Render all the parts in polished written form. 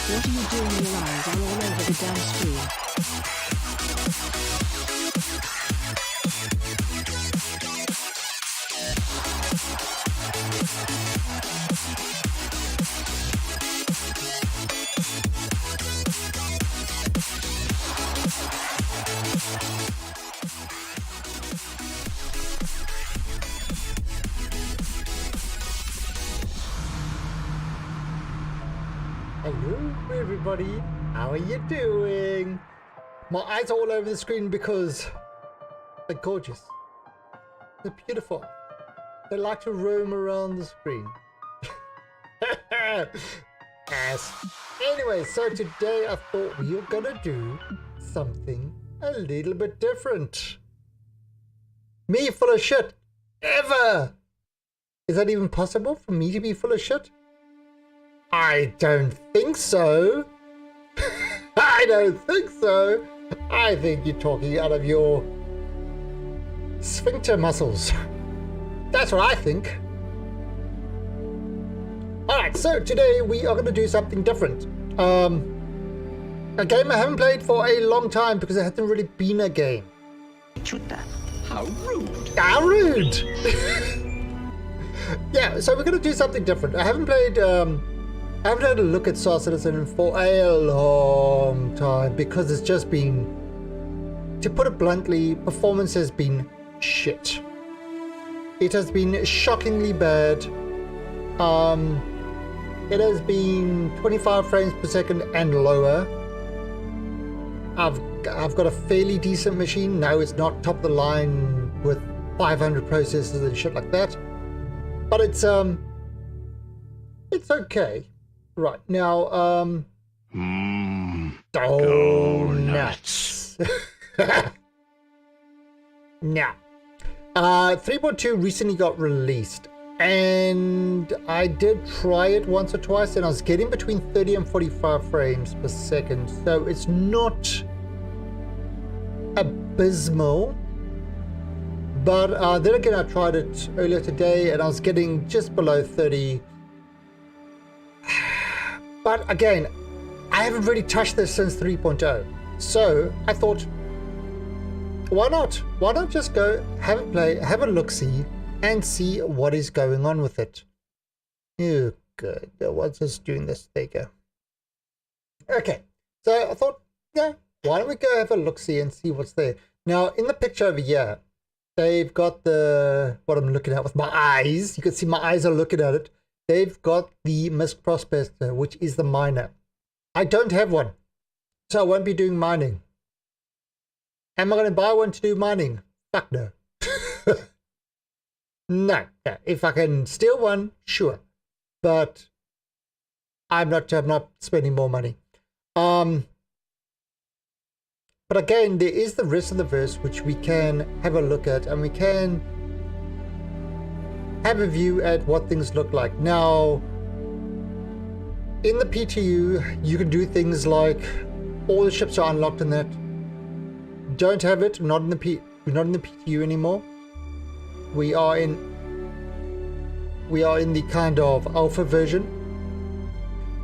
What are you doing? Your eyes are all over the damn screen. Hello everybody, how are you doing? My eyes are all over the screen because they're gorgeous. They're beautiful. They like to roam around the screen. Yes. Anyway, so today I thought we were gonna do something a little bit different. Me full of shit. Ever! Is that even possible for me to be full of shit? I don't think so. I don't think so. I think you're talking out of your sphincter muscles. That's what I think. Alright, so today we are going to do something different. A game I haven't played for a long time because it hasn't really been a game. How rude. How rude! Yeah, so we're going to do something different. I haven't had a look at Star Citizen for a long time because it's just been, to put it bluntly, performance has been shit. It has been shockingly bad. It has been 25 frames per second and lower. I've got a fairly decent machine. No, it's not top of the line with 500 processors and shit like that. But it's okay. Right, now, donuts. Now, 3.2 recently got released, and I did try it once or twice, and I was getting between 30 and 45 frames per second, so it's not abysmal. But then again, I tried it earlier today, and I was getting just below 30. But again, I haven't really touched this since 3.0. So I thought, why not? Why not just go have a play, have a look-see, and see what is going on with it. Oh, good. What's this doing this? There you go. Okay. So I thought, yeah, why don't we go have a look-see and see what's there. Now, in the picture over here, they've got what I'm looking at with my eyes. You can see my eyes are looking at it. They've got the Mist Prospector, which is the miner. I don't have one, so I won't be doing mining. Am I going to buy one to do mining? Fuck no. No. If I can steal one, sure. But I'm not spending more money. But again, there is the rest of the verse which we can have a look at, and we can have a view at what things look like. Now, in the PTU, you can do things like all the ships are unlocked in that. Don't have it. We're not in the PTU anymore. We are in the kind of alpha version.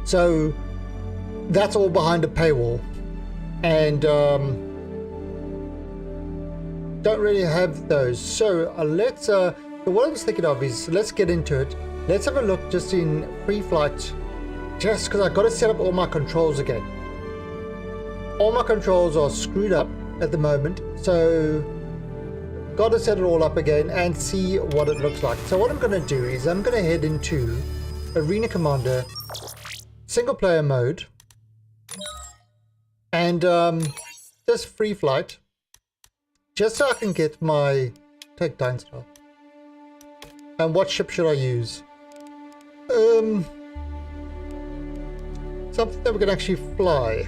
So that's all behind a paywall, and don't really have those. So let's. What I was thinking of is let's get into it. Let's have a look just in free flight, just because I've got to set up all my controls again. All my controls are screwed up at the moment, so got to set it all up again and see what it looks like. So what I'm going to do is I'm going to head into Arena Commander single player mode and just free flight, just so I can get my take Dainstar. And what ship should I use? Something that we can actually fly.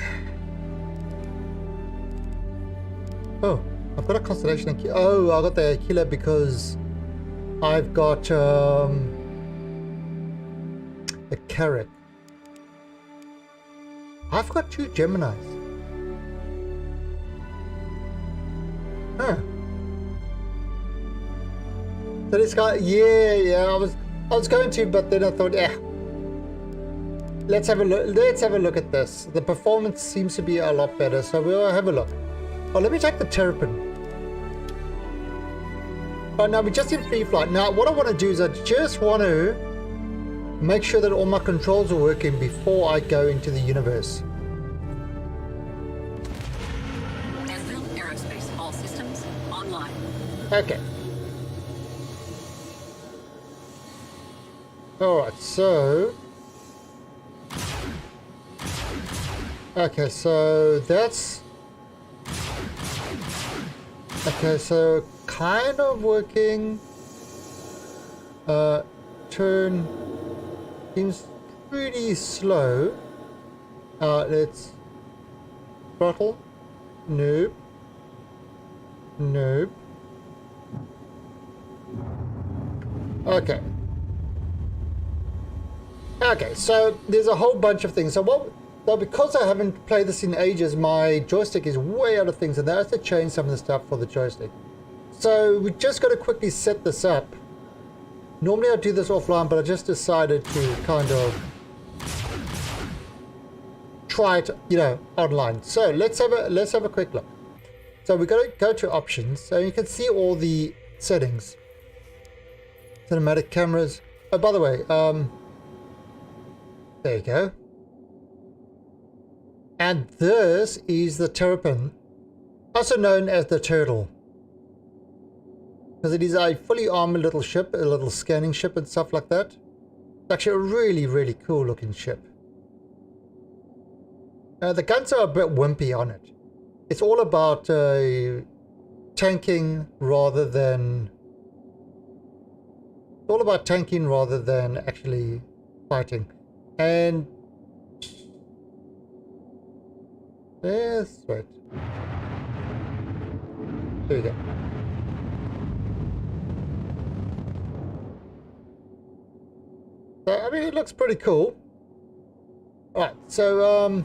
Oh, I've got a Constellation Aquila. Oh, I got the Aquila because I've got a Carrack. I've got 2 Geminis. Huh. So this guy, yeah, I was going to, but then I thought, yeah. Let's have a look. Let's have a look at this. The performance seems to be a lot better, so we'll have a look. Oh, let me take the Terrapin. Oh, now we're just in free flight. Now, what I want to do is I just want to make sure that all my controls are working before I go into the universe. Anvil Aerospace, all systems online. Okay. Alright, so... Okay, so that's... Okay, so kind of working. Turn seems pretty slow. Let's throttle. Nope. Nope. Okay. Okay, so there's a whole bunch of things. So because I haven't played this in ages, my joystick is way out of things, and I have to change some of the stuff for the joystick. So we just got to quickly set this up. Normally I do this offline, but I just decided to kind of try it, you know, online. So let's have a quick look. So we're going to go to options, so you can see all the settings. Cinematic cameras. Oh, by the way, there you go. And this is the Terrapin, also known as the Turtle, because it is a fully armored little ship, a little scanning ship and stuff like that. It's actually a really, really cool looking ship. The guns are a bit wimpy on it. It's all about tanking rather than... It's all about tanking rather than actually fighting. And... Yes, right. There we go. So, I mean, it looks pretty cool. Alright, so,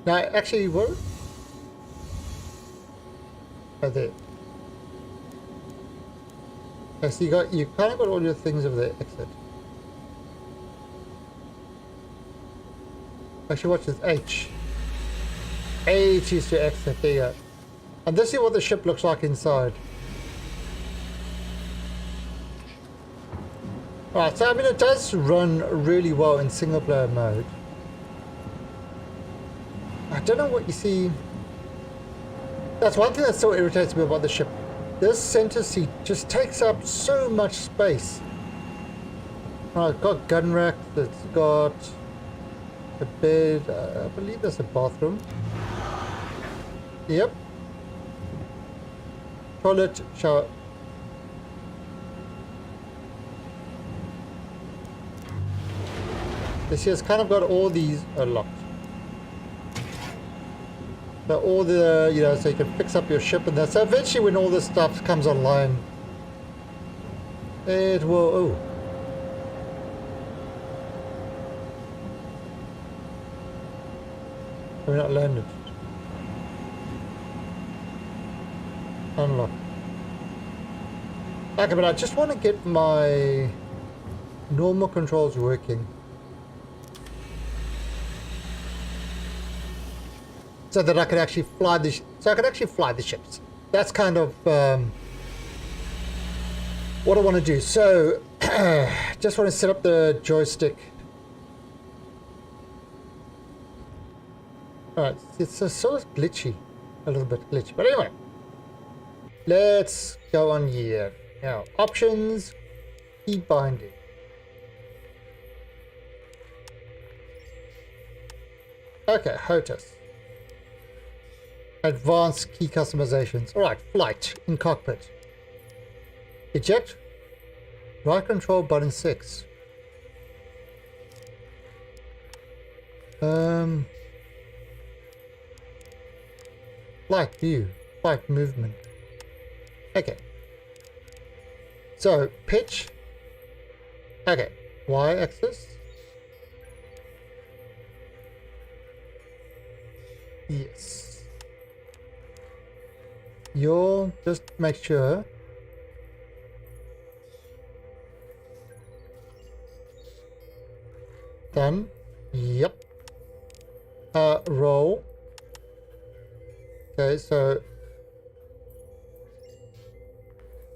now, actually, what? Oh, there. Okay, so you kind of got all your things over there. Exit. Actually, watch this. H. H is to exit. There you go. And this is what the ship looks like inside. Alright, so I mean, it does run really well in single player mode. I don't know what you see. That's one thing that still irritates me about the ship. This center seat just takes up so much space. Alright, it's got gun rack, it's got a bed, I believe there's a bathroom. Yep. Toilet, shower. This here's kind of got all these locked. So all the, you know, so you can fix up your ship and that. So eventually when all this stuff comes online, it will, oh. We're not landed. Unlock. Okay, but I just want to get my normal controls working. So that I could actually fly the ships. That's kind of what I want to do. So just want to set up the joystick. Alright, it's sort of glitchy. A little bit glitchy. But anyway. Let's go on here. Now, options, key binding. Okay, HOTAS. Advanced key customizations. Alright, flight in cockpit. Eject. Right control button 6. Flight view. Flight movement. Okay. So, pitch. Okay. Y-axis. Yes. You'll just make sure. Done. Yep. Roll. Okay, so.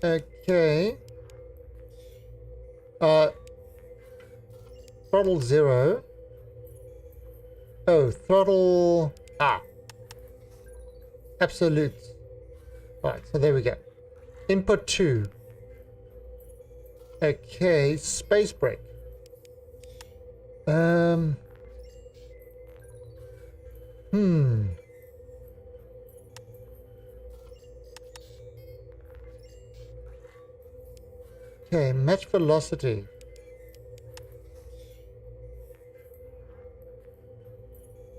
Okay. Throttle 0. Oh, throttle. Absolute. Right, so there we go. Input 2. Okay, space brake. Okay, match velocity.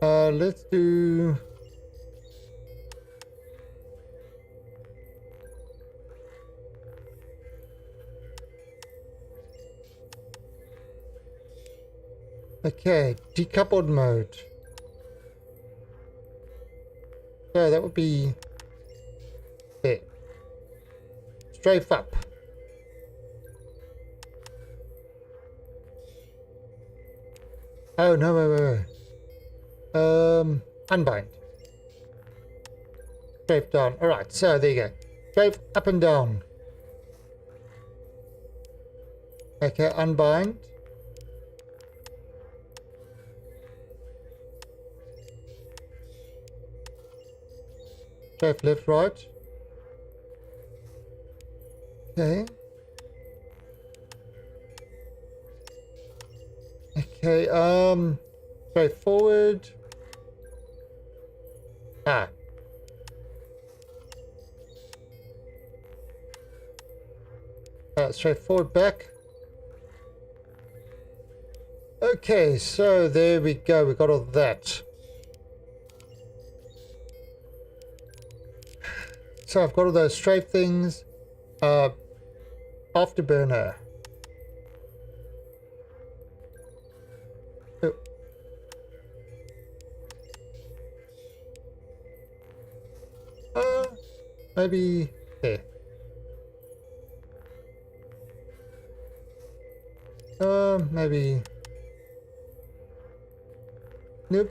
Let's do. Okay, decoupled mode. So that would be there. Strafe up. Oh no, wait. Unbind. Strafe down. Alright, so there you go. Strafe up and down. Okay, unbind. Strafe left, right. Okay. Okay, strafe forward. Straight forward back. Okay, so there we go. We got all that. So I've got all those strafe things. Afterburner. Maybe there. Maybe. Nope.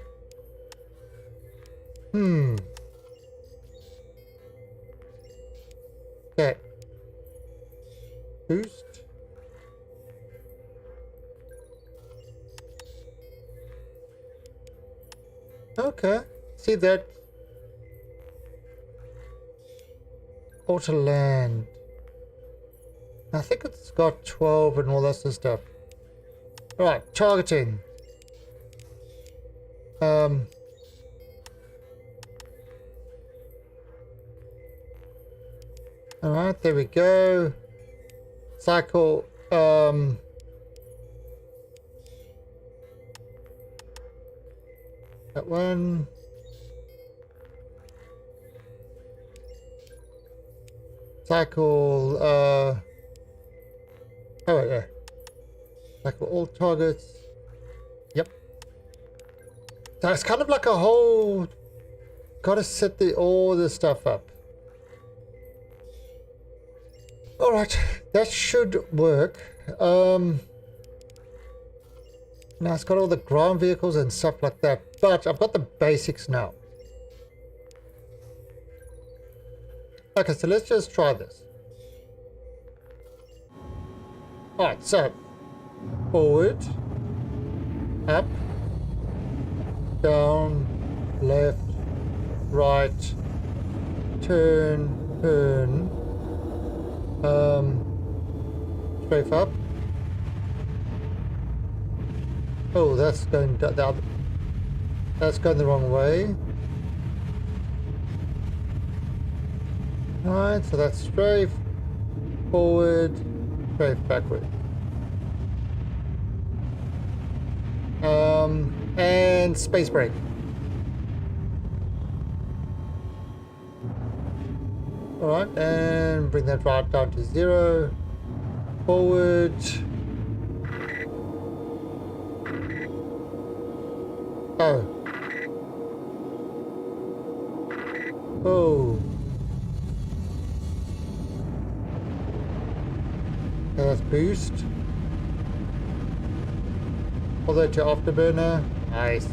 Okay. Boost. Okay. See that? Auto land. I think it's got 12 and all that sort of stuff. Right, targeting. Alright, there we go. Cycle, that one. Cycle, oh wait, yeah. Cycle all targets. Yep. So it's kind of like a whole... Gotta set all this stuff up. Alright, that should work. Now it's got all the ground vehicles and stuff like that, but I've got the basics now. Okay, so let's just try this. Alright, so forward, up, down, left, right, turn, strafe up. Oh, that's going down. That's going the wrong way. Alright, so that's strafe, forward, strafe backward. And space brake. Alright, and bring that right down to 0. Forward. Oh. Oh. Okay, that's boost. All that to afterburner. Nice.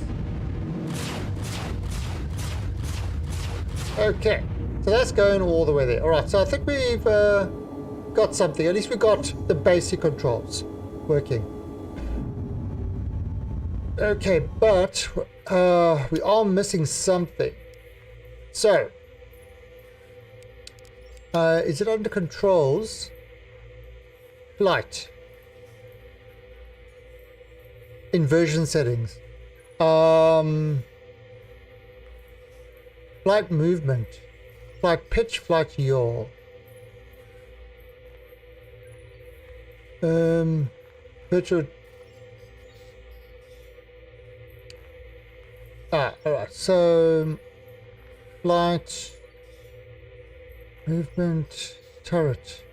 Okay. So that's going all the way there. Alright, so I think we've got something. At least we got the basic controls working. Okay, but we are missing something. So, is it under controls? Flight. Inversion settings. Flight movement. Flight pitch, flight yaw. Virtual. Alright, so flight movement turret.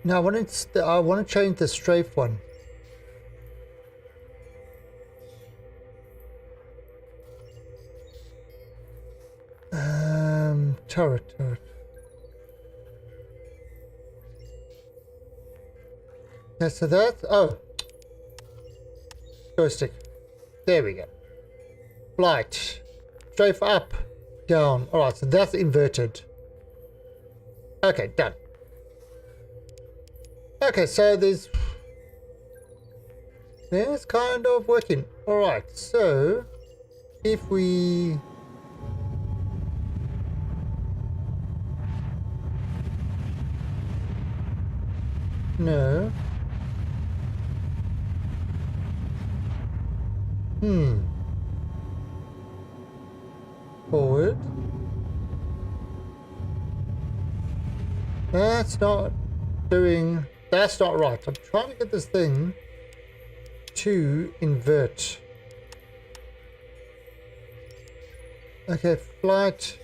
Now I want to change the strafe one. Turret. Yeah, so that, joystick. There we go. Flight. Strafe up, down. Alright, so that's inverted. Okay, done. Okay, so there's kind of working. Alright, so if we no. Forward. That's not right. I'm trying to get this thing to invert. Okay, flight.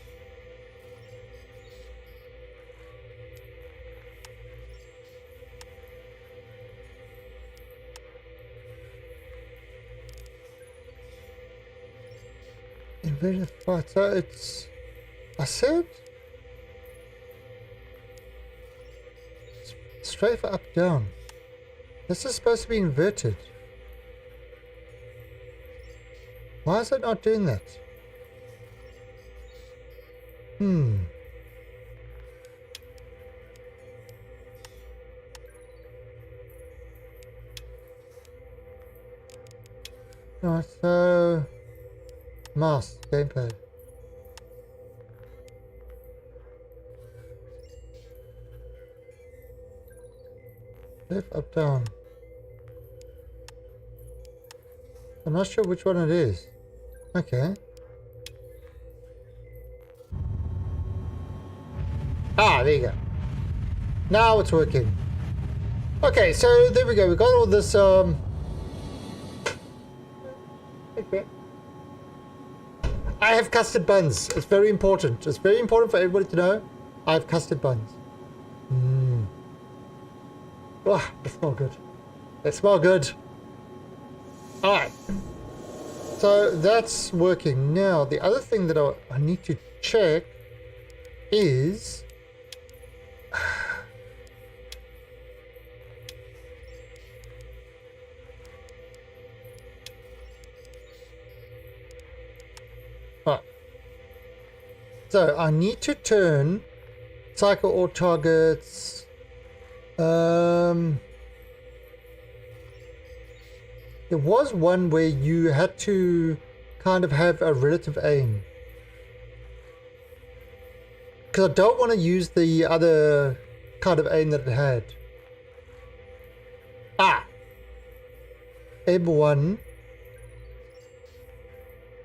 Inverted flight. So it's, I said strafe up, down. This is supposed to be inverted. Why is it not doing that? Alright, so mouse, gamepad. Left, up, down. I'm not sure which one it is. Okay. Ah, there you go. Now it's working. Okay, so there we go. We got all this, okay. I have custard buns. It's very important. It's very important for everybody to know. I have custard buns. Oh, they smell good. They smell good. Alright. So that's working. Now, the other thing that I need to check is... Right. So I need to turn cycle all targets. There was one where you had to kind of have a relative aim. Because I don't want to use the other kind of aim that it had. M1,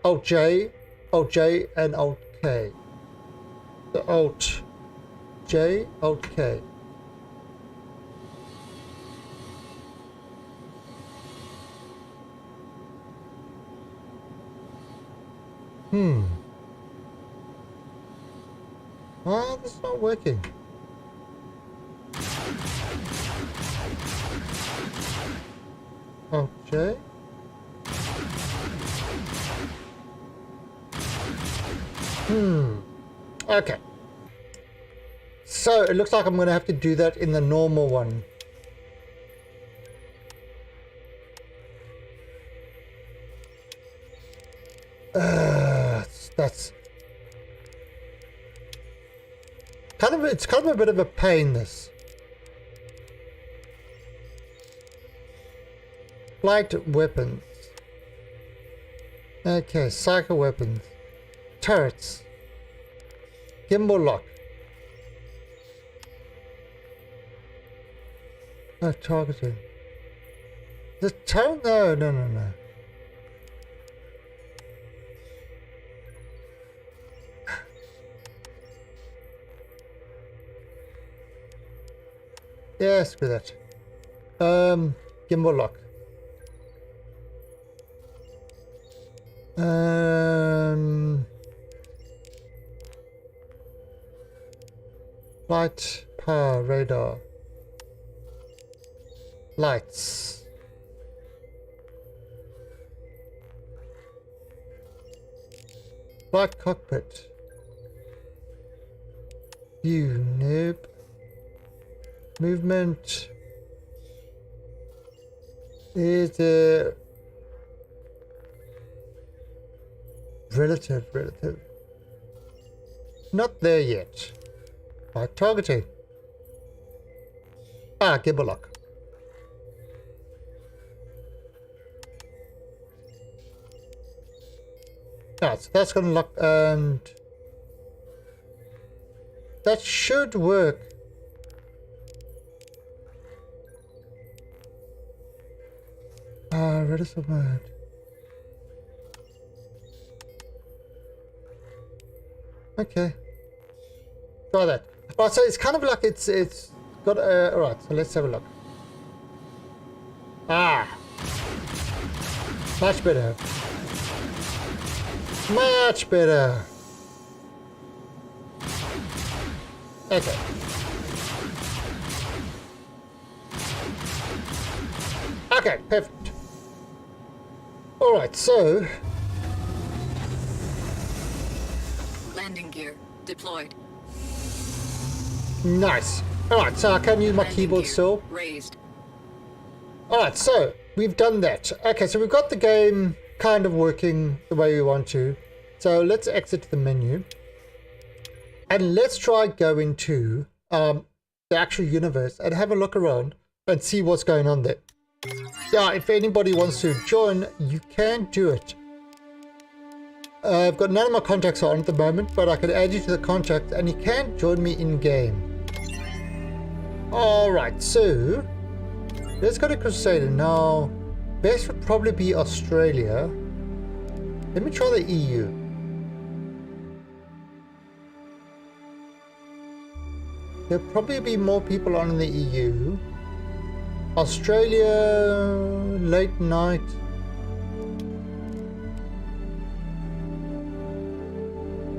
Alt J, Alt J, and Alt K. The Alt J, Alt K. Oh, that's not working. Okay. Okay. So it looks like I'm going to have to do that in the normal one. That's it's kind of a bit of a pain, this. Light weapons. Okay, cycle weapons. Turrets. Gimbal lock. No targeting. The turret? No. Yeah, screw that. Gimbal lock. Light, power, radar. Lights. Light cockpit. View, nope. Movement is relative. Not there yet. By targeting. Gimbal lock. So that's gonna lock, and that should work. Relative mode. Okay. Try that. Right, so it's kind of like it's got alright, so let's have a look. Much better. Much better. Okay. Okay, perfect. Alright, so Landing gear deployed. nice. Alright, so I can use my Landing keyboard gear still. raised. Alright, so we've done that. Okay, so we've got the game kind of working the way we want to. So let's exit the menu. And let's try go into the actual universe and have a look around and see what's going on there. Yeah, if anybody wants to join, you can do it. I've got none of my contacts on at the moment, but I can add you to the contact and you can join me in game. Alright, so let's go to Crusader. Now, best would probably be Australia. Let me try the EU. There'll probably be more people on in the EU. Australia, late night.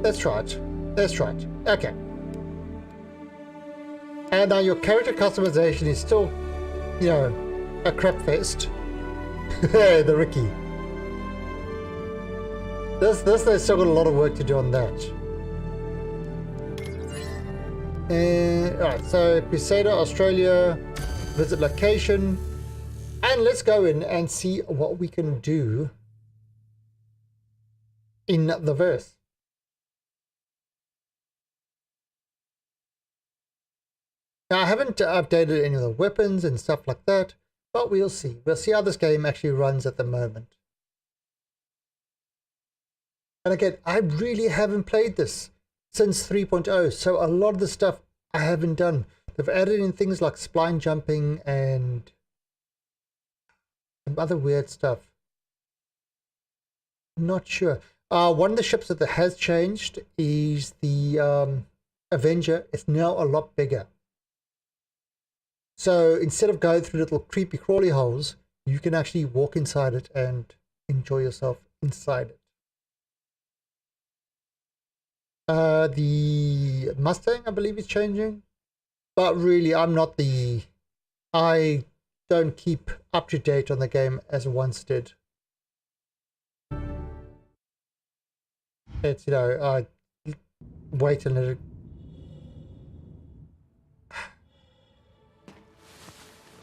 That's right. Okay. And now your character customization is still you know, a crap fest. The Ricky. They still got a lot of work to do on that. Alright, so Crusader, Australia, visit location, and let's go in and see what we can do in the verse. Now, I haven't updated any of the weapons and stuff like that, but we'll see. We'll see how this game actually runs at the moment. And again, I really haven't played this since 3.0, so a lot of the stuff I haven't done. They've added in things like spline jumping and some other weird stuff. I'm not sure. One of the ships that has changed is the Avenger. It's now a lot bigger. So instead of going through little creepy crawly holes, you can actually walk inside it and enjoy yourself inside it. The Mustang, I believe, is changing, but really I don't keep up to date on the game as once did. It's, you know, I wait and let it.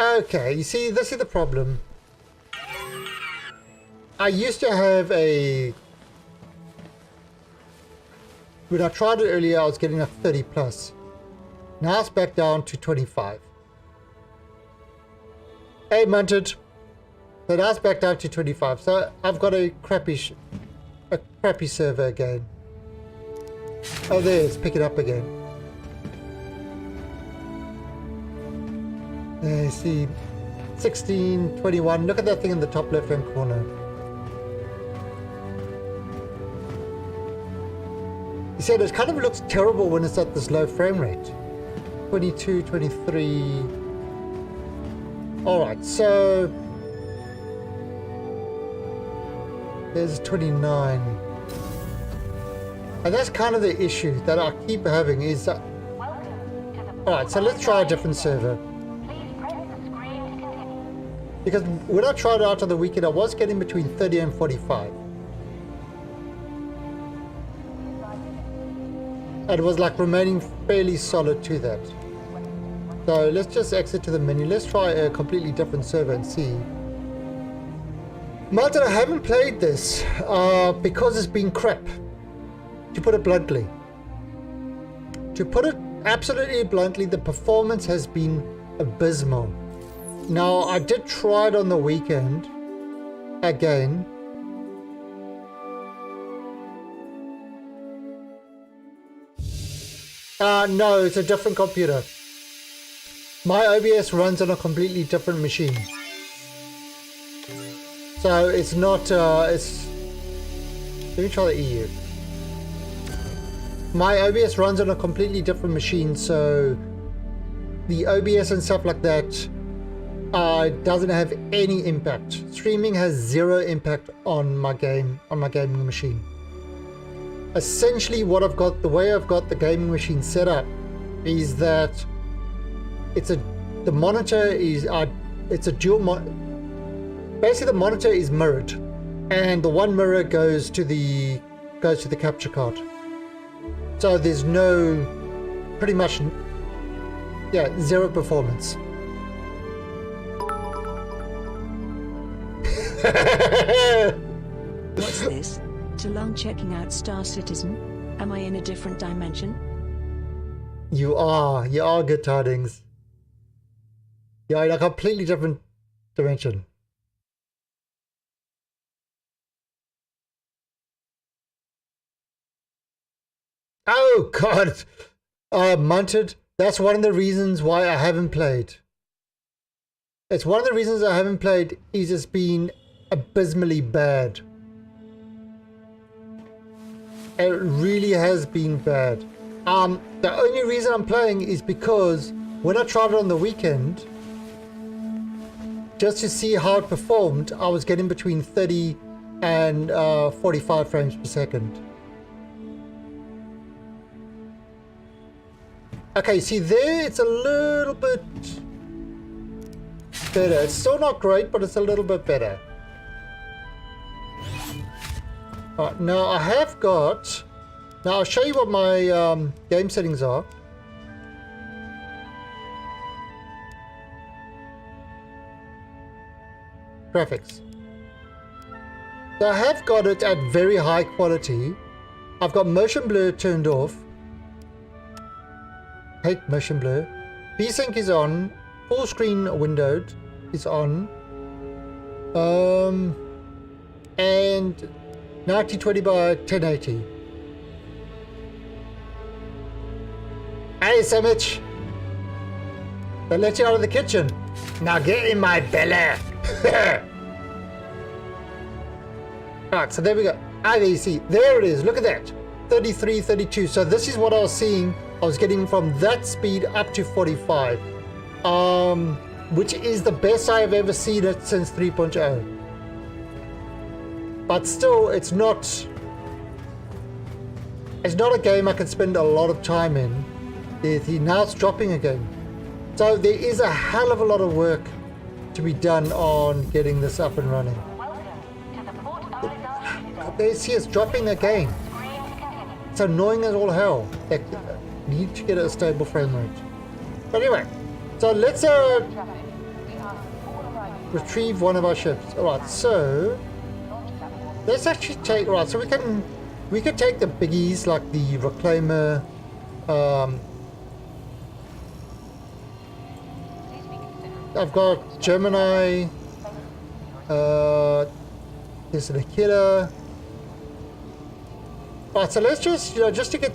Okay, you see, this is the problem. I used to have a... When I tried it earlier, I was getting a 30 plus. Now it's back down to 25. Hey, Munted. So now it's back down to 25. So I've got a crappy server again. Oh, there, it's picking up again. There, you see, 16, 21. Look at that thing in the top left-hand corner. You see, it kind of looks terrible when it's at this low frame rate. 22, 23. Alright, so there's 29. And that's kind of the issue that I keep having is that... Alright, so let's try a different server. Because when I tried it out on the weekend, I was getting between 30 and 45. And it was like remaining fairly solid to that. So let's just exit to the menu. Let's try a completely different server and see. Martin, I haven't played this because it's been crap, to put it bluntly. To put it absolutely bluntly, the performance has been abysmal. Now, I did try it on the weekend again. No, it's a different computer. My OBS runs on a completely different machine. So it's not, let me try the EU. My OBS runs on a completely different machine, so the OBS and stuff like that doesn't have any impact. Streaming has zero impact on my gaming machine. Essentially what I've got, the way I've got the gaming machine set up is that it's the monitor is it's a dual basically the monitor is mirrored and the one mirror goes to the capture card. So there's no, pretty much, yeah, zero performance. What's this? Toulon checking out Star Citizen? Am I in a different dimension? You are good tidings. You're in a completely different dimension. Oh God, Munted. That's one of the reasons why I haven't played. It's one of the reasons I haven't played is it's been abysmally bad. It really has been bad. The only reason I'm playing is because when I tried it on the weekend, just to see how it performed, I was getting between 30 and 45 frames per second. Okay, see there, it's a little bit better. It's still not great, but it's a little bit better. Alright, now I have got... Now I'll show you what my game settings are. Graphics. So I have got it at very high quality. I've got motion blur turned off. Hate motion blur. VSync is on. Full screen windowed is on. And 1920 by 1080. Hey, Samich! They let you out of the kitchen. Now get in my belly! Alright, so there we go. Ah, there you see. There it is. Look at that. 33, 32. So this is what I was seeing. I was getting from that speed up to 45. Which is the best I have ever seen it since 3.0. But still, it's not a game I can spend a lot of time in. Now it's dropping again. So there is a hell of a lot of work to be done on getting this up and running. There you see it's dropping again. It's annoying as all hell. They need to get a stable frame rate. But anyway, so let's retrieve one of our ships. Alright, so let's actually take, alright, so we can take the biggies like the Reclaimer, I've got Gemini, there's the Killer. Alright, so let's just, just to get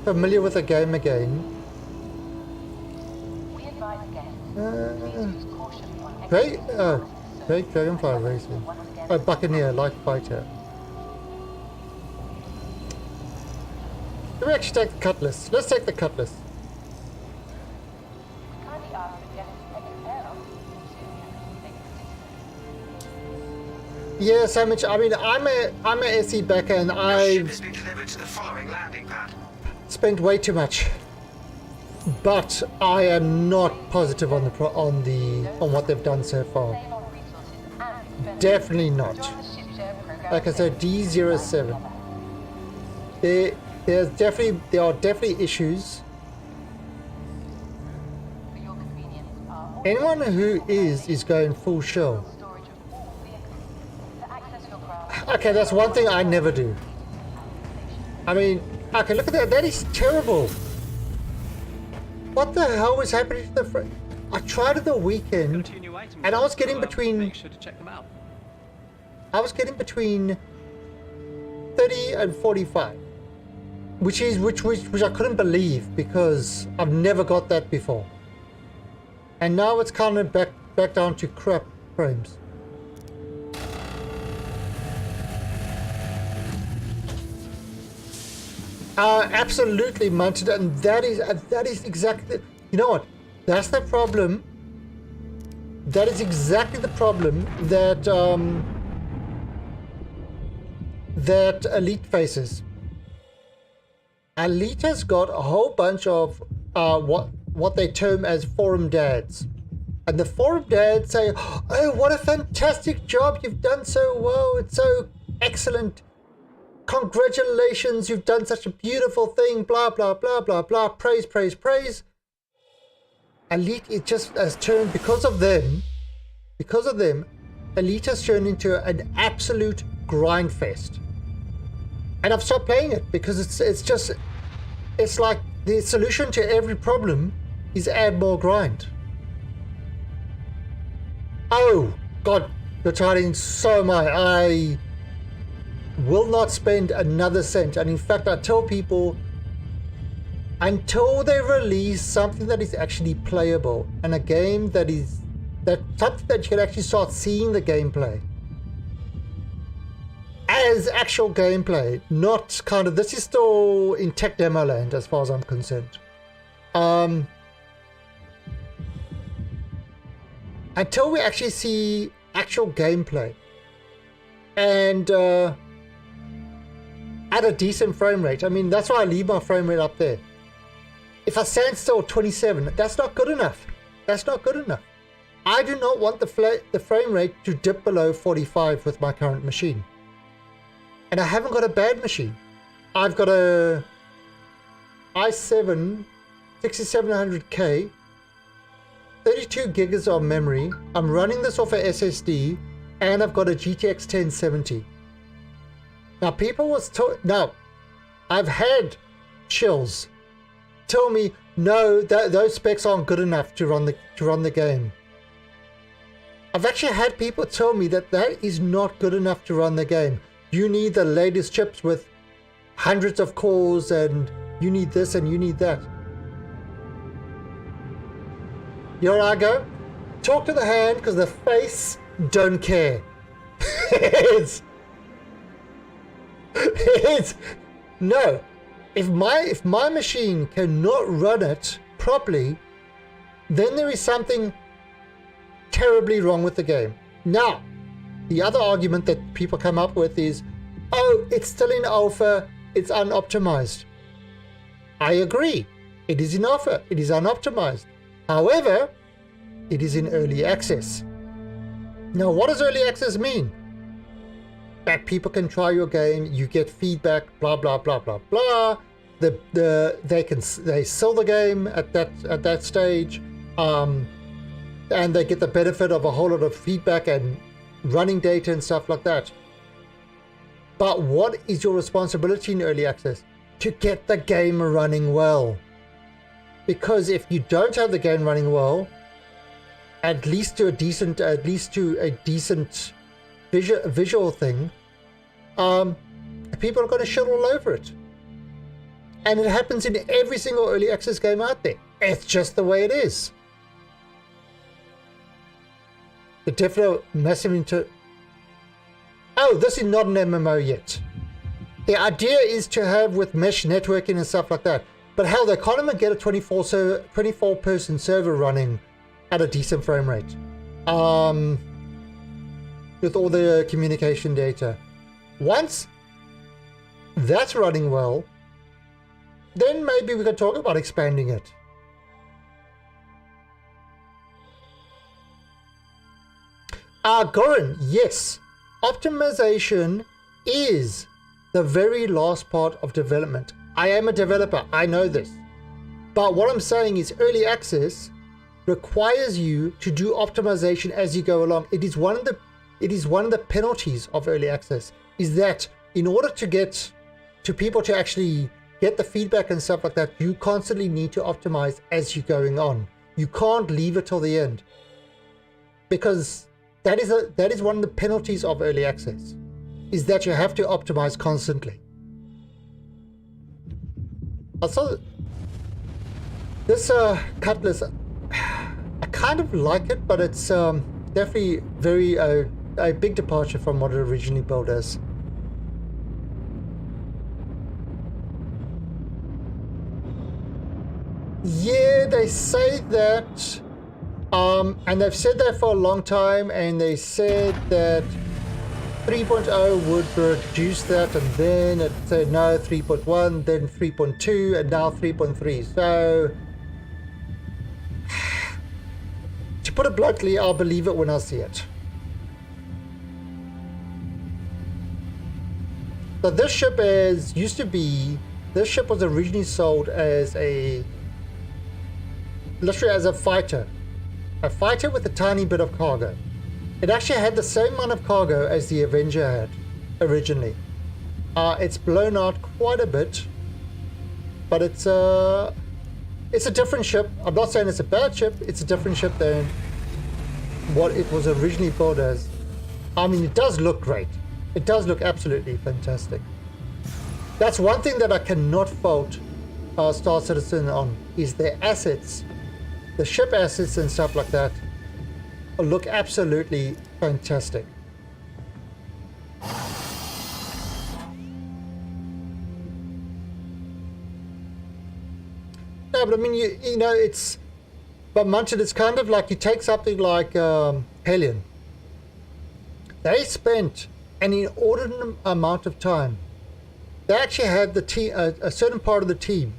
familiar with the game again. Great Dragonfly Racing. Oh, Buccaneer, Light Fighter. Can we actually take the Cutlass? Let's take the Cutlass. Yeah, Sandwich. I mean, I'm a SE backer, and I've spent way too much. But I am not positive on what they've done so far. Definitely not. Like I said, D07. There are definitely issues. Anyone who is going full shell. Okay, that's one thing I never do. I mean, okay, look at that. That is terrible. What the hell was happening to the frame? I tried it the weekend, and I was getting between. Make sure to check them out. I was getting between 30 and 45, which I couldn't believe because I've never got that before. And now it's kind of back down to crap frames. Absolutely mounted, and that is exactly, you know what, that's the problem. That is exactly the problem that that Elite faces. Elite has got a whole bunch of what they term as forum dads, and the forum dads say, "Oh, what a fantastic job! You've done so well. It's so excellent. Congratulations, you've done such a beautiful thing, blah, blah, blah, blah, blah, praise, praise, praise." Elite, it just has turned, because of them, Elite has turned into an absolute grind fest. And I've stopped playing it because it's like the solution to every problem is add more grind. Oh, God, retarding, so am I will not spend another cent, and in fact I tell people until they release something that is actually playable and a game something that you can actually start seeing the gameplay as actual gameplay, not kind of, this is still in tech demo land as far as I'm concerned. Until we actually see actual gameplay and at a decent frame rate. I mean, that's why I leave my frame rate up there. If I stand still 27, that's not good enough. That's not good enough. I do not want the frame rate to dip below 45 with my current machine. And I haven't got a bad machine. I've got a i7 6700K, 32 gigs of memory. I'm running this off a SSD, and I've got a GTX 1070. Now people was now I've had chills tell me no, those specs aren't good enough to run the game. I've actually had people tell me that is not good enough to run the game. You need the latest chips with hundreds of cores, and you need this and you need that. Here I go. Talk to the hand, because the face don't care. it's no. If my machine cannot run it properly, then there is something terribly wrong with the game. Now, the other argument that people come up with is, oh, it's still in alpha, it's unoptimized. I agree. It is in alpha, it is unoptimized. However, it is in early access. Now, what does early access mean? That people can try your game, you get feedback, blah blah blah blah blah. They sell the game at that stage, and they get the benefit of a whole lot of feedback and running data and stuff like that. But what is your responsibility in early access? To get the game running well. Because if you don't have the game running well, at least to a decent visual thing, people are going to shit all over it. And it happens in every single early access game out there. It's just the way it is. The definite massive oh, this is not an MMO yet. The idea is to have with mesh networking and stuff like that. But hell, they can't even get a 24 person server running at a decent frame rate. With all the communication data. Once that's running well, then maybe we can talk about expanding it. Goran, yes, optimization is the very last part of development. I am a developer, I know this. But what I'm saying is early access requires you to do optimization as you go along. It is one of the penalties of early access, is that in order to get to people to actually get the feedback and stuff like that, you constantly need to optimize as you're going on. You can't leave it till the end, because that is one of the penalties of early access, is that you have to optimize constantly. Also, this Cutlass, I kind of like it, but it's definitely very a big departure from what it originally built as. Yeah, they say that, and they've said that for a long time, and they said that 3.0 would reduce that, and then it said no, 3.1, then 3.2, and now 3.3. So, to put it bluntly, I'll believe it when I see it. So this ship this ship was originally sold as literally as a fighter with a tiny bit of cargo. It actually had the same amount of cargo as the Avenger had originally. It's blown out quite a bit, but it's a different ship. I'm not saying it's a bad ship, it's a different ship than what it was originally built as. I mean, it does look great. It does look absolutely fantastic. That's one thing that I cannot fault Star Citizen on, is their assets. The ship assets and stuff like that look absolutely fantastic. No, but I mean, you know, but Munchkin, it's kind of like you take something like Hellion. They spent an inordinate amount of time. They actually had the team, a certain part of the team.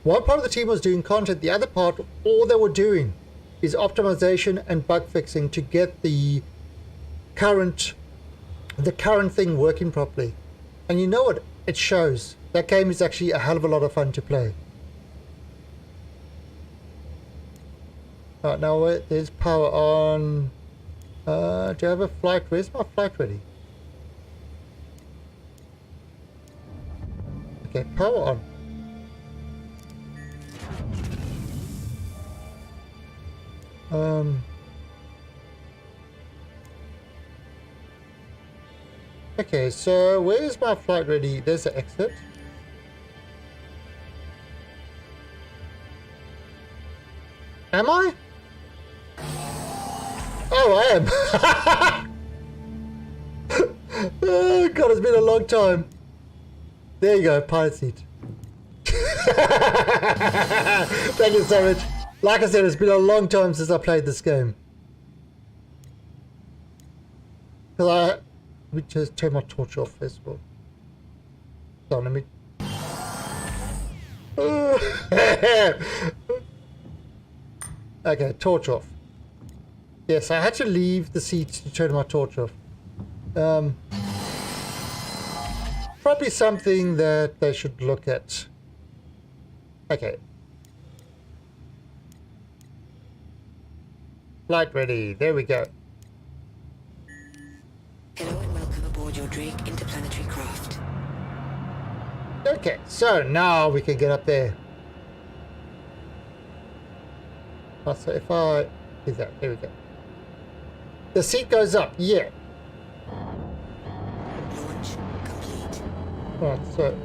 One part of the team was doing content. The other part, all they were doing is optimization and bug fixing to get the current thing working properly. And you know what? It shows. That game is actually a hell of a lot of fun to play. Alright, now there's power on. Do I have a flight? Where's my flight ready? Okay, power on. Okay, so where's my flight ready? There's the exit. Am I? Oh, I am. Oh god, it's been a long time. There you go, pilot seat. Thank you so much. Like I said, it's been a long time since I played this game. Let me just turn my torch off first of all. So let me. Okay, torch off. Yes, I had to leave the seat to turn my torch off. Probably something that they should look at. Okay. Flight ready. There we go. Hello and welcome aboard your Drake interplanetary craft. Okay, so now we can get up there. Oh, so if I do that, there we go. The seat goes up, yeah. Launch complete. Right, so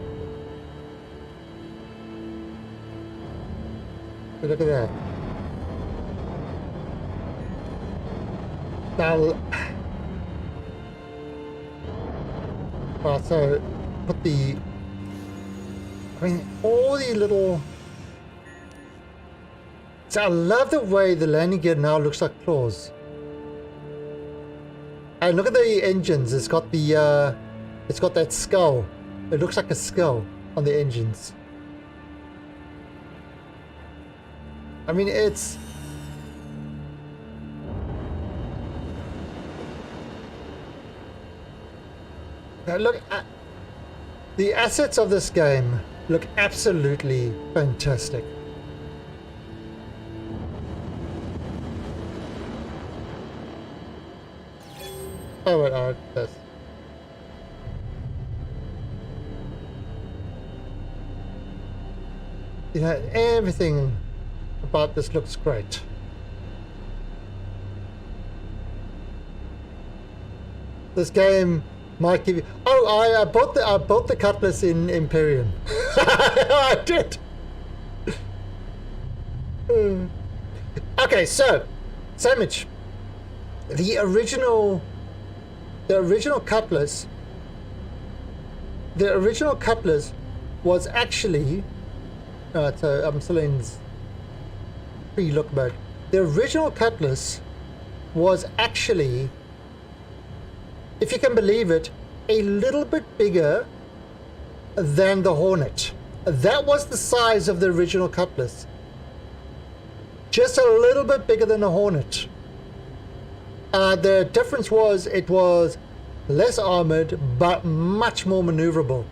look at that. Now, right, so put the. I mean, all the little. So I love the way the landing gear now looks like claws. And look at the engines. It's got the it's got that skull. It looks like a skull on the engines. I mean, it's now look at the assets of this game. Look absolutely fantastic. Oh, wait, oh, this. You know, everything about this looks great. This game might give you. Oh, I bought the Cutlass in Imperium. I did. Okay, so Sandwich. The original Cutlass. The original Cutlass was actually. So I'm still in pre-look mode. The original Cutlass was actually, if you can believe it, a little bit bigger than the Hornet. That was the size of the original Cutlass. Just a little bit bigger than the Hornet. The difference was it was less armored, but much more maneuverable.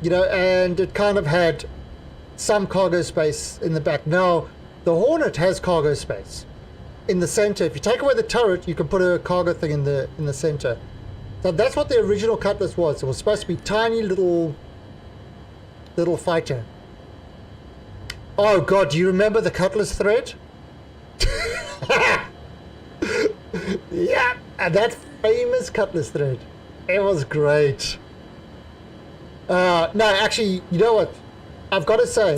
You know, and it kind of had some cargo space in the back. Now, the Hornet has cargo space in the center. If you take away the turret, you can put a cargo thing in the center. So that's what the original Cutlass was. It was supposed to be tiny little fighter. Oh god, do you remember the Cutlass thread? Yeah, and that famous Cutlass thread. It was great. No, actually, you know what? I've got to say,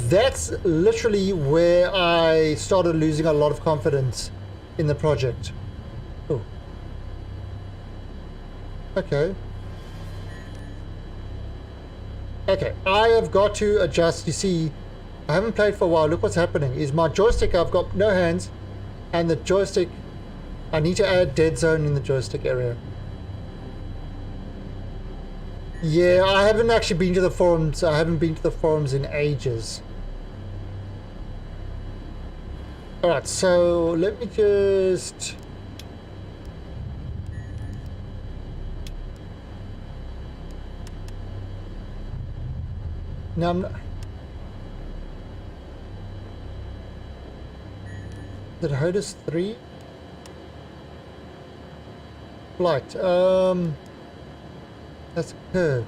that's literally where I started losing a lot of confidence in the project. Oh. Okay. Okay, I have got to adjust. You see, I haven't played for a while. Look what's happening. Is my joystick, I've got no hands, and the joystick, I need to add dead zone in the joystick area. Yeah, I haven't actually been to the forums. I haven't been to the forums in ages. Alright, so let me just... No, I'm not... Did HOTAS 3? Flight, that's a curve.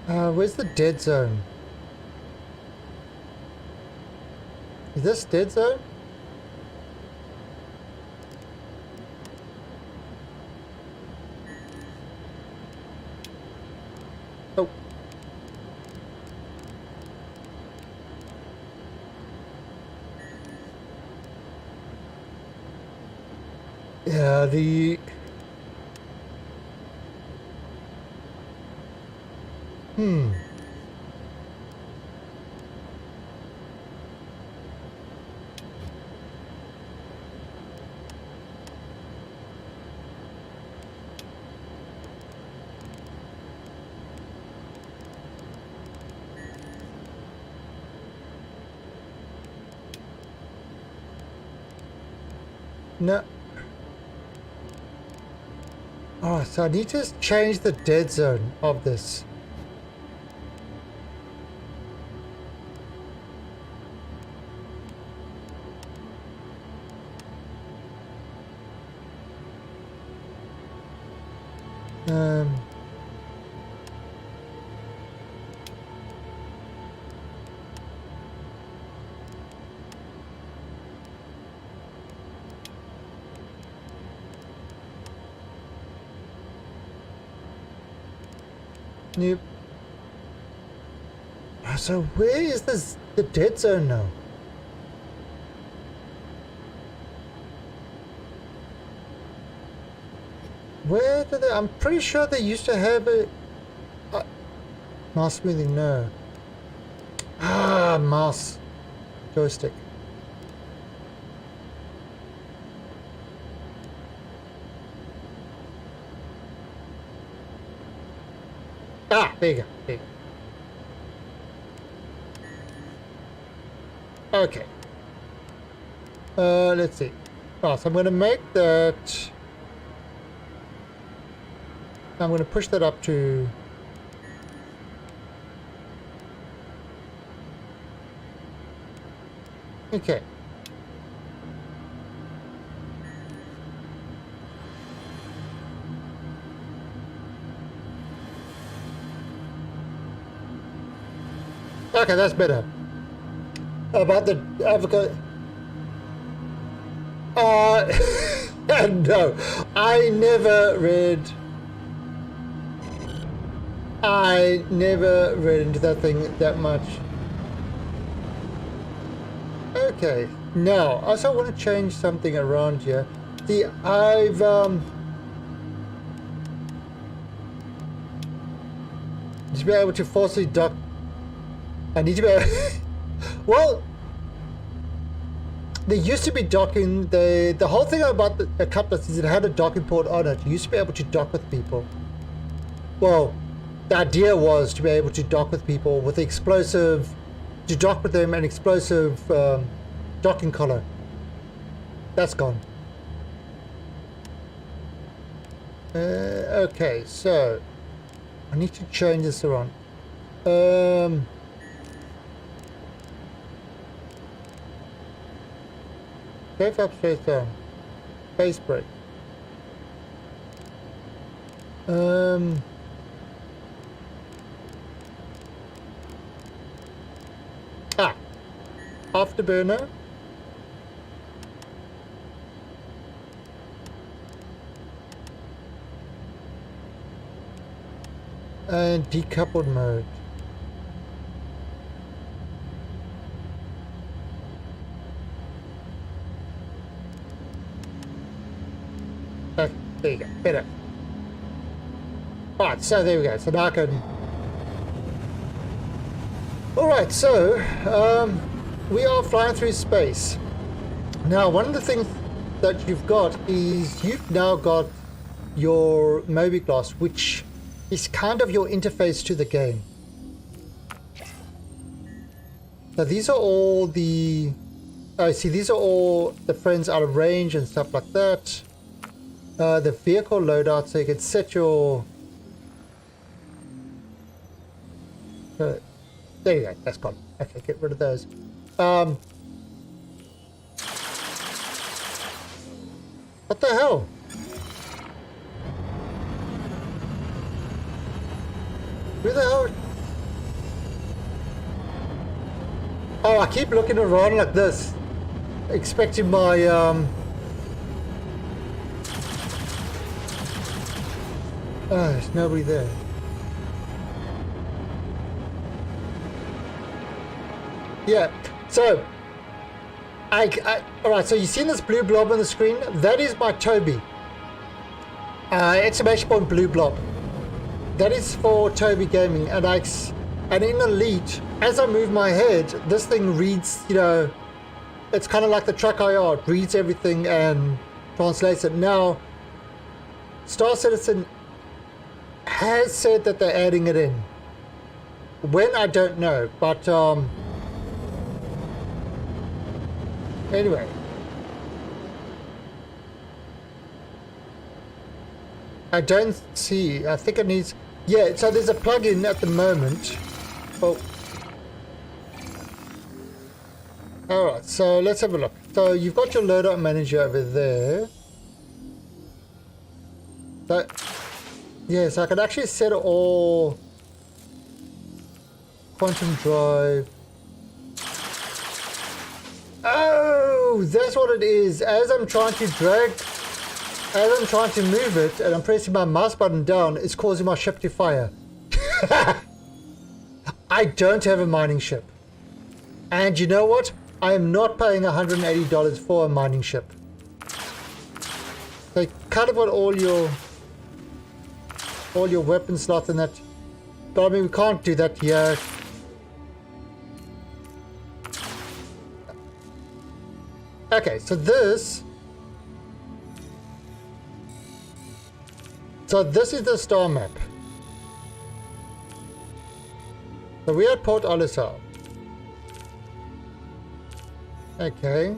Where's the dead zone? Is this dead zone? Oh. Yeah, the... No. Oh, so I need to change the dead zone of this. Nope. So where is this the dead zone now? Where do they? I'm pretty sure they used to have a mouse smoothing. No. Mouse joystick. There you go. There you go. Okay. Let's see. Oh, so I'm going to make that... I'm going to push that up to... Okay. Okay, that's better. About the avocado. No, I never read into that thing that much. Okay, now I also want to change something around here. See, I've to be able to forcibly dock. I need to be well, there used to be docking. The whole thing about the Cutlass is it had a docking port on it. You used to be able to dock with people. Well, the idea was to be able to dock with people with the explosive, to dock with them an explosive docking collar. That's gone. Okay, so I need to change this around. Safe up, straight down. Base brake. Afterburner. And decoupled mode. Okay, there you go, better. Alright, so there we go. So now I can... Alright, so we are flying through space. Now, one of the things that you've got is you've now got your Mobiglass, which is kind of your interface to the game. Now these are all the... Oh, see, these are all the friends out of range and stuff like that. The vehicle loadout, so you can set your... there you go, that's gone. Okay, get rid of those. What the hell? Who the hell? Oh, I keep looking around like this, expecting my oh, there's nobody there. Yeah, so alright, so you seen this blue blob on the screen? That is my Toby. Exclamation point blue blob. That is for Toby Gaming, and in Elite, as I move my head, this thing reads, you know, it's kind of like the Truck IR, it reads everything and translates it. Now, Star Citizen has said that they're adding it in. When, I don't know, but anyway. I don't see, I think it needs, yeah, so there's a plugin at the moment. Oh. Alright, so let's have a look. So you've got your loadout manager over there. So, yeah, so I can actually set it all. Quantum drive. Oh, that's what it is. As I'm trying to move it and I'm pressing my mouse button down, it's causing my ship to fire. I don't have a mining ship. And you know what? I am not paying $180 for a mining ship. They kind of got all your weapon slots and that. But I mean, we can't do that yet. Okay, so this is the star map. So we are at Port Olisar. Okay.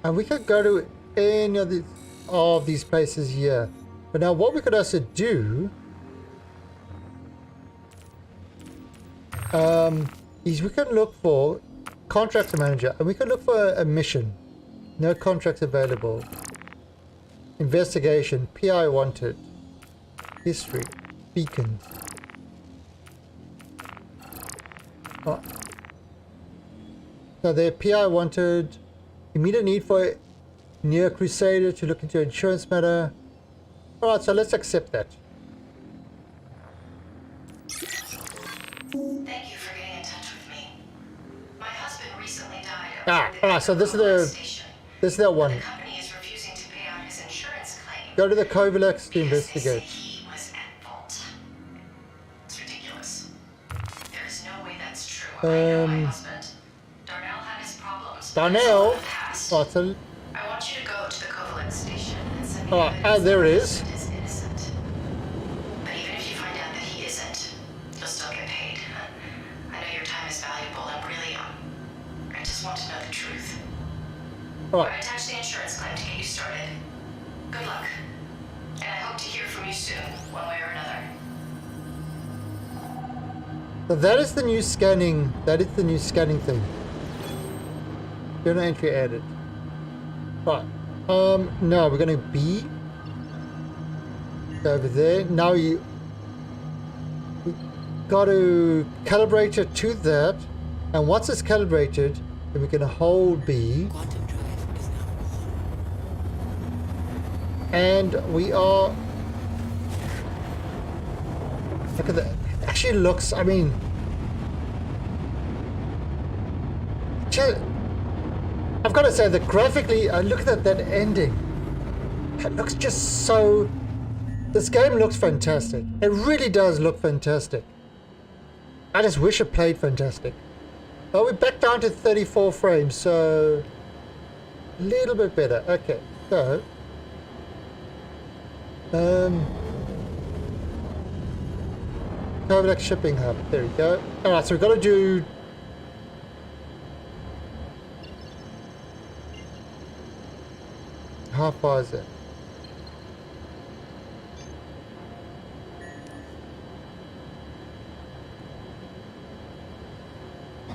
And we could go to any of these places here. But now what we could also do is we can look for contractor manager, and we can look for a mission. No contracts available. Investigation, PI wanted. History, beacons. Oh. So their PI wanted. Immediate need for near Crusader to look into insurance matter. Alright, so let's accept that. Thank you for getting in touch with me. My husband recently died. Alright, so this is that one. The company is refusing to pay out his insurance claim. Go to the Kovalex to Because they say investigate. he was at fault. It's ridiculous. There is no way that's true. I know my husband. Darnell had his problems. Darnell? In the past. Oh, so, I want you to go to the Kovalex station and send me oh, evidence there it that my is. husband is innocent. But even if you find out that he isn't, you'll still get paid. I know your time is valuable and really, I just want to know the truth. Alright. I attached the insurance claim to get you started. Good luck. And I hope to hear from you soon, one way or another. So that is the new scanning. That is the new scanning thing. Journal entry added. Right. No, we're gonna be over there. Now we got to calibrate it to that, and once it's calibrated, then we're gonna hold B. Quantum drive is now on. And we are. Look at that. It actually looks, I mean. I've got to say that graphically, look at that ending. It looks just so. This game looks fantastic. It really does look fantastic. I just wish it played fantastic. Oh, we're back down to 34 frames, so. A little bit better. Okay, so. Coverax shipping hub. There we go. Alright, so we've got to do... How far is it?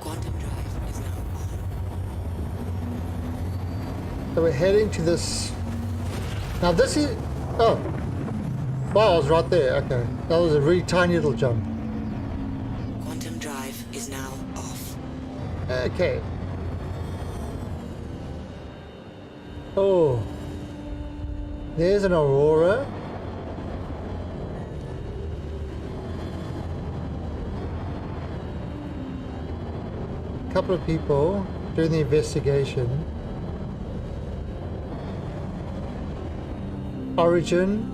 Quantum drive is now on. So we're heading to this... Now this is... Oh. Wow, I was right there. Okay. That was a really tiny little jump. Quantum drive is now off. Okay. Oh. There's an Aurora. A couple of people doing the investigation. Origin.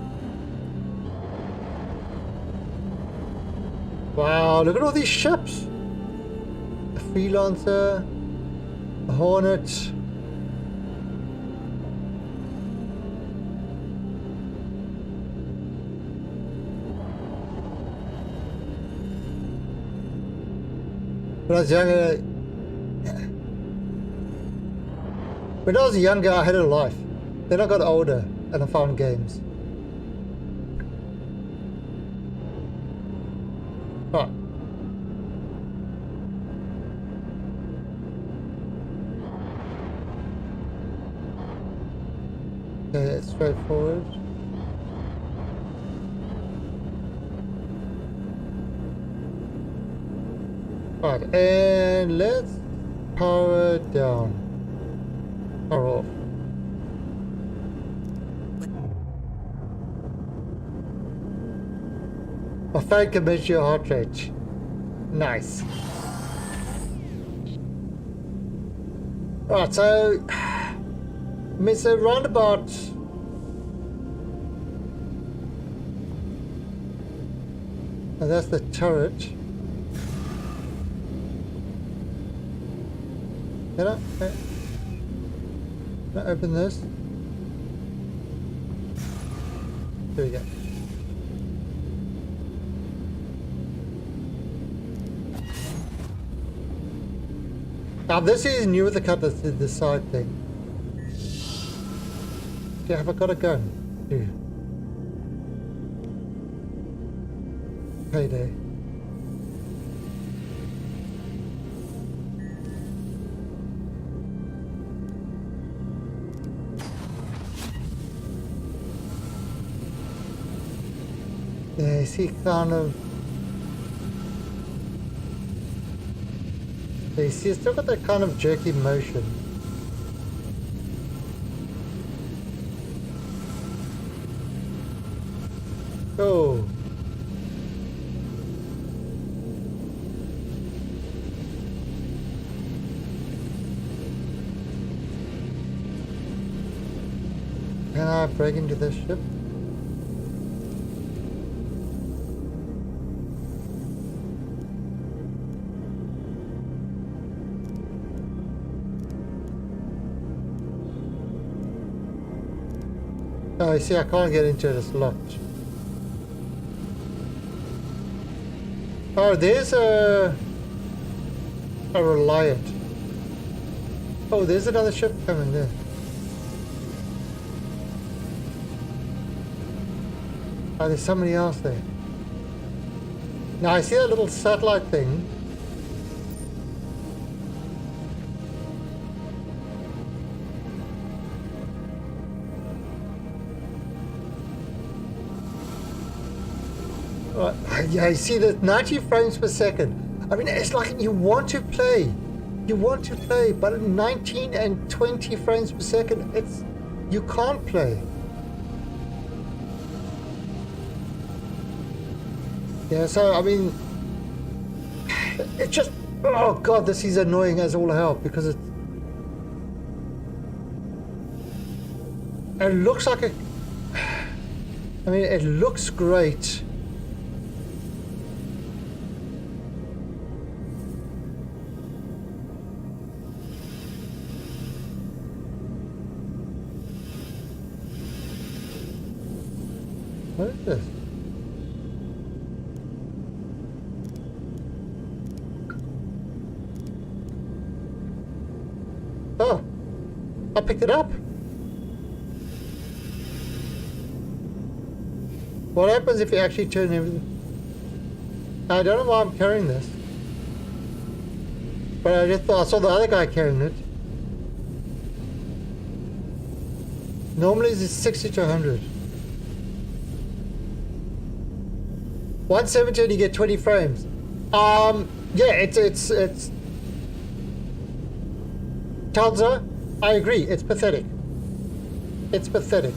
Wow, look at all these ships. A Freelancer, a Hornet. When I was younger, I had a life. Then I got older and I found games. Right. Okay, it's straightforward. Right, and let's power down. Power off. My fan can measure your heart rate. Nice. Right, so it's a roundabout. And that's the turret. Can I open this? There we go. Now this is new with the cut, the side thing. Yeah, have I got a gun? Yeah. Payday. Yeah, you see kind of... You see, it's still got that kind of jerky motion. Oh. Can I break into this ship? Oh, you see, I can't get into it, it's locked. Oh, there's a Reliant. Oh, there's another ship coming there. Oh, there's somebody else there. Now, I see that little satellite thing. Yeah, I see that 90 frames per second. I mean, it's like you want to play. You want to play, but at 19 and 20 frames per second, it's... You can't play. Yeah, so, I mean... It just... Oh, God, this is annoying as all hell, because it... It looks like a... I mean, it looks great. is this? Oh, I picked it up. What happens if you actually turn everything? I don't know why I'm carrying this. But I just thought I saw the other guy carrying it. Normally it's 60 to 100. 170 and you get 20 frames. Yeah, it's Tanza, I agree, it's pathetic. It's pathetic.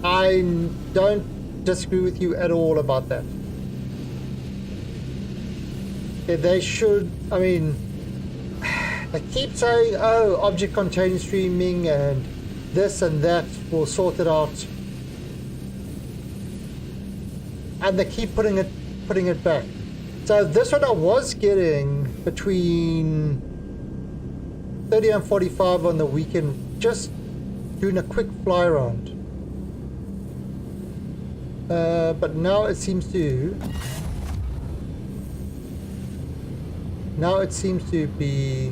I don't disagree with you at all about that. They should, I mean, they keep saying, oh, object contained streaming and this and that will sort it out. And they keep putting it back. So this one I was getting between 30 and 45 on the weekend, just doing a quick fly around. But now it seems to be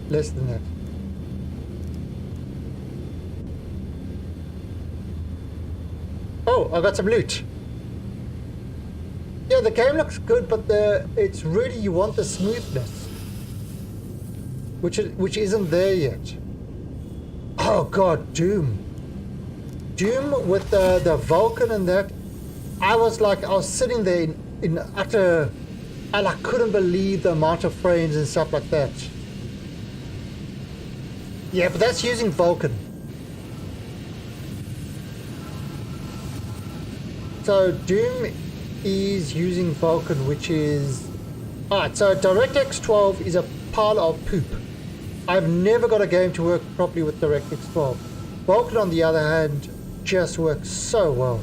less than that. Oh, I got some loot. Yeah, the game looks good, but it's really, you want the smoothness, which isn't there yet. Oh god, Doom with the Vulcan and that. I was sitting there in utter, and I couldn't believe the amount of frames and stuff like that. Yeah, but that's using Vulcan. So Doom is using Vulcan, which is... Alright, so DirectX 12 is a pile of poop. I've never got a game to work properly with DirectX 12. Vulcan, on the other hand, just works so well.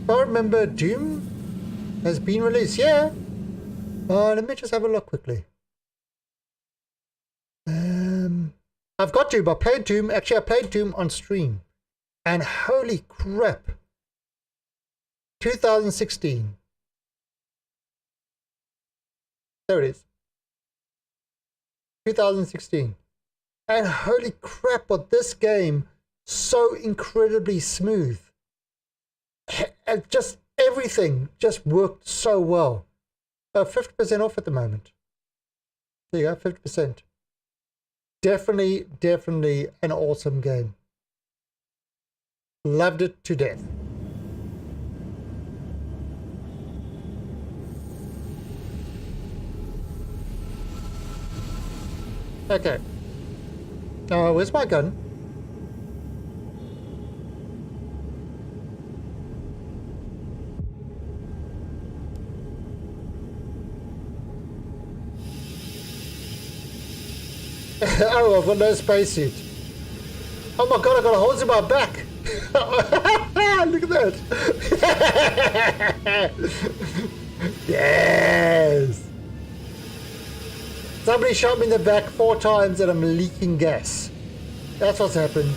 I remember Doom has been released. Yeah. Let me just have a look quickly. I've got Doom. I played Doom. Actually, I played Doom on stream. And holy crap. 2016. There it is. 2016. And holy crap, but this game so incredibly smooth. And just everything just worked so well. 50% off at the moment. There you go, 50%. Definitely an awesome game. Loved it to death. Okay. Where's my gun? Oh, I've got no spacesuit. Oh my god, I've got a hose in my back. Look at that. Yes. Somebody shot me in the back 4 times and I'm leaking gas. That's what's happened.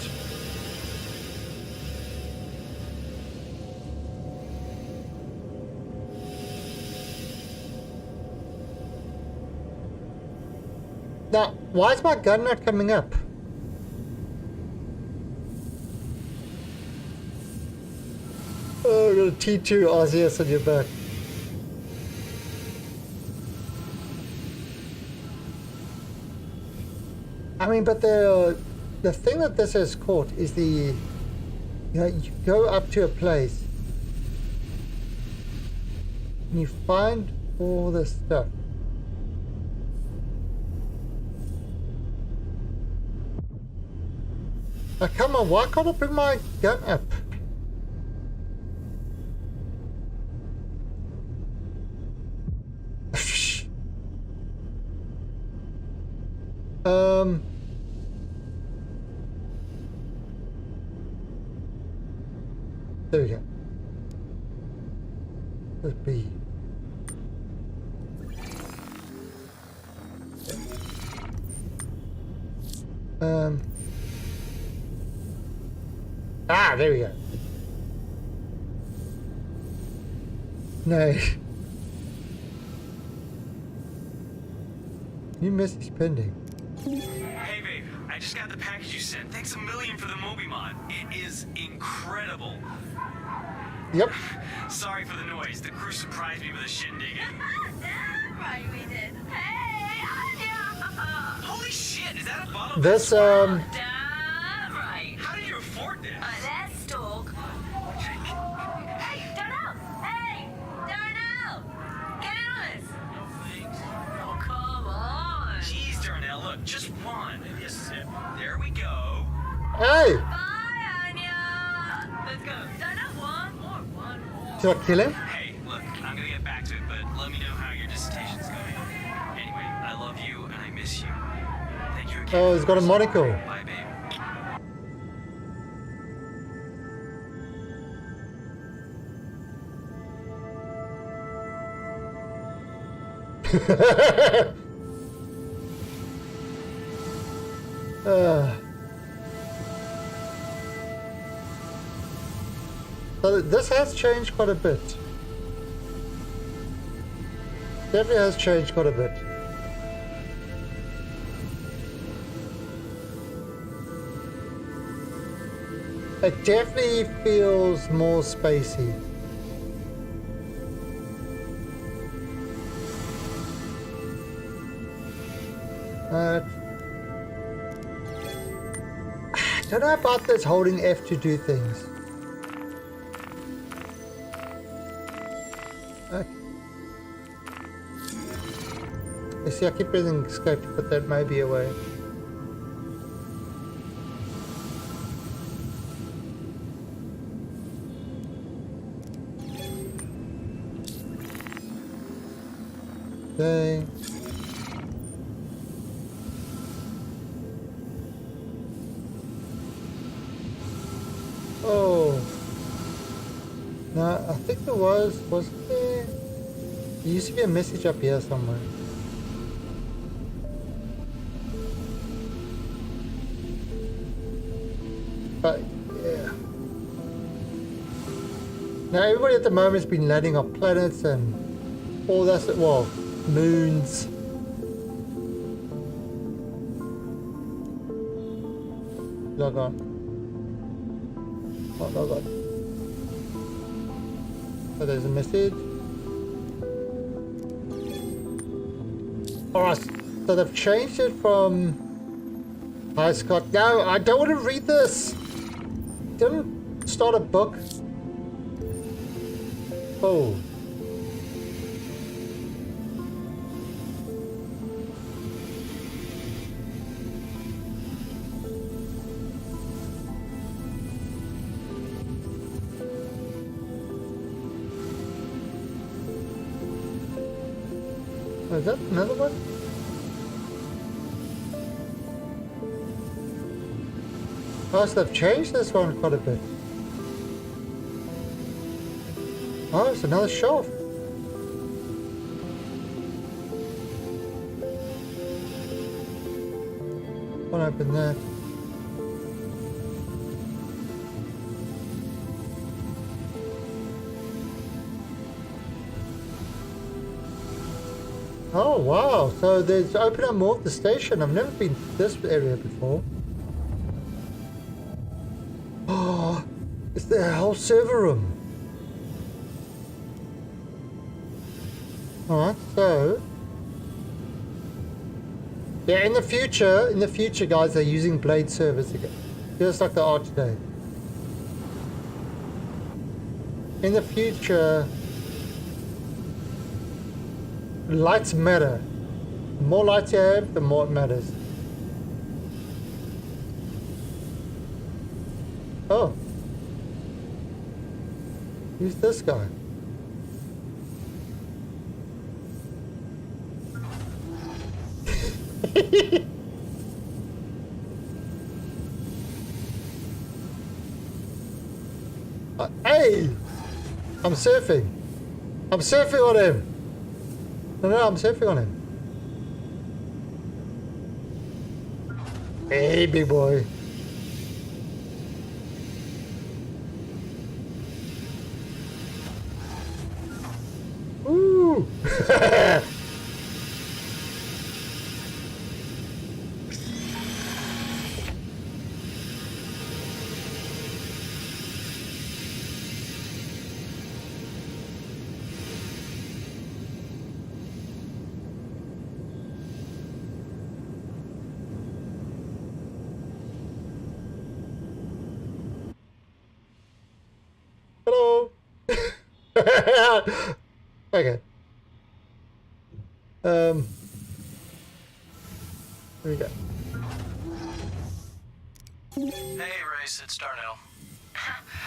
Now, why is my gun not coming up? Oh, I got a T2 RCS on your back. I mean, but the thing that this has caught is you go up to a place and you find all this stuff. Now, come on, why can't I bring my gun up? There we go. Let's be. Ah, there we go. No. New message pending. Hey babe, I just got the package you sent. Thanks a million for the Moby-Mod. It is incredible. Yep. Sorry for the noise. The crew surprised me with a shindig. Right, we did. Hey, Anya! Holy shit, is that a bottle of This, Damn right. How did you afford this? Let's talk. Hey, Darnell! Hey, Darnell! Get in on this. No thanks. Oh, come on. Jeez, Darnell, look, just one. Maybe a sip. There we go. Hey! Bye, Anya. Let's go. Darnell, one more. Should I kill him? Hey, look, I'm gonna get back to it, but let me know how your dissertation's going. Anyway, I love you and I miss you. Thank you again. Oh, he's got a monocle. Bye, babe. So this has changed quite a bit. Definitely has changed quite a bit. It definitely feels more spacey. I don't know about this holding F to do things. Okay. You see, I keep pressing escape to put that maybe away. Okay. Oh. No, I think there wasn't there? There used to be a message up here somewhere. But, yeah. Now everybody at the moment has been landing on planets and all that, well, moons. Log on. Oh, log on. So there's a message. Alright, so they've changed it from... Hi Scott. No, I don't want to read this. Didn't start a book. Oh. Oh, is that another one? Oh, so they've changed this one quite a bit. Oh, it's another shelf. What happened there? Oh wow, so there's open up more of the station. I've never been to this area before. Oh, it's the whole server room. Alright, so yeah, in the future guys, they're using blade servers again. Just like they are today. In the future, lights matter. The more lights you have, the more it matters. Oh. Who's this guy? Hey! I'm surfing. I'm surfing on him. No, I'm surfing on him. Hey, big boy. Ooh. Hello. Okay. Here we go. Hey, Race, it's Darnell.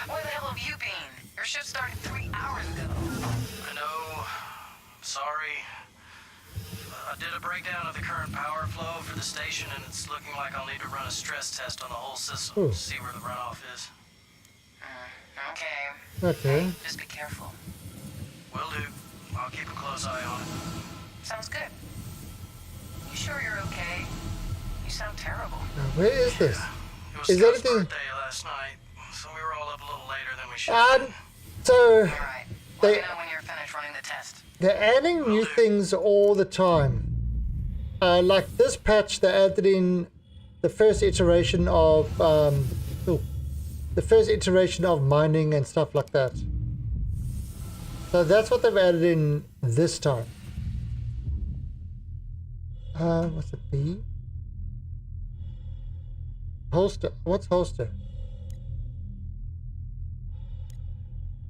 Where the hell have you been? Your shift started 3 hours ago. I know. Sorry. I did a breakdown of the current power flow for the station, and it's looking like I'll need to run a stress test on the whole system Ooh. to see where the runoff is. Okay. Okay. Just be careful. Will do. I'll keep a close eye on it. Sounds good. You sure you're okay? You sound terrible. Now, where is this? It was Is Scott's anything- birthday last night, so we were all up a little later than we should. So All right. Let They- me know when you're finished running the test. they're adding new things all the time. Like this patch, they added in the first iteration of mining and stuff like that. So that's what they've added in this time. What's it be? Holster. What's holster?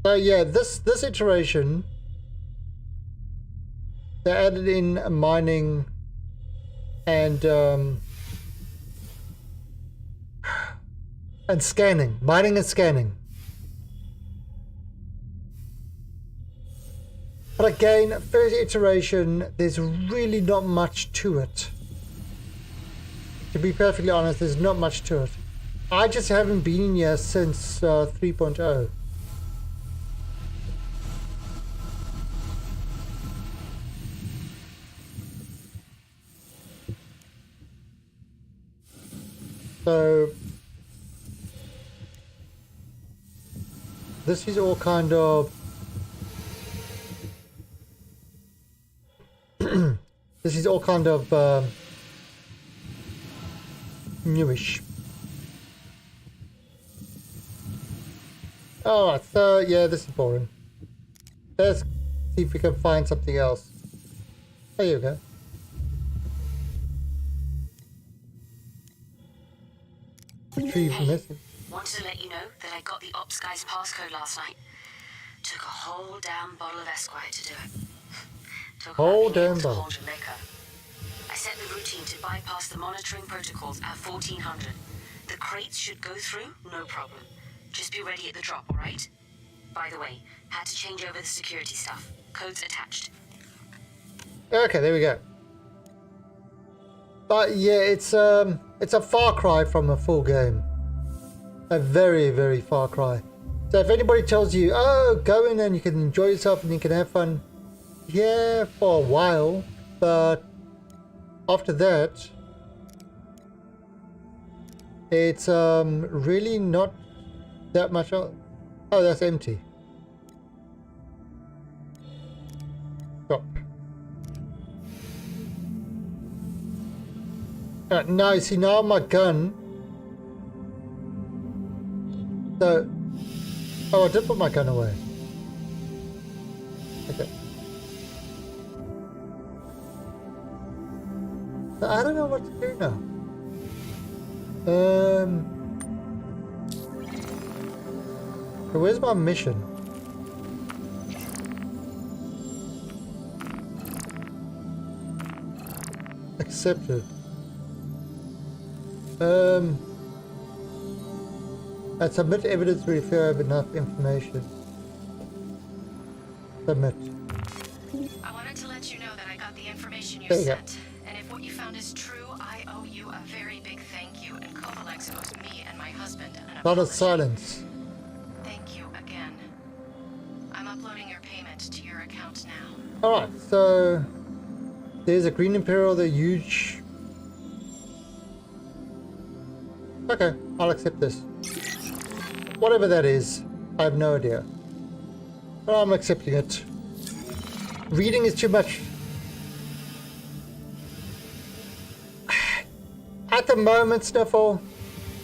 So yeah, this iteration, they added in mining and scanning, mining and scanning. But again, first iteration, there's really not much to it. To be perfectly honest, there's not much to it. I just haven't been in here since 3.0. So this is all kind of this is all kind of newish. Alright, so yeah, this is boring. Let's see if we can find something else. There you go. Retrieve Hey. message. Wanted to let you know that I got the ops guy's passcode last night. Took a whole damn bottle of Esquire to do it. Talk about Whole being able damn to bottle. hold your liquor. I set the routine to bypass the monitoring protocols at 1400. The crates should go through, no problem. Just be ready at the drop, alright? By the way, had to change over the security stuff. Codes attached. Okay, there we go. But yeah, it's a far cry from a full game. A very, very far cry. So if anybody tells you, oh, go in and you can enjoy yourself and you can have fun, yeah, for a while, but after that, it's really not that much. Oh, that's empty. Stop. Now, see, now my gun. So, oh, I did put my gun away. Okay. So I don't know what to do now. So where's my mission? Accepted. I submit evidence to refer I have enough information. Submit. I wanted to let you know that I got the information you There you go. sent. And if what you found is true, I owe you a very big thank you. And Kovalex owes me and my husband an Not a apology. silence. Thank you again. I'm uploading your payment to your account now. Alright, so there's a Green Imperial, the huge Okay, I'll accept this. Whatever that is, I have no idea. But I'm accepting it. Reading is too much. At the moment, Sniffle,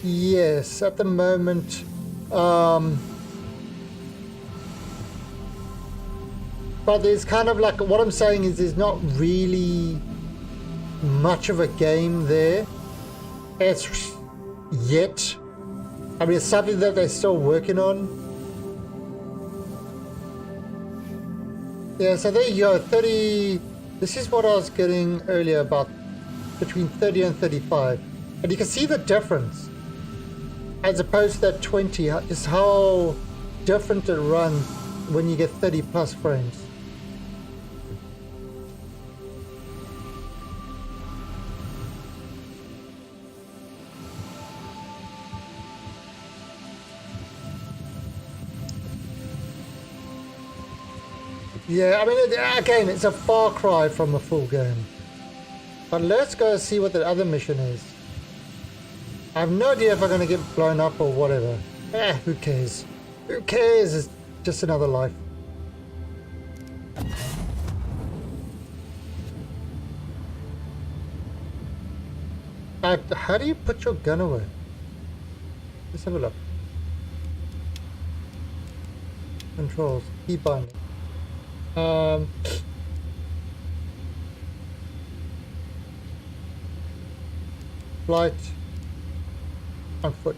yes, at the moment, but there's kind of like, what I'm saying is there's not really much of a game there. It's yet. I mean, it's something that they're still working on. Yeah, so there you go, 30, this is what I was getting earlier about between 30 and 35. And you can see the difference as opposed to that 20, is how different it runs when you get 30 plus frames. Yeah, I mean, again, it's a far cry from a full game. But let's go see what the other mission is. I have no idea if I'm going to get blown up or whatever. Who cares? Who cares? It's just another life. How do you put your gun away? Let's have a look. Controls. Key binding. Flight on foot.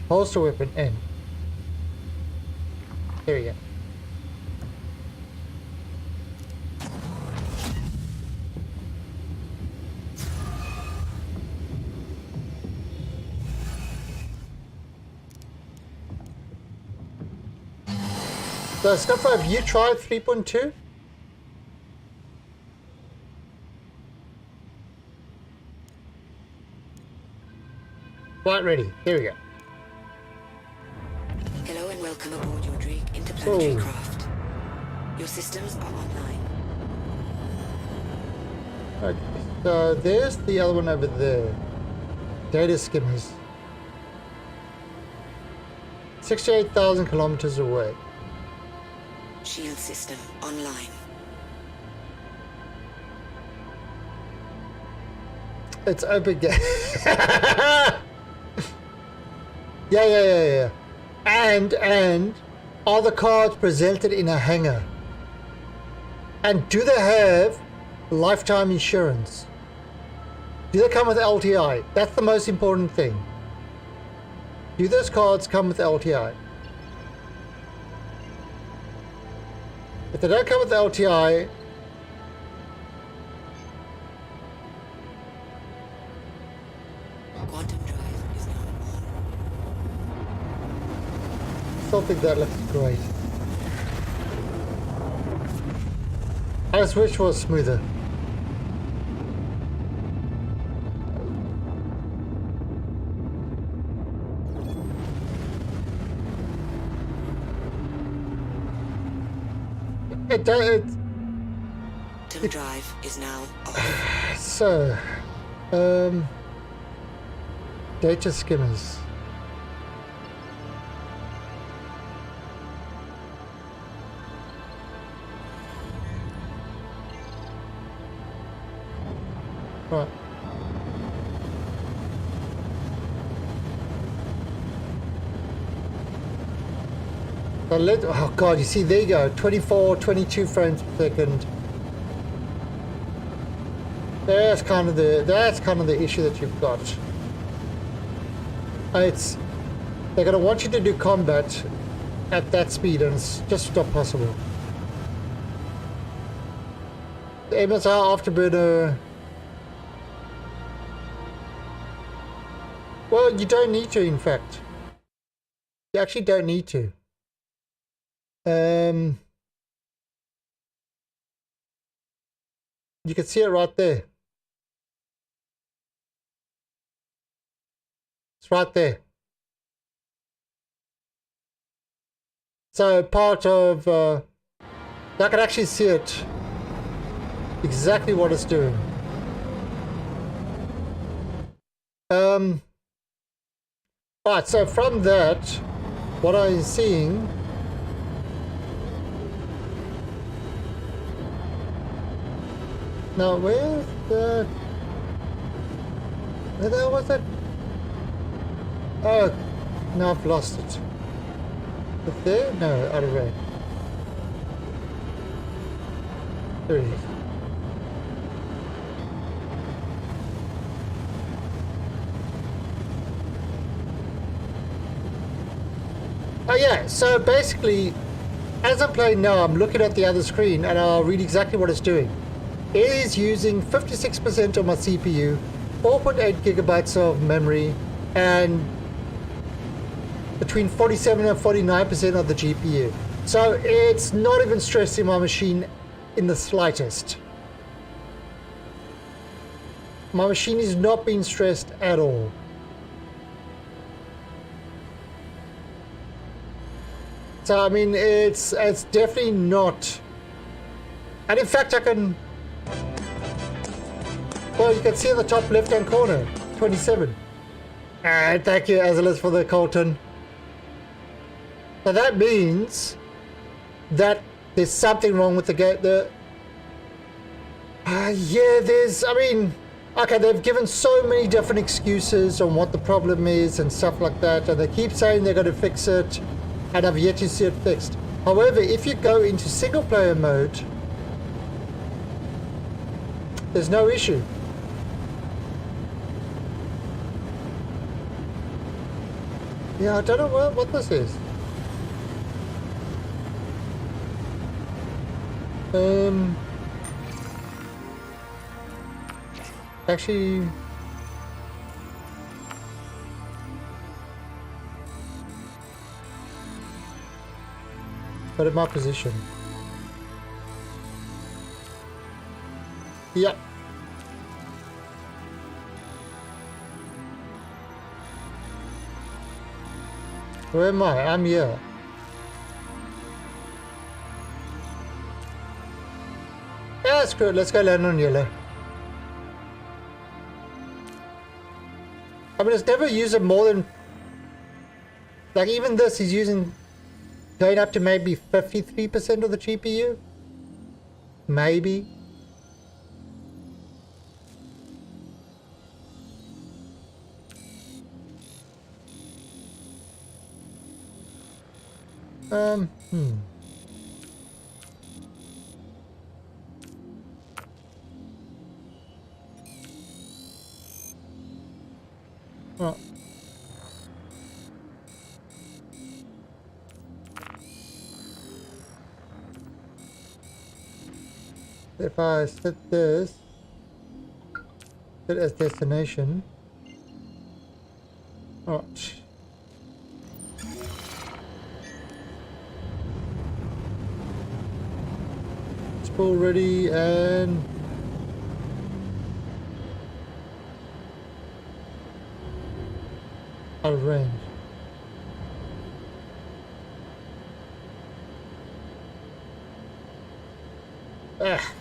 Holster weapon N. There we go. So, Snuffer, have you tried 3.2? Flight ready. There we go. Hello and welcome aboard your Drake interplanetary craft. Your systems are online. Okay, so there's the other one over there. Data skimmers. 68,000 kilometers away. Shield system online. It's open game. Yeah. And are the cards presented in a hangar? And do they have lifetime insurance? Do they come with LTI? That's the most important thing. Do those cards come with LTI? If they don't come with LTI, Quantum drive is now on. I still think that looks great. I just wish it was smoother. Quantum drive is now off. So, data skimmers. Right. So oh god, you see, there you go, 24, 22 frames per second. That's kind of the issue that you've got. They're gonna want you to do combat at that speed, and it's just not possible. The MSR Afterburner. Well, you don't need to, in fact. You actually don't need to. You can see it right there. It's right there. So part of, I can actually see it, exactly what it's doing. Alright, so from that, what I'm seeing... Now, where's the... Where the hell was it? Oh, now I've lost it. Is it there? No, out of range. There it is. Oh yeah, so basically, as I'm playing now, I'm looking at the other screen and I'll read exactly what it's doing. It is using 56% of my CPU, 4.8 gigabytes of memory, and between 47 and 49% of the GPU. So it's not even stressing my machine in the slightest. My machine is not being stressed at all. So I mean, it's definitely not. And in fact, I can. Well, you can see in the top left-hand corner, 27. And thank you, Azalis, for the Colton. So that means that there's something wrong with the game. Yeah, there's. I mean, okay, they've given so many different excuses on what the problem is and stuff like that, and they keep saying they're going to fix it. And I've yet to see it fixed. However, if you go into single player mode, there's no issue. Yeah, I don't know what this is. Actually... But in my position. Yep. Where am I? I'm here. Yeah, screw it. Let's go land on yellow. I mean, it's never using more than... Like, even this is using... Going up to maybe 53% of the GPU? Maybe. Oh. If I set this, set as destination. Oh. Spool ready and out of range. Ah.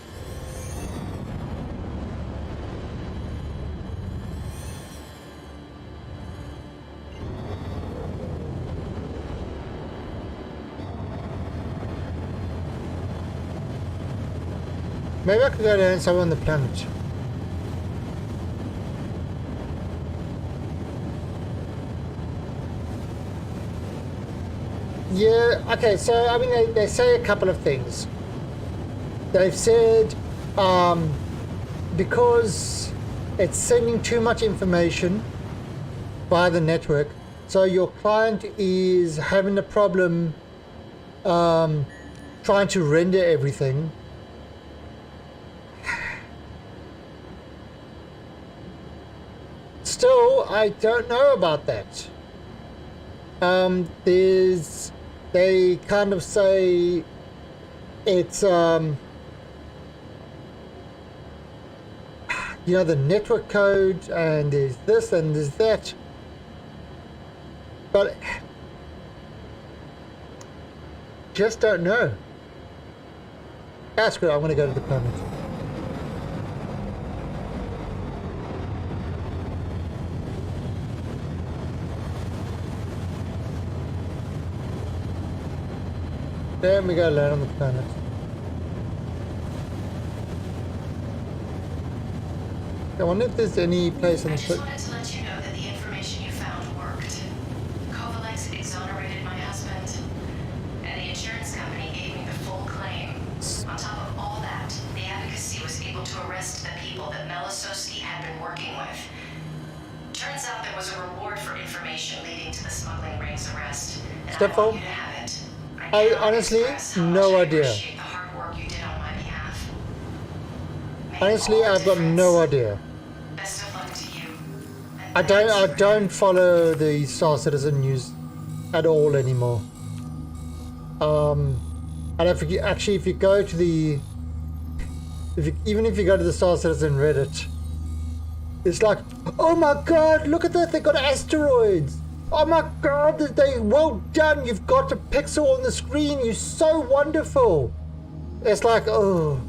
Maybe I could go down somewhere on the planet. Yeah, okay, so I mean they say a couple of things. They've said because it's sending too much information via the network, so your client is having a problem trying to render everything. Still, I don't know about that. They kind of say it's, you know, the network code, and there's this and there's that. But, just don't know. That's good, I'm going to go to the planet. Then we go land on the planet. I wonder if there's any place on I the just wanted to let you know that the information you found worked. Kovalex exonerated my husband, and the insurance company gave me the full claim. On top of all that, the advocacy was able to arrest the people that Melisowski had been working with. Turns out there was a reward for information leading to the smuggling ring's arrest. And I want you to have it. I cannot honestly, express how no much I idea. appreciate the hard work you did on my behalf. Made Honestly, all the I've got no difference. idea. Best of luck to you. And I thanks. don't follow the Star Citizen news at all anymore. And if you actually, if you go to the, even if you go to the Star Citizen Reddit, it's like, oh my god, look at that, they got asteroids. Oh my god, they well done. You've got a pixel on the screen. You're so wonderful. It's like, oh,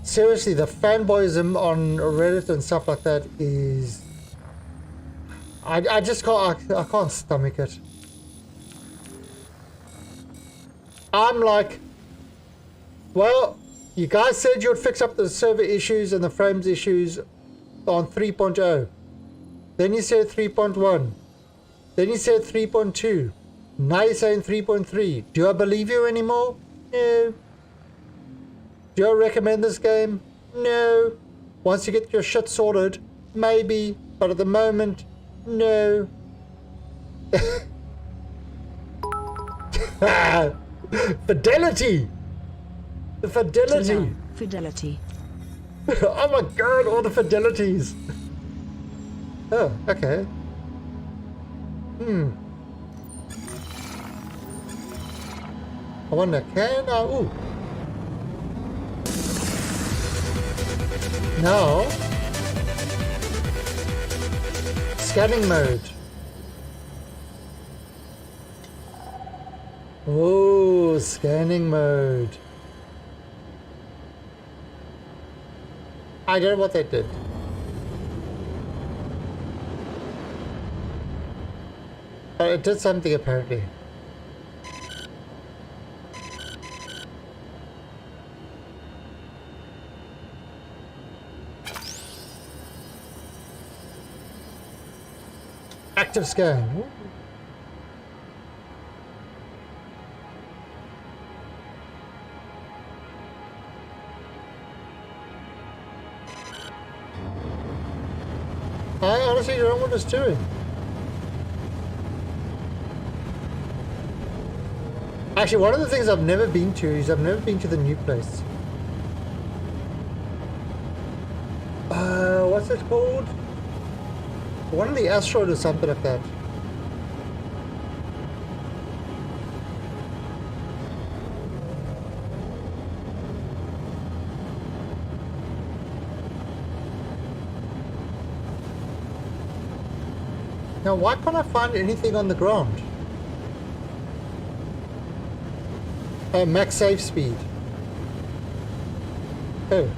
seriously, the fanboyism on Reddit and stuff like that is, I just can't, I can't stomach it. I'm like, well, you guys said you'd fix up the server issues and the frames issues on 3.0. Then you said 3.1. Then you said 3.2. Now you're saying 3.3. Do I believe you anymore? No. Do I recommend this game? No. Once you get your shit sorted, maybe. But at the moment, no. Fidelity! The fidelity! Talon, fidelity. Oh my god, all the fidelities! Oh, okay. I wonder, can I... Ooh. Now... Scanning mode. Oh, scanning mode. I don't know what they did. It did something apparently. Active scan. Ooh. I honestly don't know what it's doing. Actually, one of the things I've never been to is I've never been to the new place. What's it called? One of the asteroid or something like that. Now, why can't I find anything on the ground? Max save speed. Oh.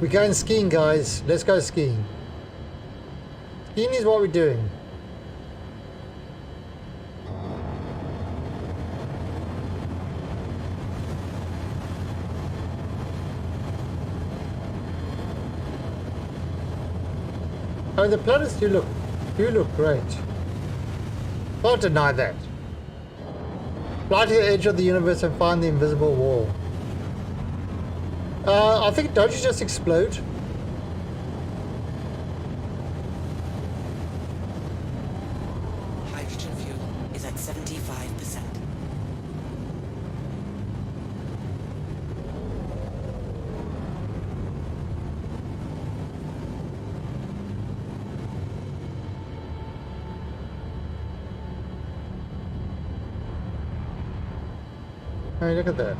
We're going skiing, guys. Let's go skiing. Skiing is what we're doing. I mean, the planets do look great. Don't deny that. Fly to the edge of the universe and find the invisible wall. I think, don't you just explode? Hydrogen fuel is at 75%. Hey, look at that.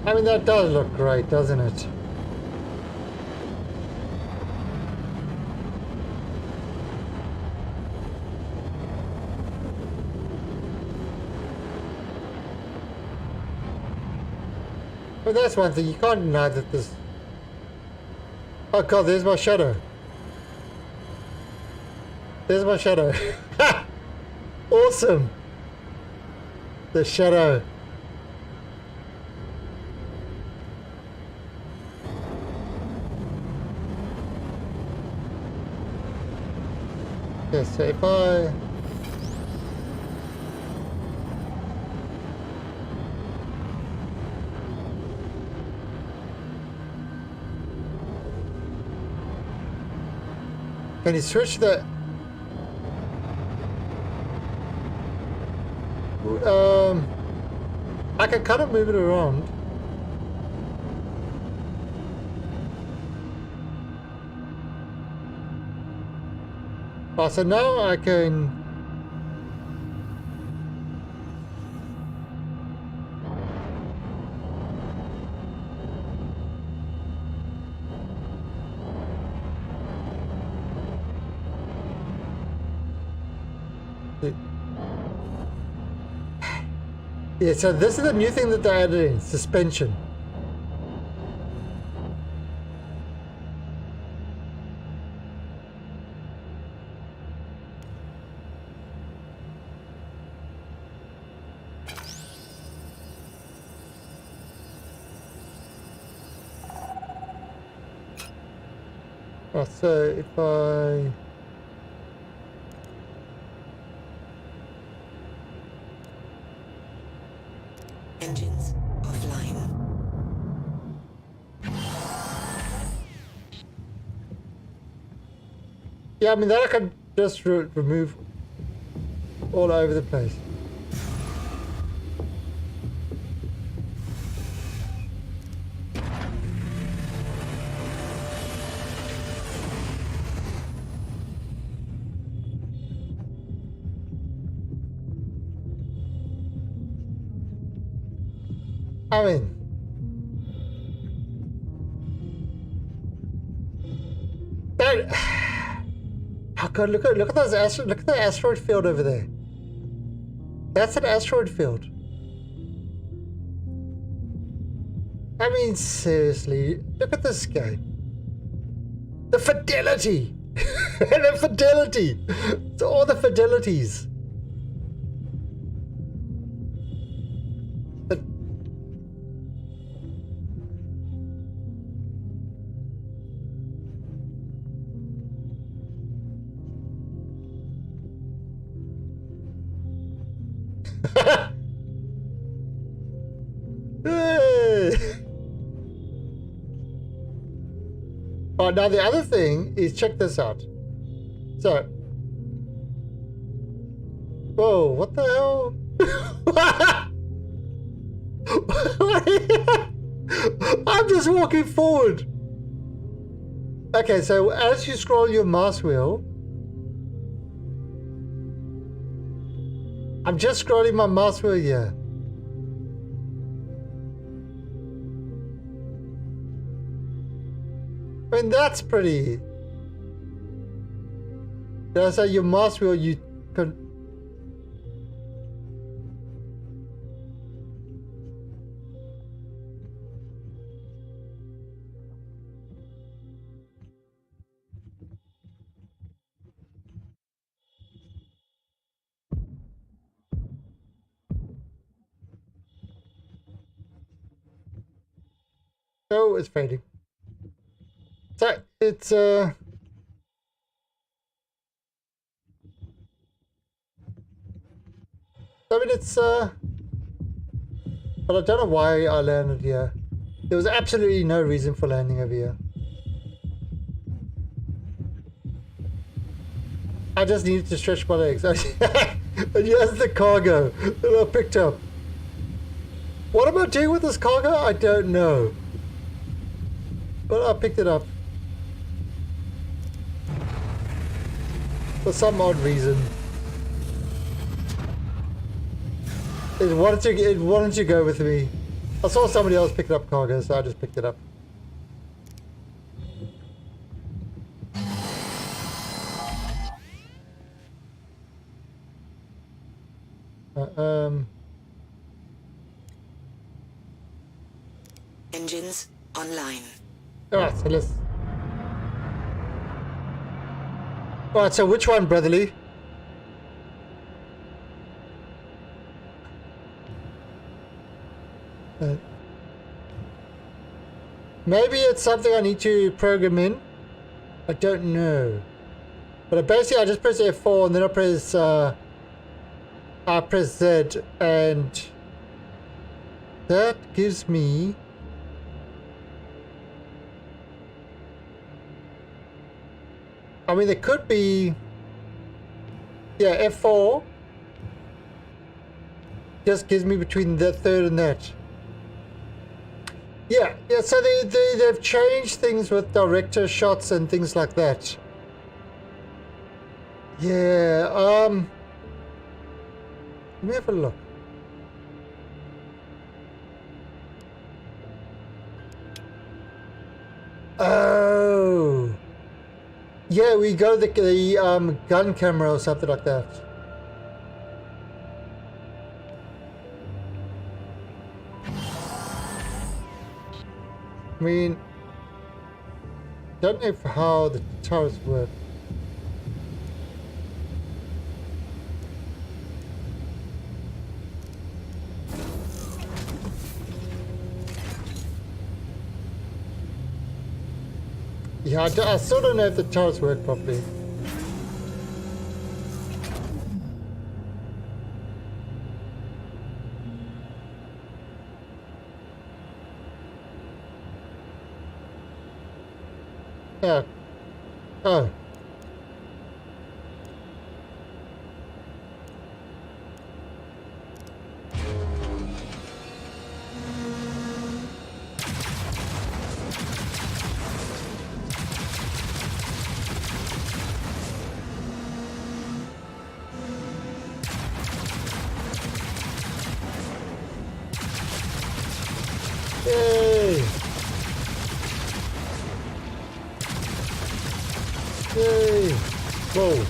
I mean, that does look great, doesn't it? But that's one thing, you can't deny that this... Oh god, there's my shadow. There's my shadow. Awesome! The shadow. Yes, so if I... Can you switch the... I can kind of move it around. Oh, so now I can... Yeah, so this is the new thing that they added in, suspension. Oh, so if I... Engines offline. Yeah, I mean, that I can just remove all over the place. I mean, that, oh god, look at those look at the asteroid field over there. That's an asteroid field. I mean, seriously, look at this game. The fidelity, the fidelity. It's all the fidelities. Oh, now the other thing is, check this out. So, whoa, what the hell? I'm just walking forward. Okay, so as you scroll your mouse wheel, I'm just scrolling my mouse wheel here. I mean, that's pretty... That's how your mouse wheel, you can... Oh, it's fading. So it's I mean, it's but I don't know why I landed here. There was absolutely no reason for landing over here. I just needed to stretch my legs. And here's the cargo that I picked up. What am I doing with this cargo? I don't know. But I picked it up. For some odd reason. It wanted to go with me. I saw somebody else pick up cargo, so I just picked it up. Engines online. Alright, so let's... Alright, so which one, Brotherly? Maybe it's something I need to program in. I don't know. But basically I just press F4 and then I press Z, and that gives me... I mean, there could be... Yeah, F4 just gives me between the third and that. Yeah, so they've changed things with director shots and things like that. Yeah, let me have a look. Oh. Yeah, we go the gun camera or something like that. I mean, don't know how the towers work. Yeah, I still don't know if the towers work properly. Yeah. Oh. Yay! Yay! Whoa!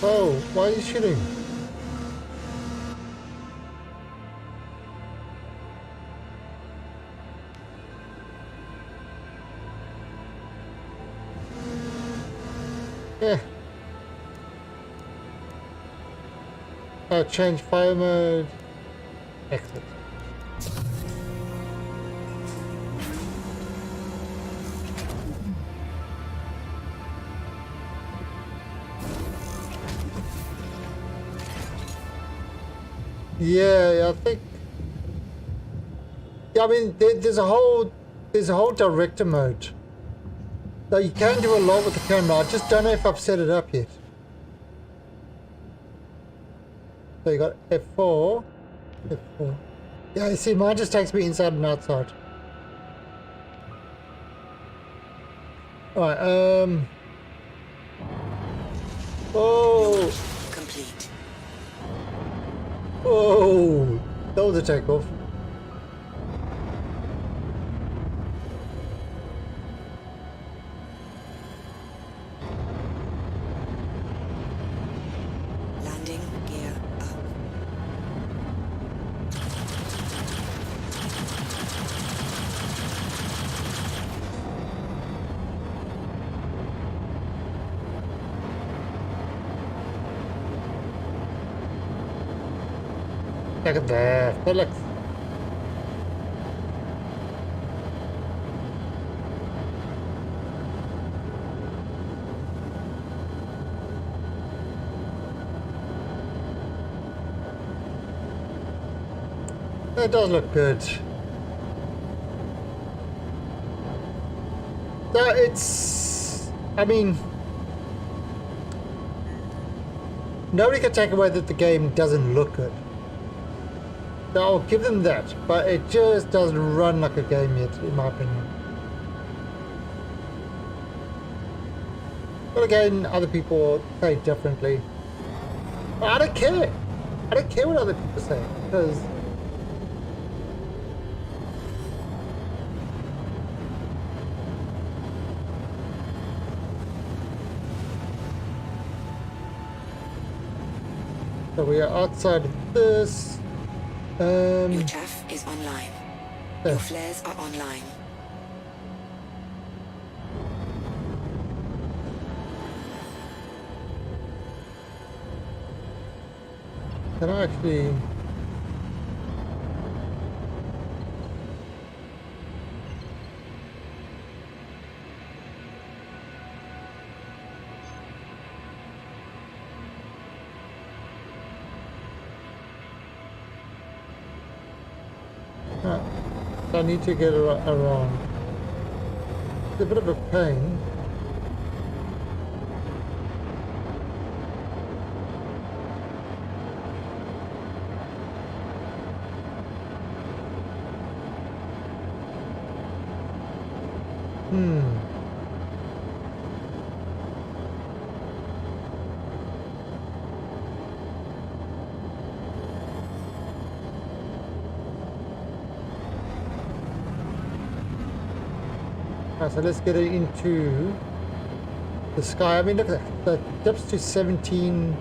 Oh, why are you shooting? Yeah. Oh, change fire mode. Exit. Yeah, I think. Yeah, I mean, there's a whole director mode. So you can do a lot with the camera. I just don't know if I've set it up yet. So you got F4, F4. Yeah, you see, mine just takes me inside and outside. All right. Oh. Complete. Oh, that was a takeoff. Landing gear up. Look at that. That looks... That does look good. So it's... I mean... nobody can take away that the game doesn't look good. So I'll give them that, but it just doesn't run like a game yet, in my opinion. But again, other people play differently. But I don't care. I don't care what other people say, because so we are outside of this. Your chaff is online. Your flares are online. Can I actually... I need to get around. It's a bit of a pain. So let's get it into the sky. I mean, look at that. That dips to 17.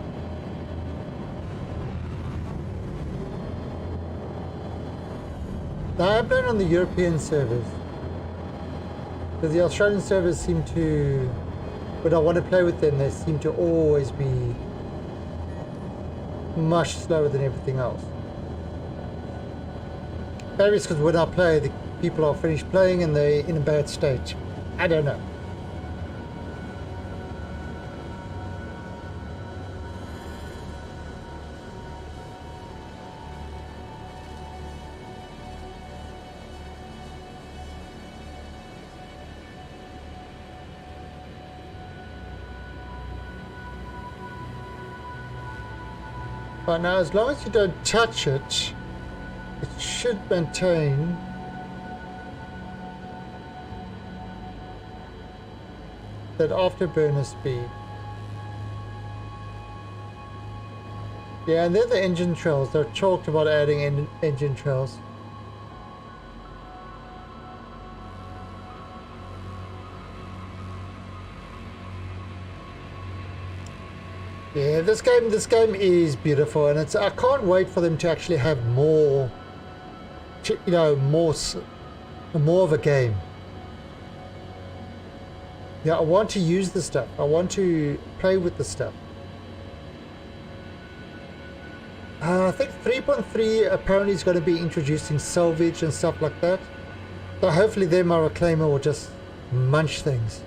Now I'm playing on the European servers, because the Australian servers seem to, when I want to play with them, they seem to always be much slower than everything else. Maybe it's because when I play, the people are finished playing and they're in a bad state. I don't know. But now, as long as you don't touch it, it should maintain that afterburner speed. Yeah, and they're the engine trails. They've talked about adding engine trails. Yeah, this game is beautiful, and I can't wait for them to actually have more, you know, more of a game. Yeah, I want to use the stuff. I want to play with the stuff. I think 3.3 apparently is going to be introducing salvage and stuff like that. So hopefully then my Reclaimer will just munch things.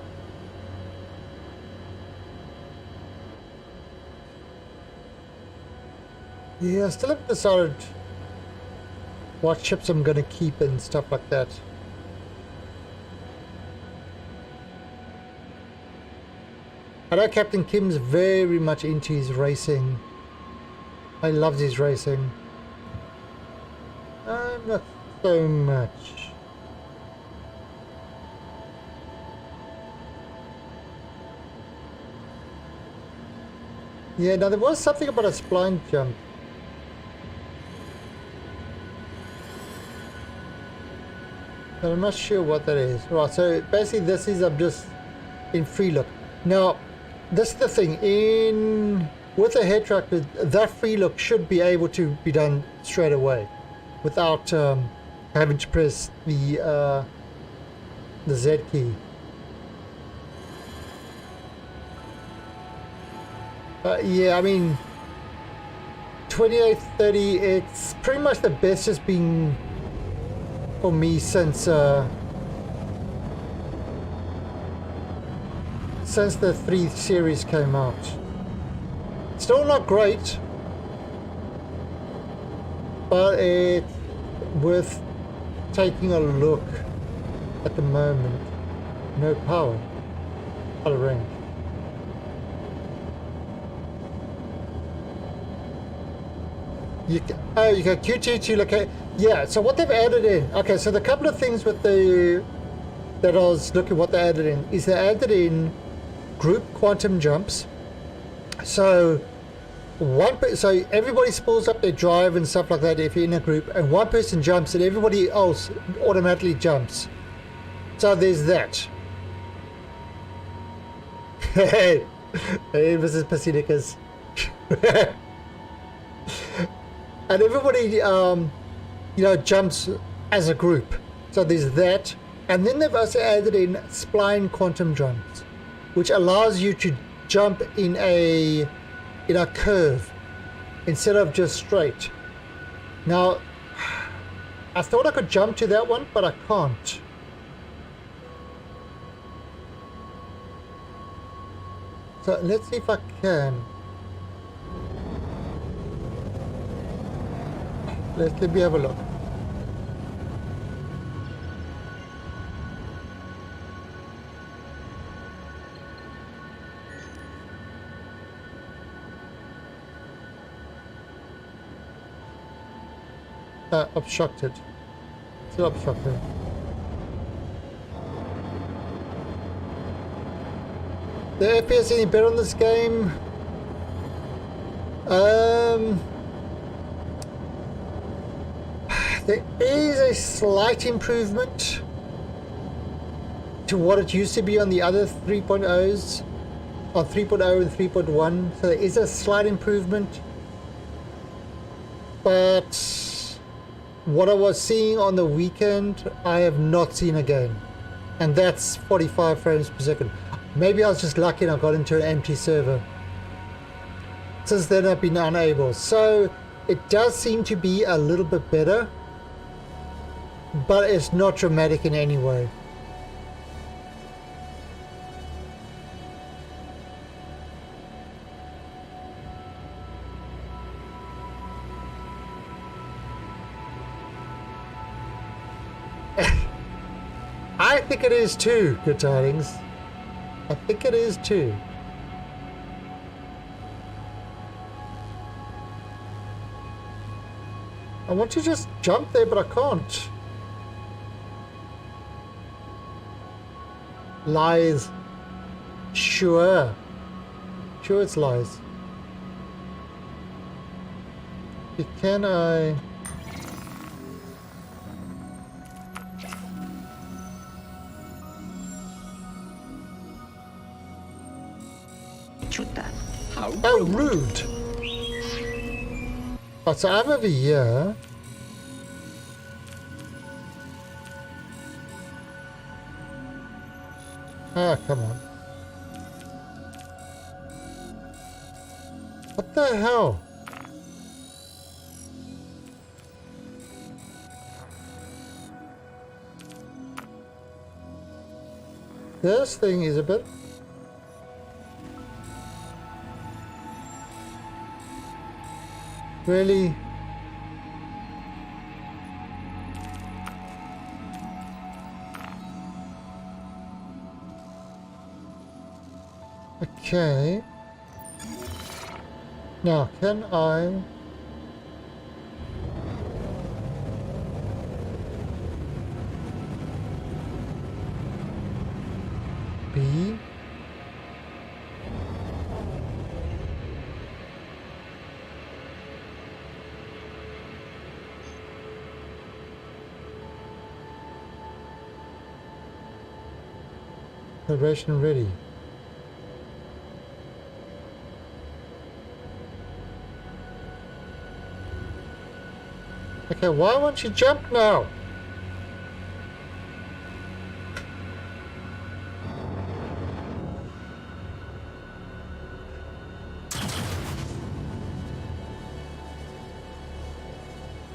Yeah, I still haven't decided what chips I'm going to keep and stuff like that. I know Captain Kim's very much into his racing. I love his racing. Not so much. Yeah, now there was something about a spline jump. But I'm not sure what that is. Right, so basically this is, I'm just in free look. Now, this is the thing, with a head tractor, that free look should be able to be done straight away without having to press the Z key. Yeah, I mean, 2830, it's pretty much the best it's been for me since the 3 series came out. Still not great, but it's worth taking a look at the moment. No power, out of range. you go QT to locate. Yeah, so what they've added in. Okay, so the couple of things with the that I was looking what they added in is they added in group quantum jumps. So so everybody spools up their drive and stuff like that if you're in a group, and one person jumps and everybody else automatically jumps. So there's that. Hey, Mrs. Pasinicas. And everybody, jumps as a group. So there's that. And then they've also added in spline quantum jumps, which allows you to jump in a curve instead of just straight. Now, I thought I could jump to that one, but I can't. So let's see if I can. Let me have a look. Obstructed. Still obstructed. The FPS any better on this game? There is a slight improvement to what it used to be on the other 3.0s, or 3.0 and 3.1. So there is a slight improvement, but what I was seeing on the weekend, I have not seen again, and that's 45 frames per second. Maybe I was just lucky and I got into an empty server. Since then I've been unable. So it does seem to be a little bit better, but it's not dramatic in any way. I think it is too, good tidings. I think it is too. I want to just jump there, but I can't. Lies. Sure. Sure it's lies. Can I... Oh, rude. Oh, so I'm over here. Ah, come on. What the hell? This thing is a bit... Really? Okay. Now, can I... B? Celebration ready. Okay, why won't you jump now?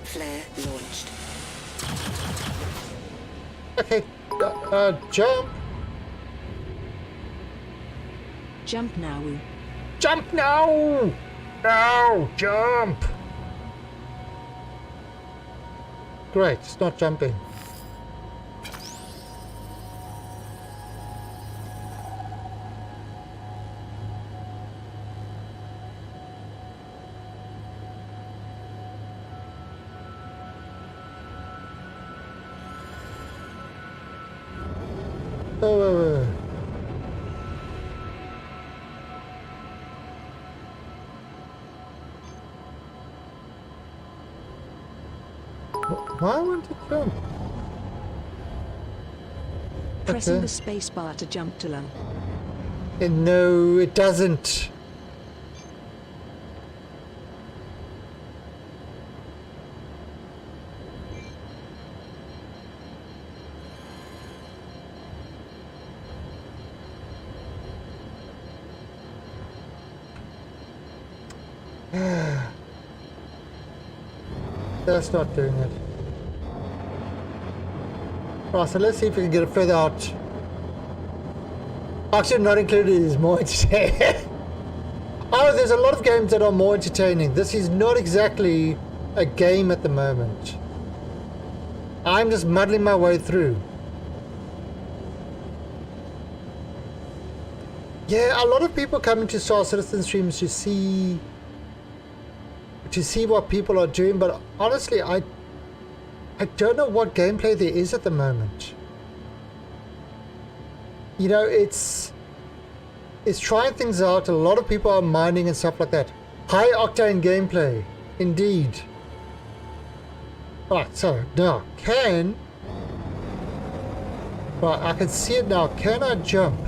Flare launched. Okay, jump. Jump now. Jump now! No, jump! Great, it's not jumping. Oh. Why won't it jump? Pressing Okay. the space bar to jump to low. No, it doesn't. That's not doing it. Right, so let's see if we can get it further out. Actually, not included is more entertaining. Oh, there's a lot of games that are more entertaining. This is not exactly a game at the moment. I'm just muddling my way through. Yeah, a lot of people come into Star Citizen streams to see what people are doing, but honestly, I don't know what gameplay there is at the moment. You know, it's trying things out. A lot of people are mining and stuff like that. High octane gameplay, indeed. Alright, so now right, I can see it now. Can I jump?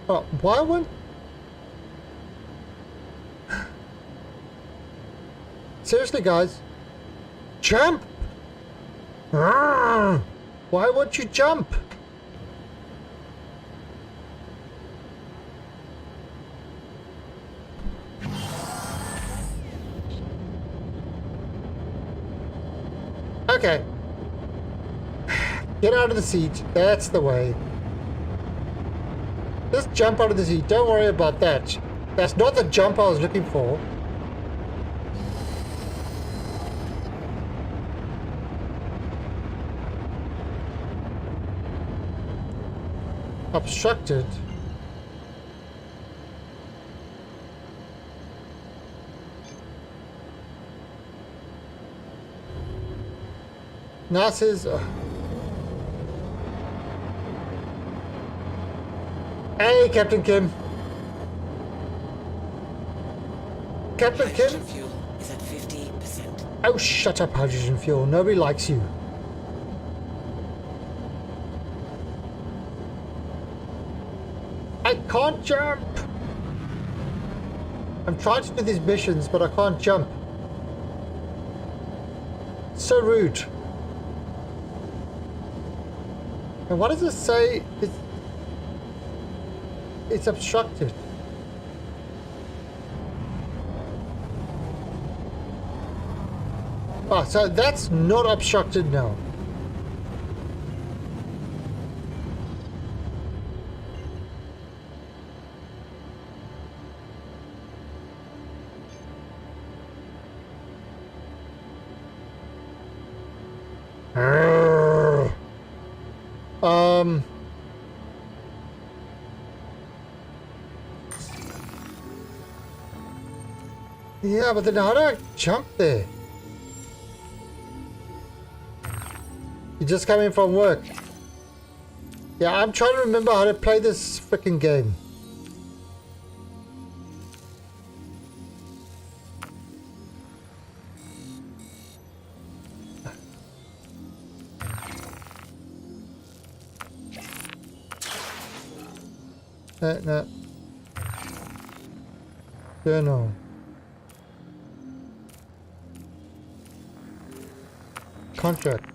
Oh, why won't... Seriously, guys. Jump! Why won't you jump? Okay. Get out of the seat. That's the way. Just jump out of the seat. Don't worry about that. That's not the jump I was looking for. Obstructed. Now it says... Hey, Captain Kim. Captain Kim? Hydrogen fuel is at 50%. Oh, shut up, hydrogen fuel. Nobody likes you. I can't jump. I'm trying to do these missions, but I can't jump. So rude. And what does it say? It's obstructed. Ah, so that's not obstructed now. Yeah, but then how do I jump there? You just come in from work. Yeah, I'm trying to remember how to play this freaking game. No. Journal. Contract.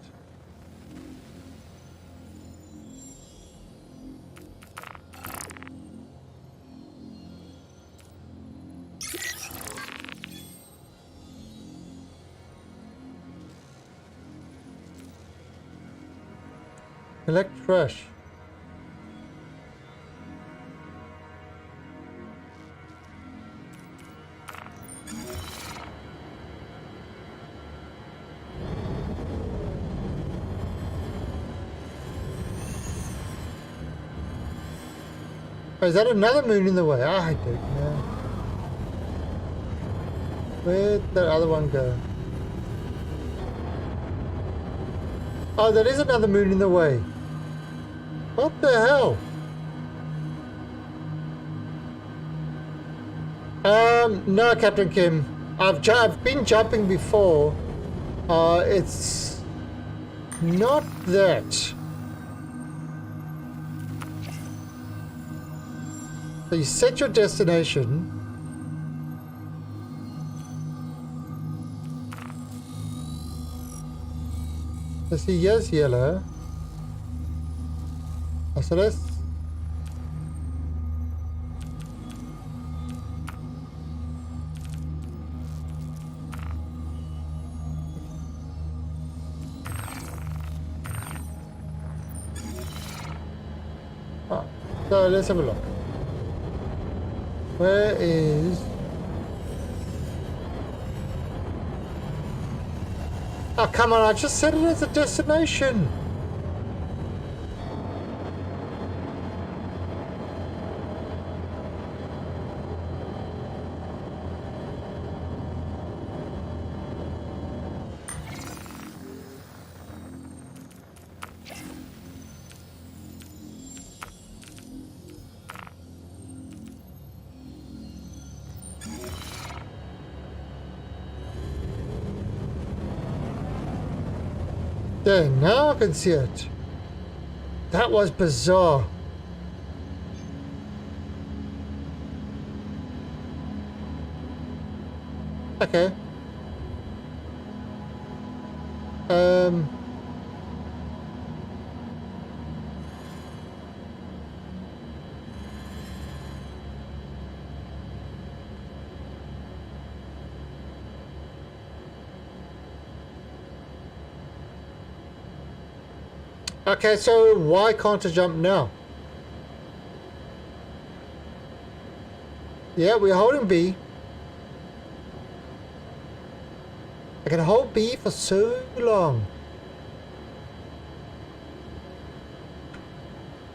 Collect trash. Oh, is that another moon in the way? I don't know. Where'd the other one go? Oh, there is another moon in the way. What the hell? No, Captain Kim. I've been jumping before. It's not that. So you set your destination. Let's see, here's yellow. Oh, so that's... Oh, so let's have a look. Where is... Oh, come on, I just set it as a destination. There, now I can see it. That was bizarre. Okay. Okay, so why can't I jump now? Yeah, we're holding B. I can hold B for so long.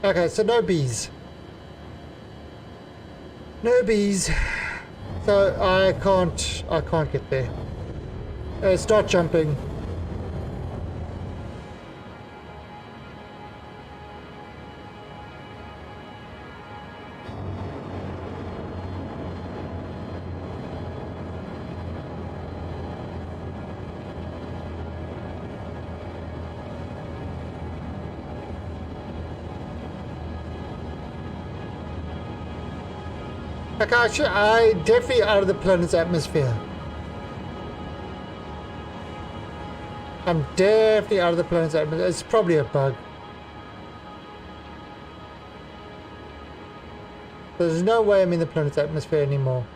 Okay, so no Bs. No Bs. So I can't get there. It's not jumping. Okay, I definitely out of the planet's atmosphere. I'm definitely out of the planet's atmosphere. It's probably a bug. There's no way I'm in the planet's atmosphere anymore.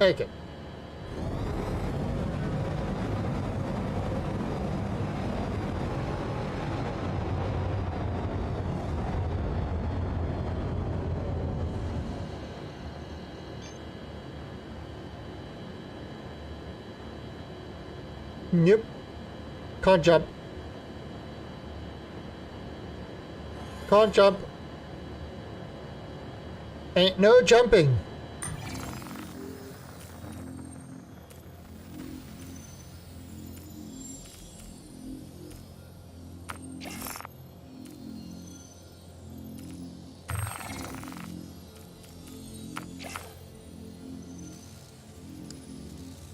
Okay. Nope. Can't jump. Can't jump. Ain't no jumping.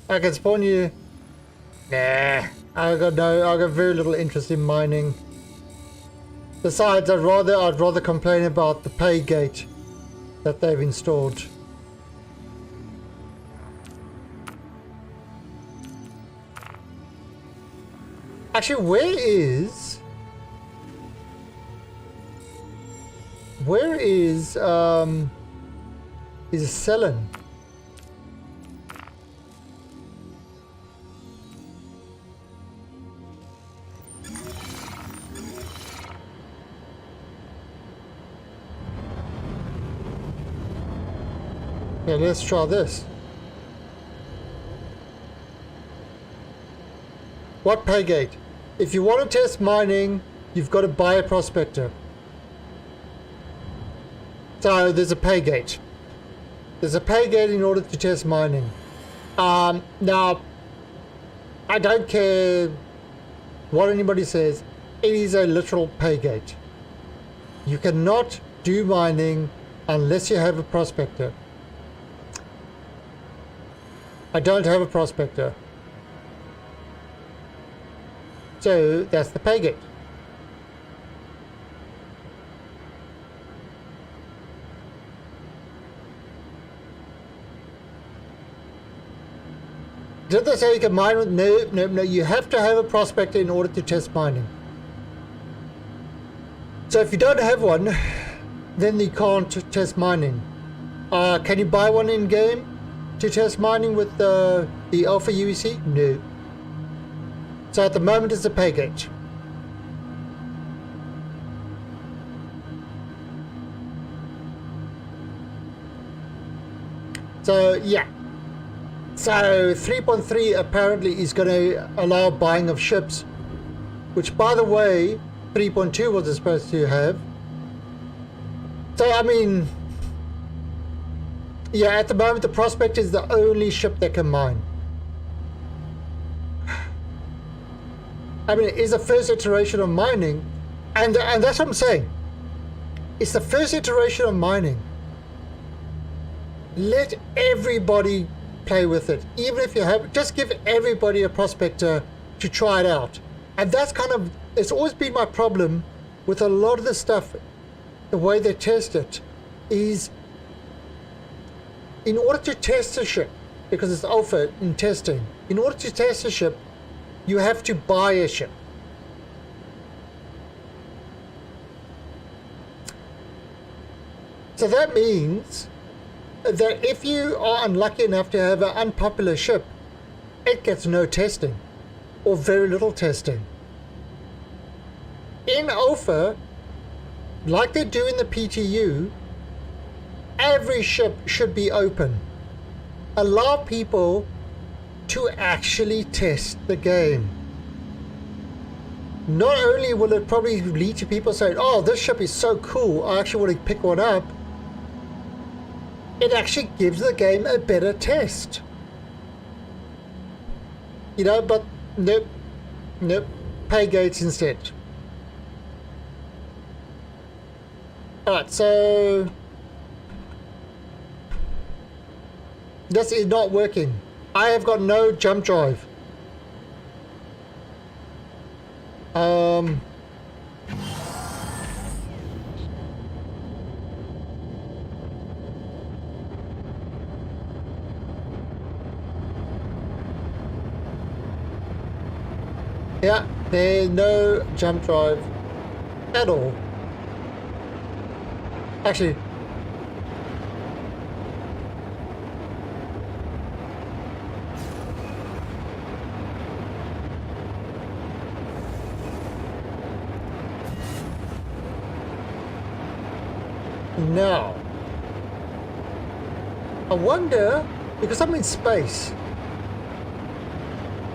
I can spawn you. Nah, I got very little interest in mining. Besides, I'd rather complain about the pay gate that they've installed. Actually, where is Selen? Yeah, let's try this. What pay gate? if you want to test mining, you've got to buy a prospector. So there's a pay gate. There's a pay gate in order to test mining. Now, I don't care what anybody says, it is a literal pay gate. You cannot do mining unless you have a prospector. I don't have a prospector. So that's the pay gate. Did they say you can mine with... No, you have to have a prospector in order to test mining. So if you don't have one, then you can't test mining. Can you buy one in game to test mining with the Alpha UEC? No. So at the moment it's a pay gate. So yeah. So 3.3 apparently is going to allow buying of ships, which by the way 3.2 was supposed to have. So I mean, yeah, at the moment the Prospect is the only ship that can mine. I mean, it is the first iteration of mining, and that's what I'm saying. It's the first iteration of mining. Let everybody play with it. Even if you have, just give everybody a prospector to try it out. And that's kind of, it's always been my problem with a lot of the stuff, the way they test it, is in order to test a ship, because it's alpha in testing, in order to test a ship, you have to buy a ship. So that means that if you are unlucky enough to have an unpopular ship, it gets no testing, or very little testing. In Alpha, like they do in the PTU, every ship should be open. Allow people to actually test the game. Not only will it probably lead to people saying, oh, this ship is so cool, I actually want to pick one up, it actually gives the game a better test. You know, but nope, pay gates instead. Alright, so this is not working. I have got no jump drive. Yeah, there's no jump drive at all. Actually, now, I wonder, because I'm in space,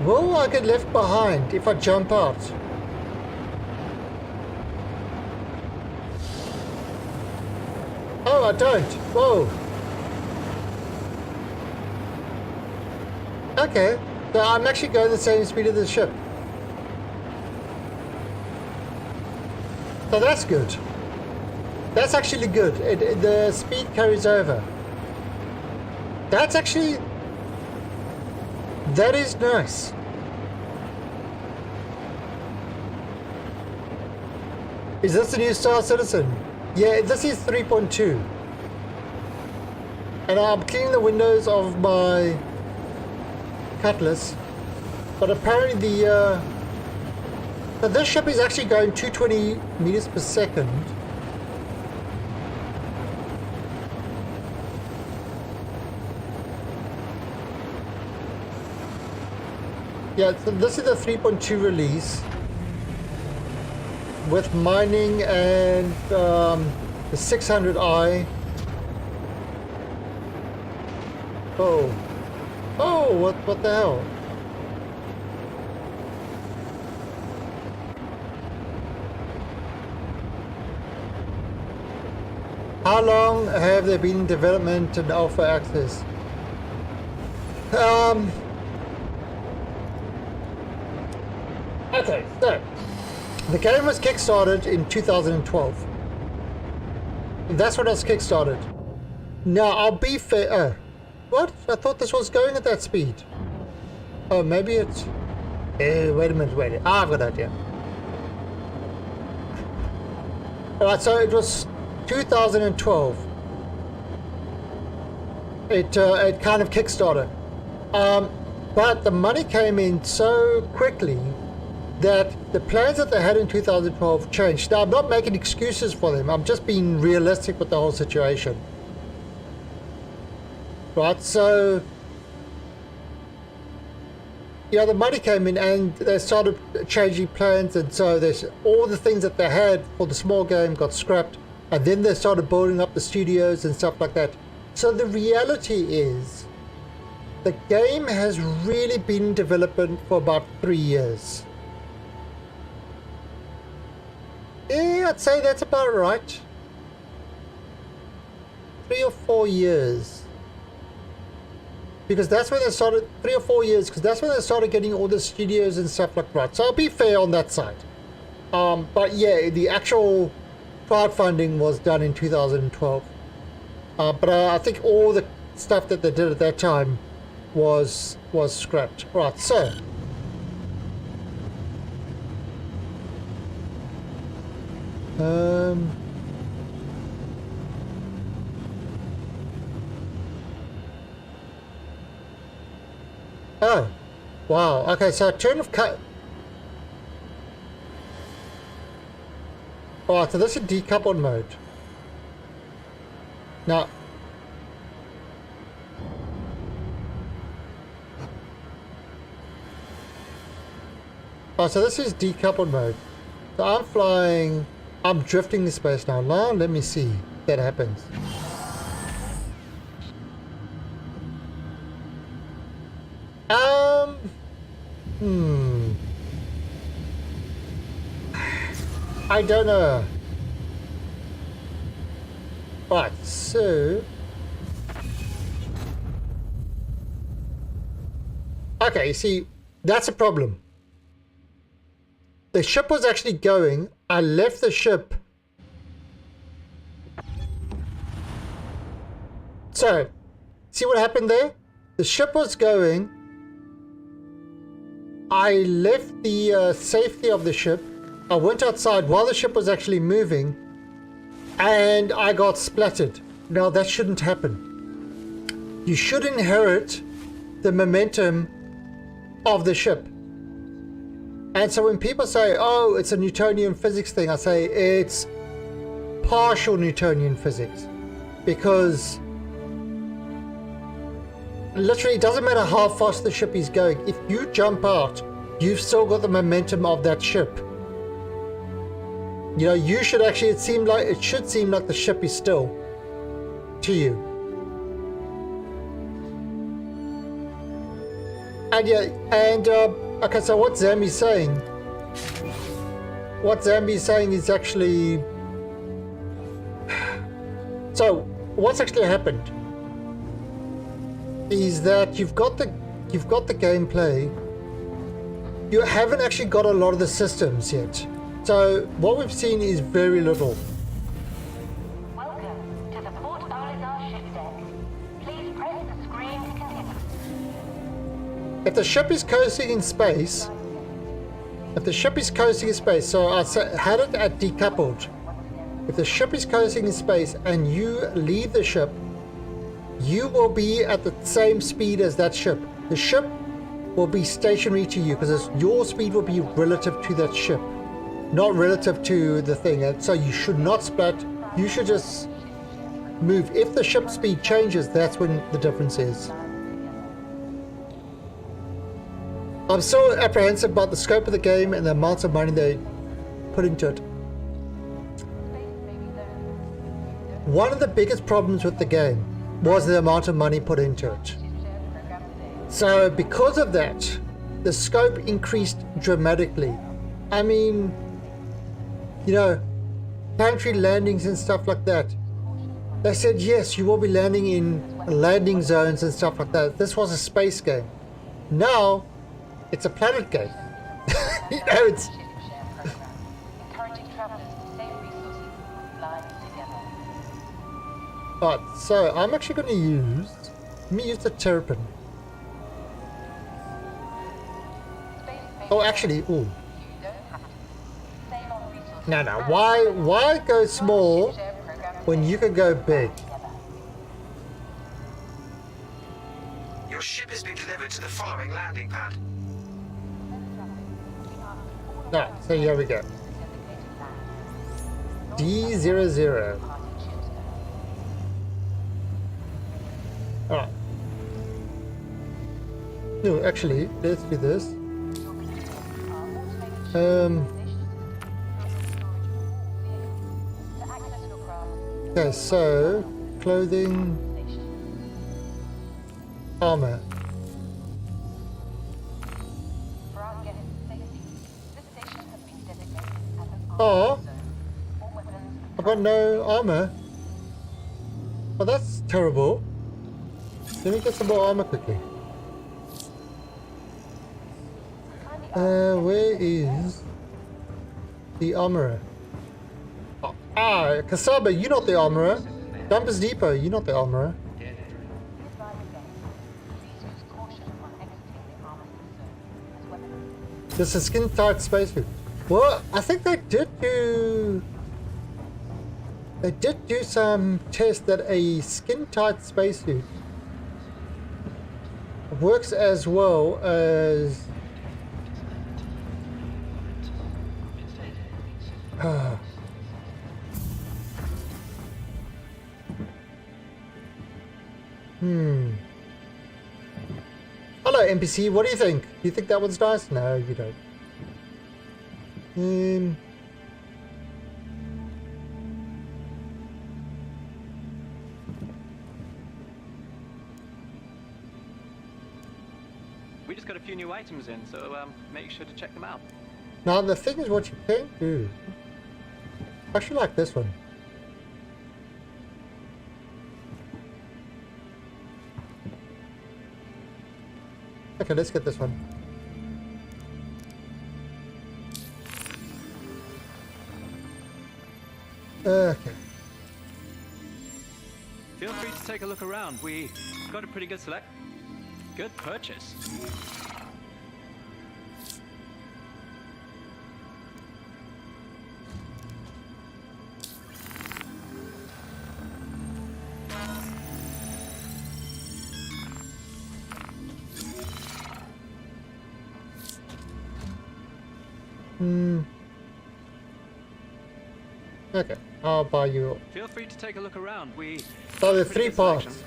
will I get left behind if I jump out? Oh, I don't. Whoa. Okay, so I'm actually going the same speed of the ship. So that's good. That's actually good. The speed carries over. That's actually... that is nice. Is this the new Star Citizen? Yeah, this is 3.2. And I'm cleaning the windows of my Cutlass. But apparently the... now this ship is actually going 220 meters per second. Yeah, so this is the 3.2 release with mining and the 600i. Oh, oh, what the hell? How long have they been in development and alpha access? Okay, so the game was kickstarted in 2012. That's when it was kickstarted. Now, I'll be fair. What? I thought this was going at that speed. Oh, maybe it's... wait a minute, wait. I've got an idea. Alright, so it was 2012. It kind of kickstarted. But the money came in so quickly that the plans that they had in 2012 changed. Now, I'm not making excuses for them. I'm just being realistic with the whole situation. Right, so... yeah, the money came in and they started changing plans, and so there's all the things that they had for the small game got scrapped, and then they started building up the studios and stuff like that. So the reality is the game has really been in development for about 3 years. Yeah, I'd say that's about right. 3 or 4 years. Because that's when they started, 3 or 4 years, because that's when they started getting all the studios and stuff like that. So I'll be fair on that side. But yeah, the actual crowdfunding was done in 2012. But I think all the stuff that they did at that time was scrapped. Right, so. Oh, wow. Okay, so turn of cut. Alright, so this is decoupled mode. Now. Oh, so this is decoupled mode. So I'm flying, I'm drifting in space now. Now, let me see if that happens. I don't know. Right, so... okay, you see, that's a problem. The ship was actually going. I left the ship. So, see what happened there? The ship was going. I left the safety of the ship. I went outside while the ship was actually moving, and I got splattered. Now that shouldn't happen. You should inherit the momentum of the ship. And so when people say, oh, it's a Newtonian physics thing, I say it's partial Newtonian physics. Because literally it doesn't matter how fast the ship is going. If you jump out, you've still got the momentum of that ship. You know, you should actually, it should seem like the ship is still to you. And yeah, and okay, so what Zambi's saying, is actually, so what's actually happened is that you've got the gameplay. You haven't actually got a lot of the systems yet. So what we've seen is very little. Welcome to the Port Olisar ship deck. Please press the screen to continue. If the ship is coasting in space, so I had it at decoupled. If the ship is coasting in space and you leave the ship, you will be at the same speed as that ship. The ship will be stationary to you because your speed will be relative to that ship, not relative to the thing. And so you should not splat. You should just move. If the ship speed changes, that's when the difference is. I'm so apprehensive about the scope of the game and the amounts of money they put into it. One of the biggest problems with the game was the amount of money put into it. So because of that, the scope increased dramatically. I mean, you know, planetary landings and stuff like that. They said, yes, you will be landing in landing zones and stuff like that. This was a space game. Now, it's a planet game. You know, it's... Alright, so I'm actually going to use... Let me use the Terrapin. Oh, actually, ooh. No, why go small when you can go big? Your ship has been delivered to the following landing pad. Alright, so here we go. D00. Alright. No, actually, let's do this. Okay, so clothing, armor. Oh, I've got no armor. Well, that's terrible. Let me get some more armor quickly. Where is the armorer? Oh, Kasaba, you're not the armorer. Dumpers Depot, you're not the armorer. This is skin tight spacesuit. Well, I think they did do some tests that a skin tight spacesuit works as well as Hello NPC, what do you think? Do you think that one's nice? No, you don't. We just got a few new items in, so make sure to check them out. Now the thing is, what you can do. I actually like this one. Okay, let's get this one. Okay. Feel free to take a look around. We got a pretty good select. Good purchase. Okay, I'll buy you. Feel free to take a look around. So there's 3 parts.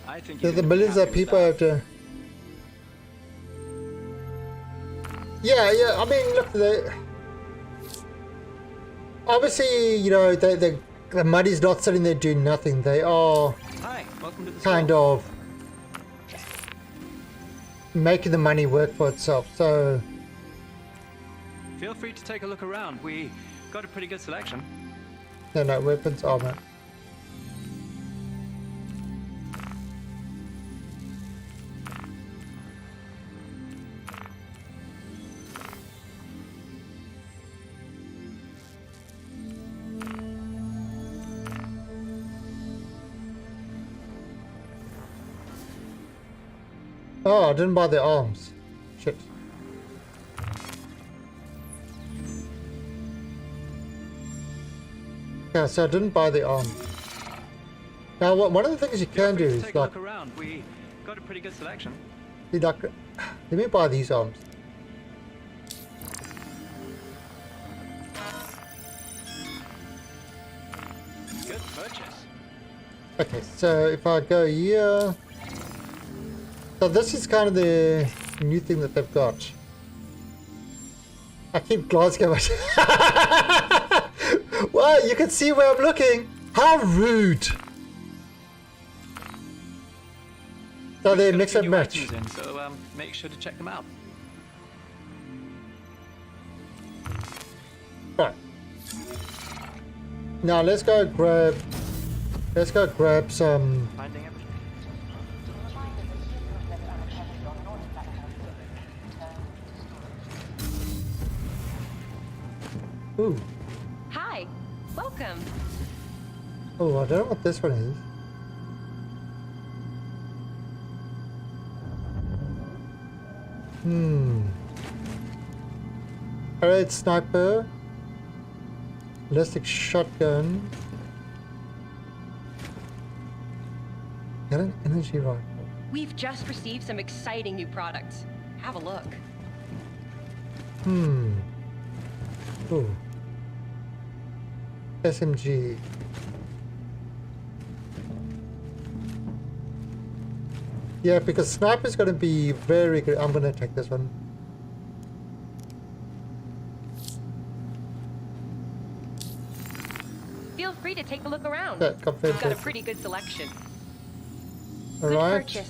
I think There's the millions of people have to. Yeah. I mean, look, obviously, you know, the money's not sitting there doing nothing. They are kind of making the money work for itself. So feel free to take a look around. We got a pretty good selection. No, weapons, armor. Oh, I didn't buy the arms. Shit. Yeah, so I didn't buy the arms. Now, one of the things you can do is take a look around. We got a pretty good selection. Let me buy these arms. Good purchase. Okay, so if I go here. So this is kind of the new thing that they've got. I keep glancing at my... Well, you can see where I'm looking. How rude. So they mix and match. In, so make sure to check them out. Right. Now let's go grab some. Ooh. Hi, welcome. Oh, I don't know what this one is. Alright, sniper. Ballistic shotgun. Got an energy rifle. We've just received some exciting new products. Have a look. Ooh. SMG. Yeah, because sniper's gonna be very good. I'm gonna take this one. Feel free to take a look around. Yeah, We've got a pretty good selection. All Good right. purchase.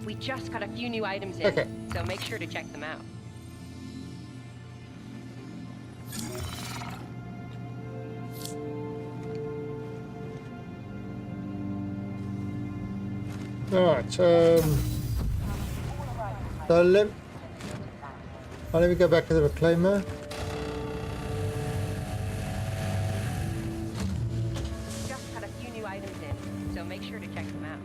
We just got a few new items in, Okay. so make sure to check them out. Alright, so let me go back to the reclaimer. Just got a few new items in, so make sure to check them out.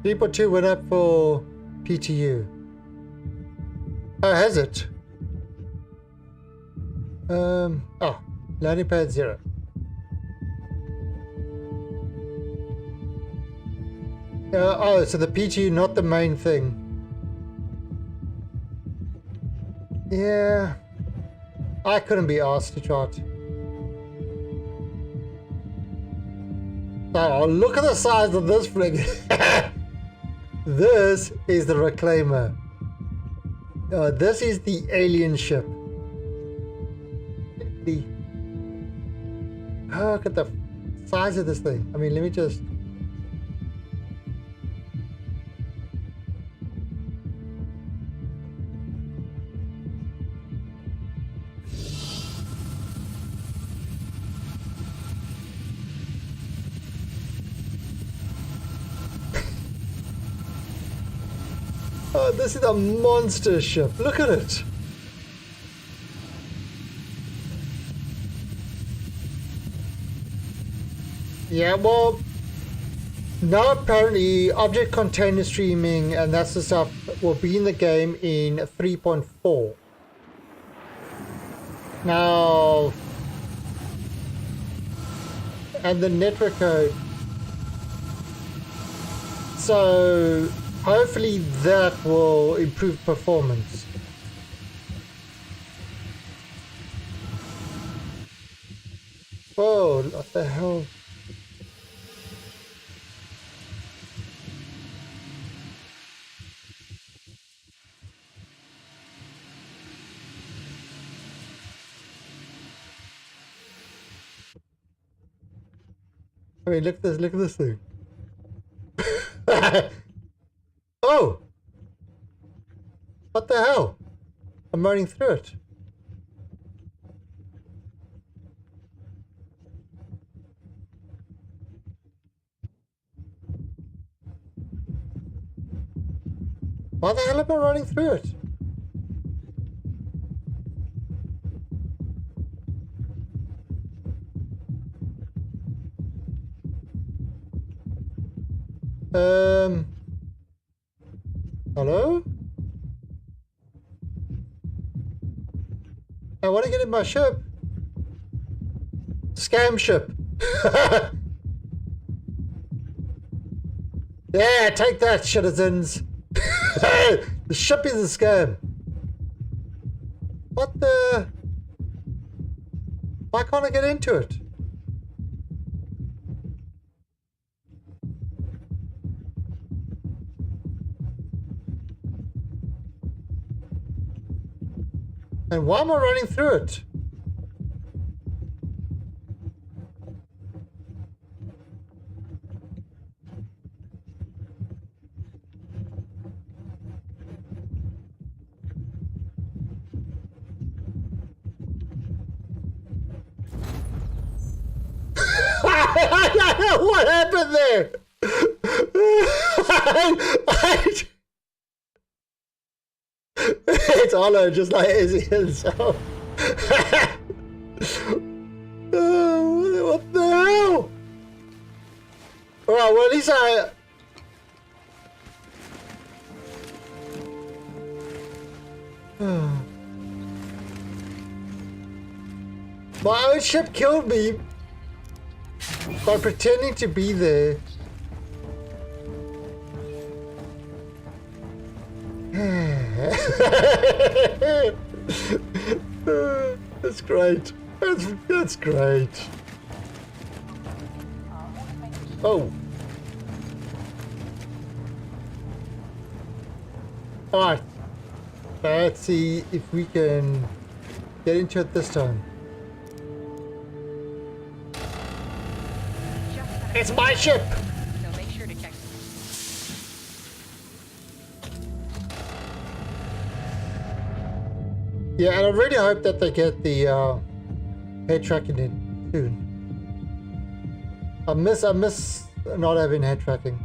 Depot 2 went up for PTU. Oh, has it? Oh, landing pad 0. Oh, so the PTU, not the main thing. Yeah. I couldn't be asked to chart. Oh, look at the size of this frig. This is the reclaimer. This is the alien ship. Oh, look at the size of this thing. I mean, let me just... Oh, this is a monster ship. Look at it. Yeah, well, now apparently object container streaming and that's the stuff will be in the game in 3.4. Now, and the network code. So hopefully that will improve performance. Whoa, what the hell? I mean, look at this thing. Oh! What the hell? I'm running through it. Why the hell am I running through it? Hello? I want to get in my ship. Scam ship. Yeah, take that, citizens. The ship is a scam. What the? Why can't I get into it? And why am I running through it? What happened there? It's Hollow, just like Izzy himself. What the hell? Alright, well, at least my own ship killed me by pretending to be there. That's great. That's great. Oh. Alright. Let's see if we can get into it this time. It's my ship! So make sure to check. Yeah, and I really hope that they get the head tracking in soon. I miss not having head tracking.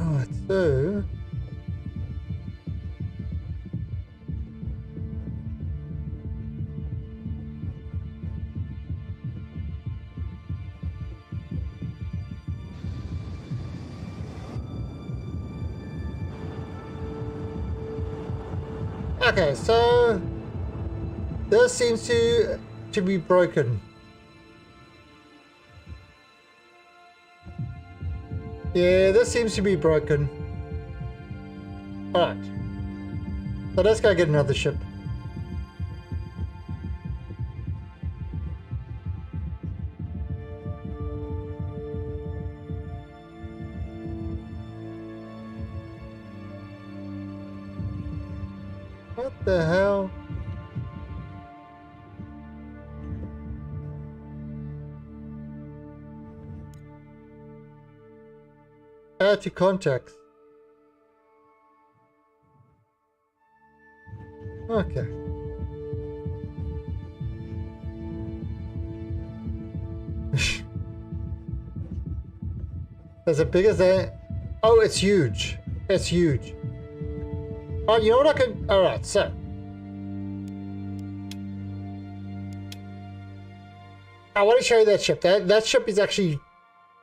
Alright, so okay, so this seems to be broken. Yeah, this seems to be broken. Alright. So let's go get another ship. What the hell? Add to contacts. Okay. As big as that? Oh, it's huge. It's huge. Oh, you know what I can... Alright, so. I want to show you that ship. That ship is actually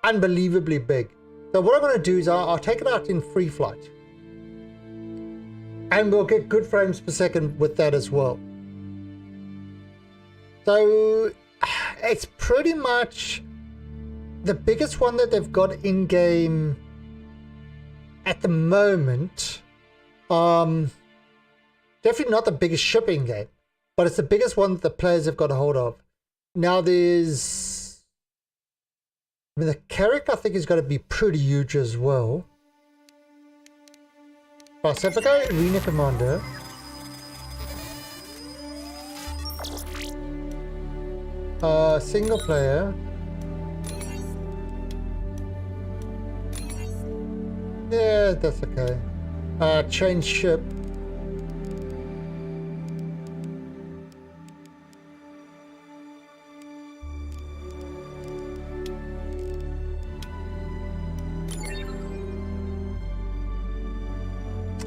unbelievably big. So what I'm going to do is I'll take it out in free flight. And we'll get good frames per second with that as well. So it's pretty much the biggest one that they've got in game at the moment. Definitely not the biggest ship in game, but it's the biggest one that the players have got a hold of. Now there's, I mean, the Carrack I think is going to be pretty huge as well. Right, so if I go Arena Commander, single player, yeah, that's okay. Change ship.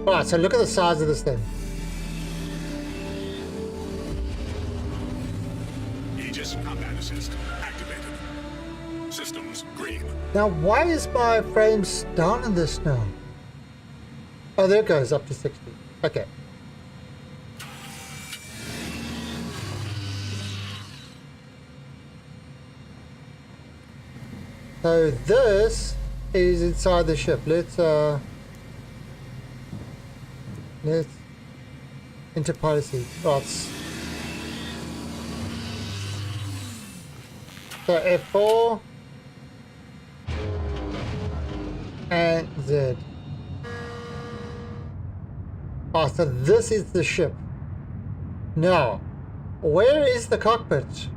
Alright, so look at the size of this thing. Aegis combat assist activated. Systems green. Now, why is my frames down in this now? Oh, there it goes, up to 60. Okay. So this is inside the ship. Let's into policy. Right. So F4. and Z. Oh, so this is the ship. Now, where is the cockpit?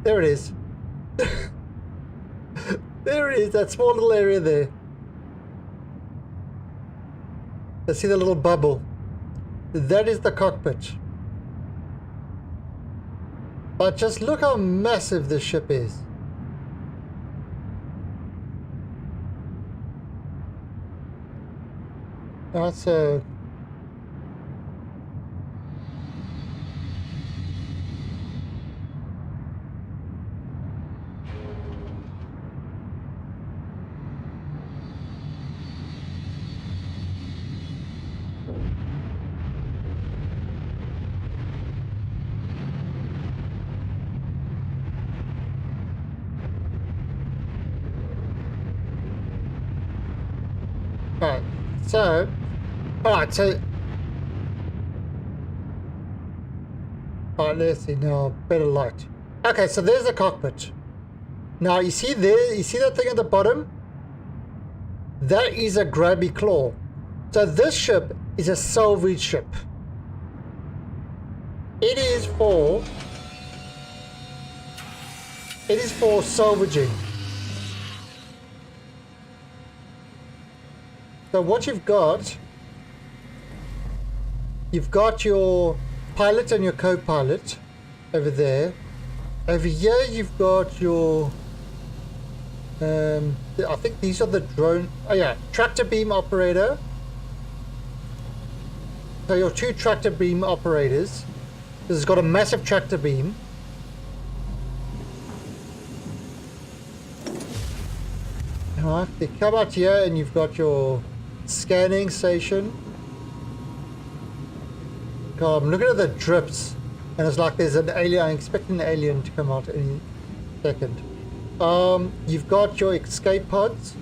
There it is. There it is, that small little area there. Let's see the little bubble. That is the cockpit. But just look how massive this ship is. That's a... Alright, so let's see now, better light. Okay, so there's the cockpit. Now you see there, you see that thing at the bottom? That is a grabby claw. So this ship is a salvage ship. It is for salvaging. So what you've got your pilot and your co-pilot over there. Over here you've got your I think these are the drone, oh yeah, tractor beam operator. So your two tractor beam operators. This has got a massive tractor beam. Alright, you come out here and you've got your scanning station. God, I'm looking at the drips and it's like there's an alien. I'm expecting an alien to come out any second. You've got your escape pods.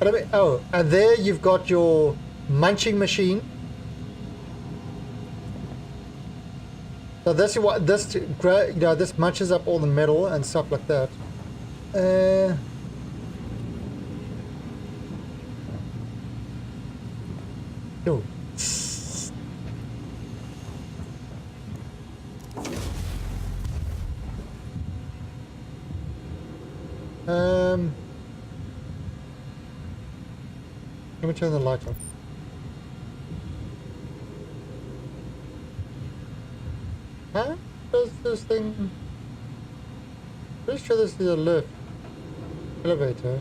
And there you've got your munching machine. So this is what this, you know, this munches up all the metal and stuff like that. Oh. Let me turn the light on. How does this thing... Pretty sure this is a lift. Elevator.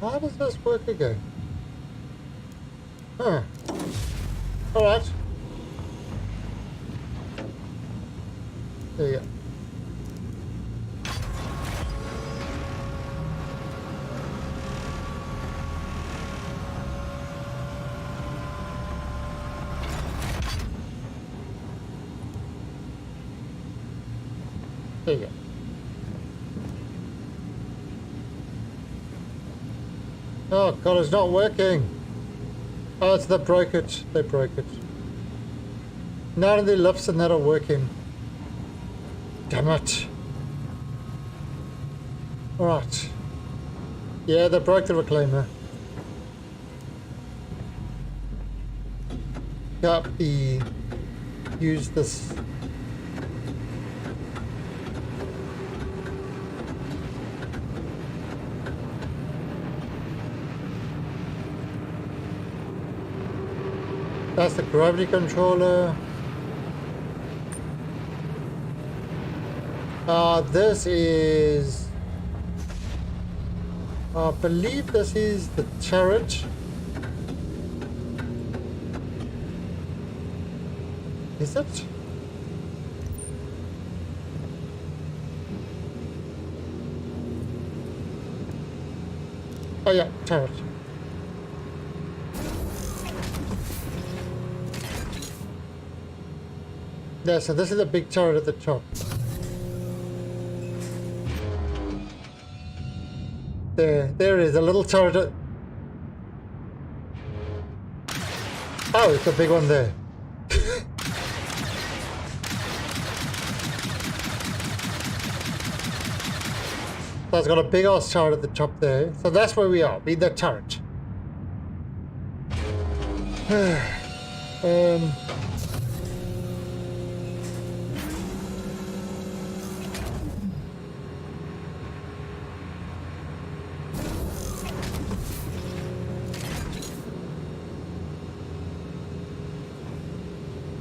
How does this work again? Huh. Alright. There you go. There you go. Oh god, it's not working. Oh, they broke it. They broke it. None of the lifts and that are working. Damn it. Alright. Yeah, they broke the reclaimer. Can't use this. That's the gravity controller. This is... I believe this is the turret. Is it? Oh yeah, turret. Yeah, so this is the big turret at the top. there. There it is, a little turret. Oh, it's a big one there. So it's got a big ass turret at the top there. So that's where we are, in the turret.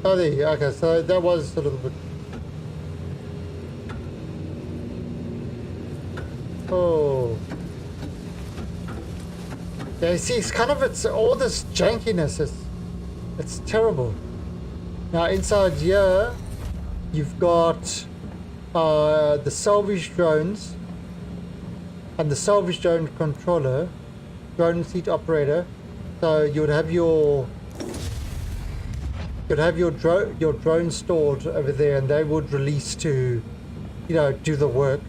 Oh, there you go. Okay, so that was a little bit. Oh. Yeah, you see, it's kind of, it's all this jankiness. It's terrible. Now, inside here, you've got the salvage drones and the salvage drone controller, drone seat operator. So you would have your drone stored over there, and they would release to, you know, do the work.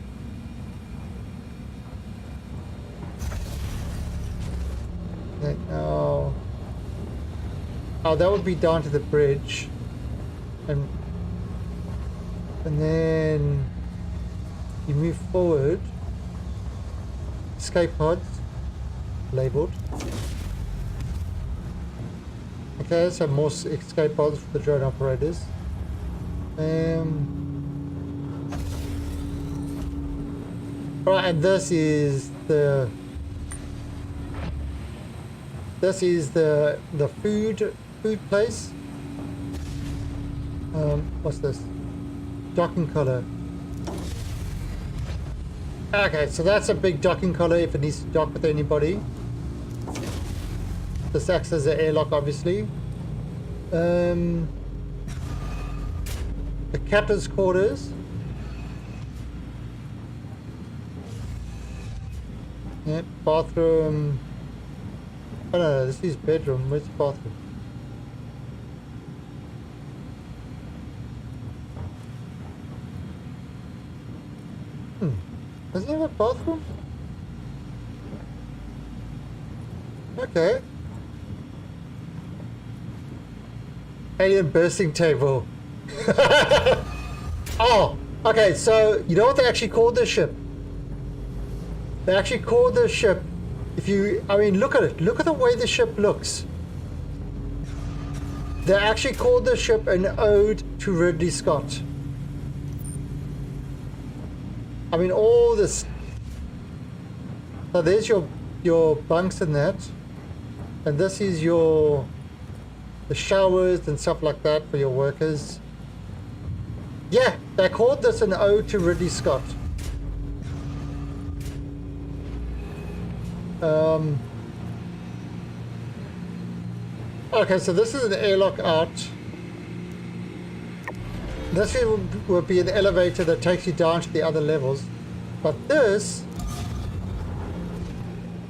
Oh, that would be down to the bridge, and then you move forward. Escape pods labeled. Okay, so more escape pods for the drone operators. Right, and this is the food place. What's this? Docking collar. Okay, so that's a big docking collar if it needs to dock with anybody. This acts as an airlock, obviously. The captain's quarters. Yep, bathroom. Oh no, this is bedroom. Where's the bathroom? Doesn't it have a bathroom? Okay. Alien bursting table. Oh, okay, so you know what they actually called this ship? They actually called this ship, I mean, look at it. Look at the way the ship looks. They actually called this ship an ode to Ridley Scott. I mean, all this. So there's your bunks and that. And this is the showers and stuff like that for your workers. Yeah, they called this an ode to Ridley Scott. Okay, so this is an airlock out. This will be an elevator that takes you down to the other levels. But this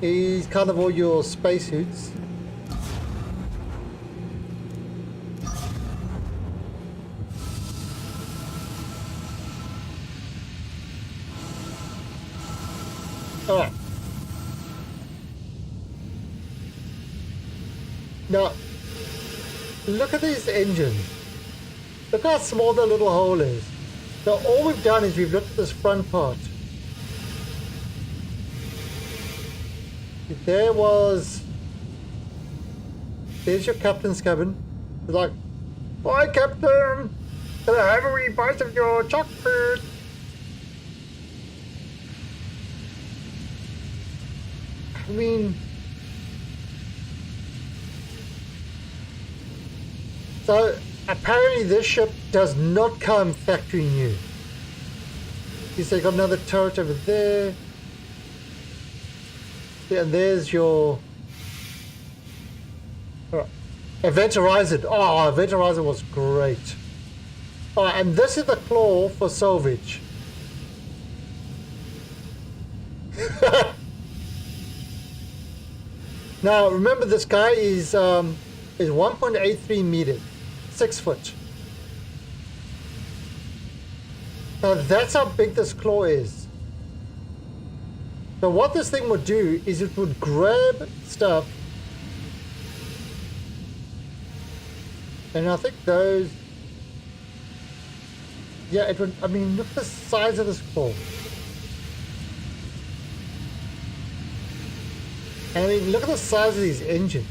is kind of all your spacesuits. Alright. Now, look at these engines. Look how small the little hole is. So all we've done is we've looked at this front part. There's your captain's cabin. It's like, "Hi, Captain! Can I have a wee bite of your chocolate?" I mean, so apparently this ship does not come factory new. You see, got another turret over there. Yeah, and there's your Event Horizon. Oh, Event Horizon was great. Oh, and this is the claw for salvage. Now remember, this guy is 1.83 meters, 6 foot. Now that's how big this claw is. So what this thing would do is it would grab stuff, and I think those, yeah, it would, I mean, look at the size of this claw. And I mean, look at the size of these engines.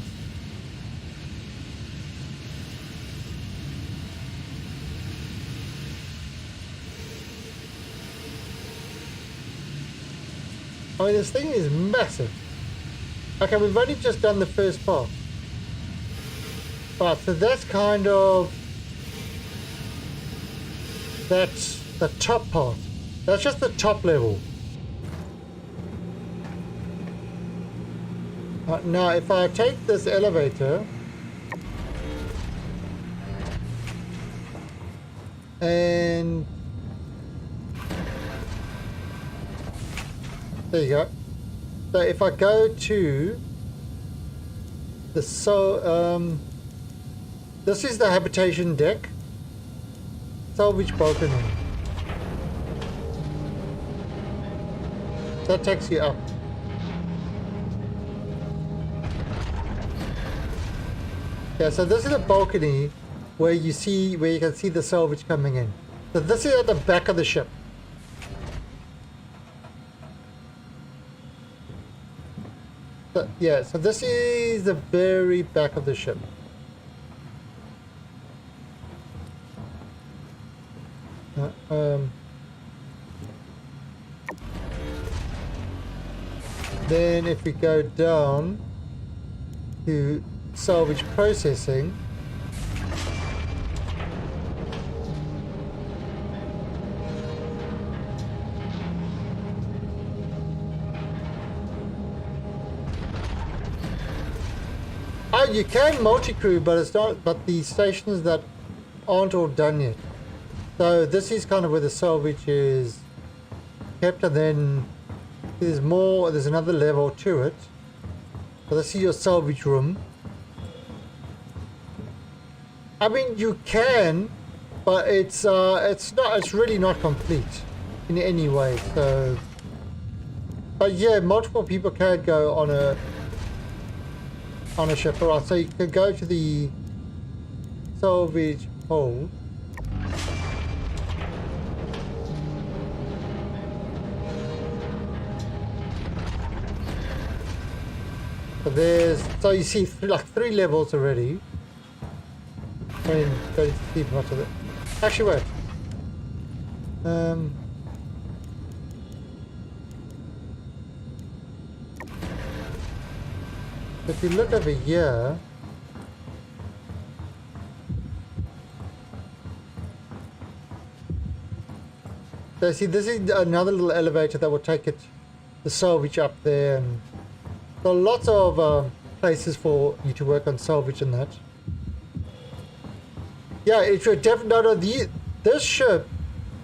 I mean, this thing is massive. Okay, we've only just done the first part. Right, so that's kind of... That's the top part. That's just the top level. Now, if I take this elevator... And... There you go. So if I go to the this is the habitation deck. Salvage balcony. That takes you up. Yeah, so this is a balcony where you can see the salvage coming in. So this is at the back of the ship. So, yeah, so this is the very back of the ship. Then if we go down to salvage processing, you can multi-crew, but it's not. But the stations that aren't all done yet. So this is kind of where the salvage is kept, and then there's more. There's another level to it. So this is your salvage room. I mean, you can, but it's not. It's really not complete in any way. So, but yeah, multiple people can go on a ship. Alright, so you can go to the salvage hold. So you see like 3 levels already. I mean, don't see much of it. Actually, wait. If you look over here, so see, this is another little elevator that will take the salvage up there, and there are lots of places for you to work on salvage and that. Yeah, it's definitely this ship,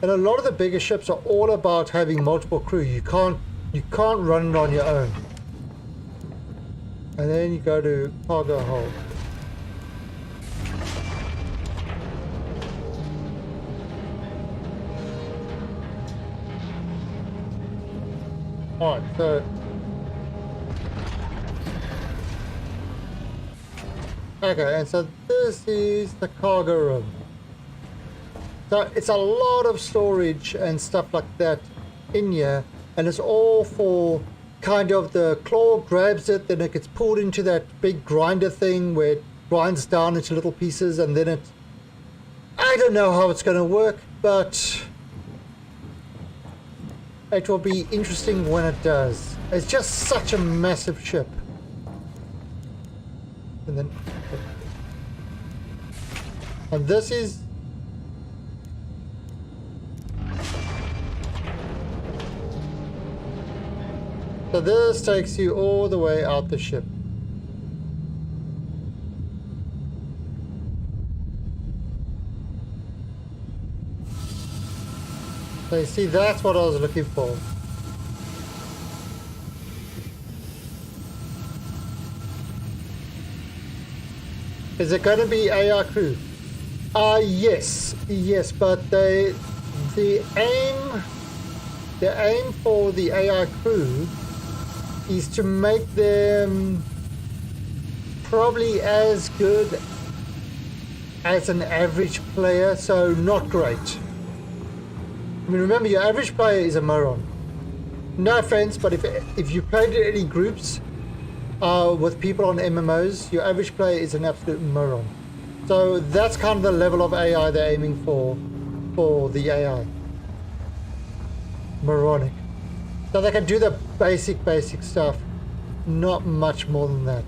and a lot of the bigger ships are all about having multiple crew. You can't run it on your own. And then you go to cargo hold. Alright, so okay, and so this is the cargo room. So it's a lot of storage and stuff like that in here, and it's all for kind of the claw grabs it, then it gets pulled into that big grinder thing where it grinds down into little pieces, and then I don't know how it's going to work, but it will be interesting when it does. It's just such a massive ship. And this is so this takes you all the way out the ship. So you see, that's what I was looking for. Is it going to be AI crew? Yes, but the aim for the AI crew is to make them probably as good as an average player, so not great. I mean, remember, your average player is a moron. No offense, but if you played in any groups with people on MMOs, your average player is an absolute moron. So that's kind of the level of AI they're aiming for the AI. Moronic. So they can do the basic stuff, not much more than that.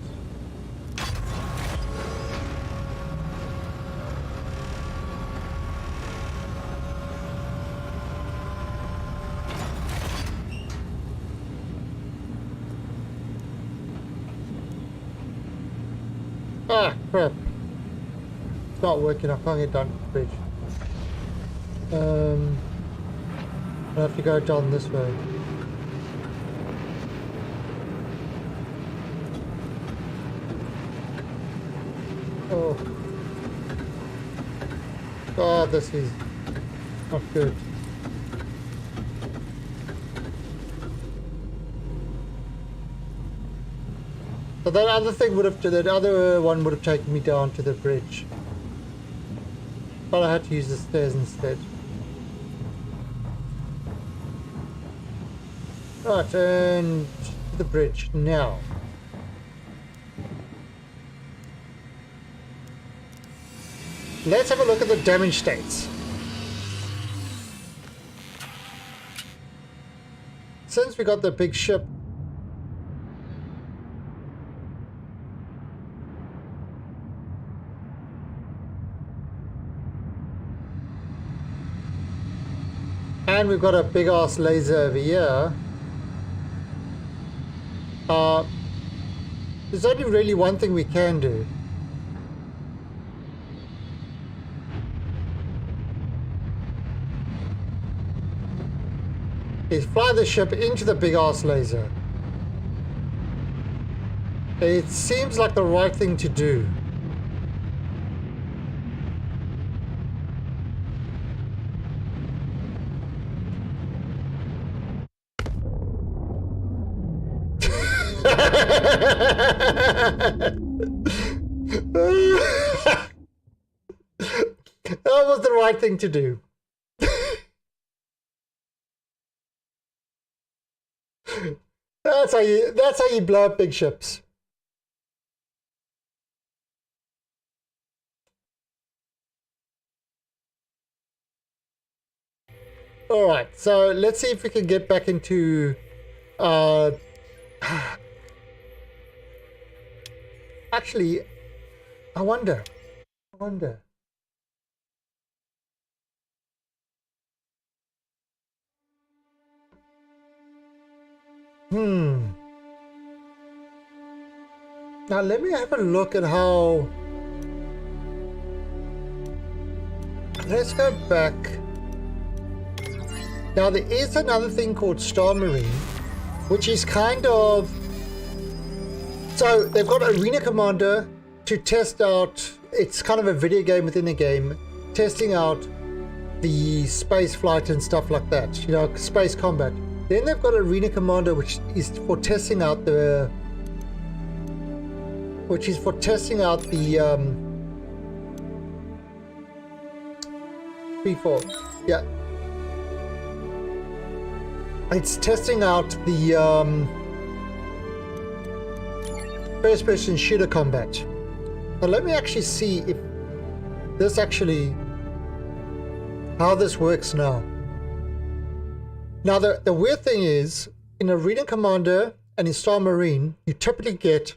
Ah, crap. It's not working, I can't get down to the bridge. I have to go down this way. Oh. Oh, this is not good. So that other thing that other one would have taken me down to the bridge. But I had to use the stairs instead. Right, and to the bridge now. Let's have a look at the damage stats. Since we got the big ship, and we've got a big ass laser over here, there's only really one thing we can do. Is fly the ship into the big ass laser. It seems like the right thing to do. That was the right thing to do. That's how you blow up big ships. All right, so let's see if we can get back into actually, I wonder. Now let me have a look at how. Let's go back. Now there is another thing called Star Marine, which is kind of. So they've got Arena Commander to test out. It's kind of a video game within a game, testing out the space flight and stuff like that. You know, space combat. Then they've got Arena Commander, which is for testing out the. Freefall. Yeah. It's testing out the first-person shooter combat. Now let me actually see if this actually how this works now. Now the weird thing is, in Arena Commander and in Star Marine, you typically get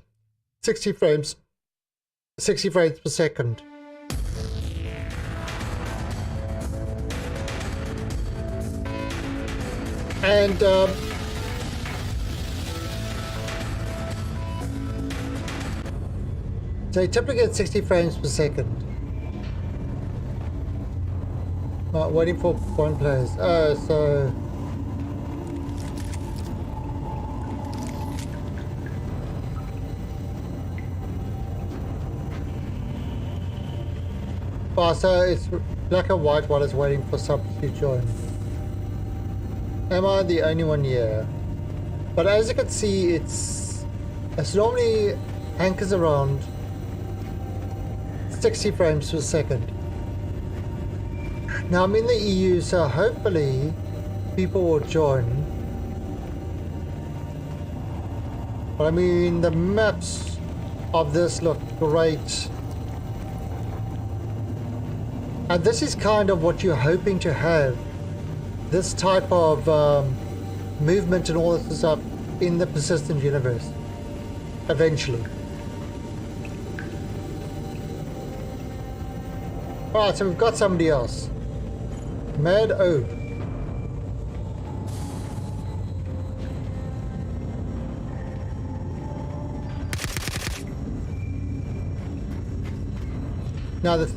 60 frames per second. And so you typically get 60 frames per second. Waiting for one players. Oh, so so it's black and white while it's waiting for subs to join. Am I the only one here? But as you can see, it's normally anchors around 60 frames per second. Now I'm in the EU, so hopefully people will join. But I mean, the maps of this look great. And this is kind of what you're hoping to have. This type of movement and all this stuff in the persistent universe. Eventually. Alright, so we've got somebody else. Mad Obe. Now the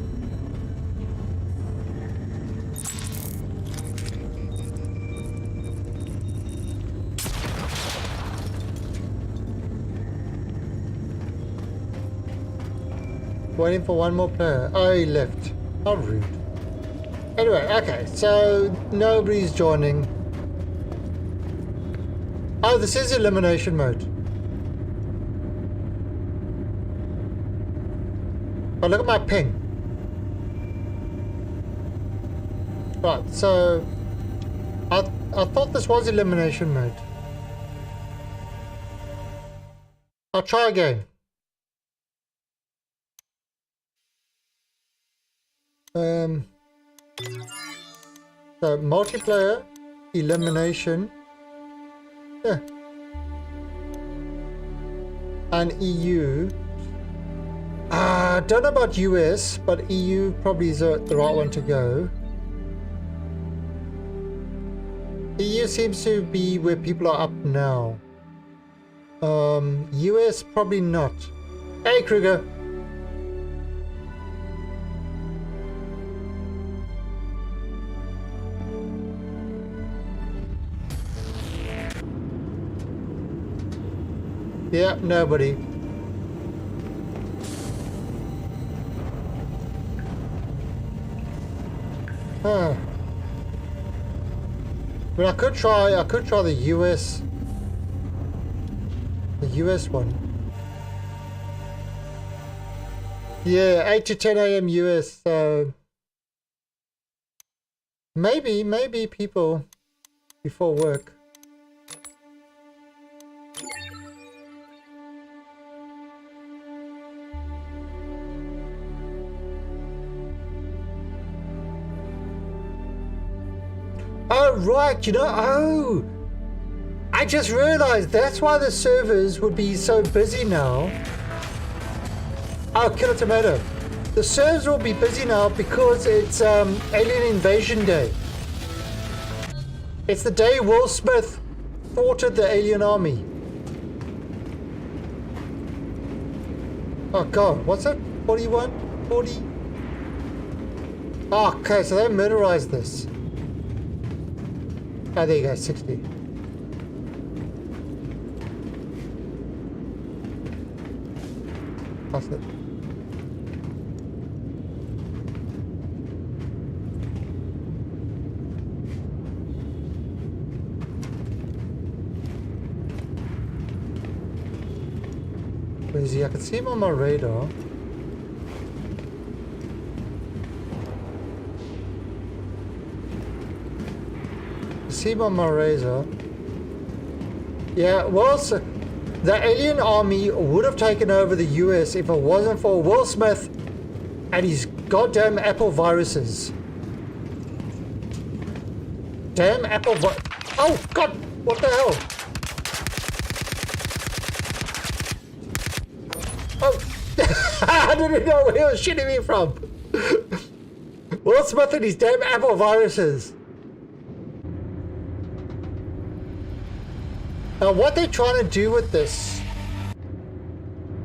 waiting for one more player. Oh, he left. How rude. Anyway, okay, so nobody's joining. Oh, this is elimination mode. Oh, look at my ping. Right, so I thought this was elimination mode. I'll try again. So multiplayer, elimination, yeah, and EU. Don't know about US, but EU probably is the right one to go. EU seems to be where people are up now. US probably not. Hey, Kruger. Yeah, nobody. Huh. But I could try the US one. Yeah, 8 to 10 a.m. US, so maybe people before work. Oh, right, you know, oh! I just realized that's why the servers would be so busy now. Oh, Killer Tomato. The servers will be busy now because it's Alien Invasion Day. It's the day Will Smith thwarted the alien army. Oh god, what's that? 41? 40? Oh, okay, so they murderized this. Oh, there you go, 60. That's it. Where is he? I can see him on my radar. See him on my razor. Yeah, well, so the alien army would have taken over the US if it wasn't for Will Smith and his goddamn Apple viruses. Damn Apple oh god, what the hell? Oh, I didn't know where he was shooting me from. Will Smith and his damn Apple viruses. Now, what they're trying to do with this,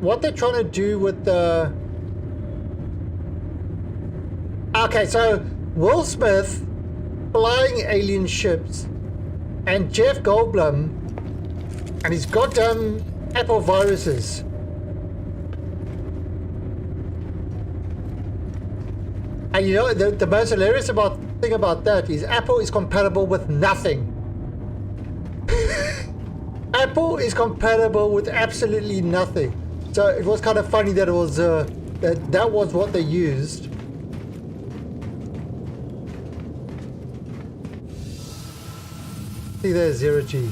what they're trying to do with the... Okay, so Will Smith flying alien ships and Jeff Goldblum and his goddamn Apple viruses. And you know, the most hilarious thing about that is Apple is compatible with nothing. Apple is compatible with absolutely nothing. So it was kind of funny that it was that was what they used. See there, 0G.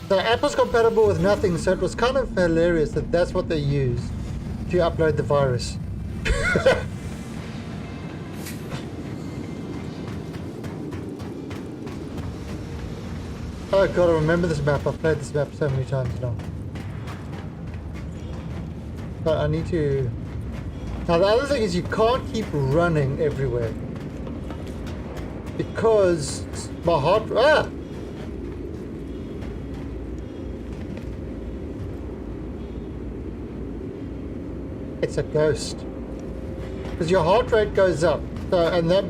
So Apple's compatible with nothing, so it was kind of hilarious that that's what they used to upload the virus. Oh god, I remember this map. I've played this map so many times now. But I need to... Now the other thing is you can't keep running everywhere. Because my heart... Ah! It's a ghost. Because your heart rate goes up. So, and that...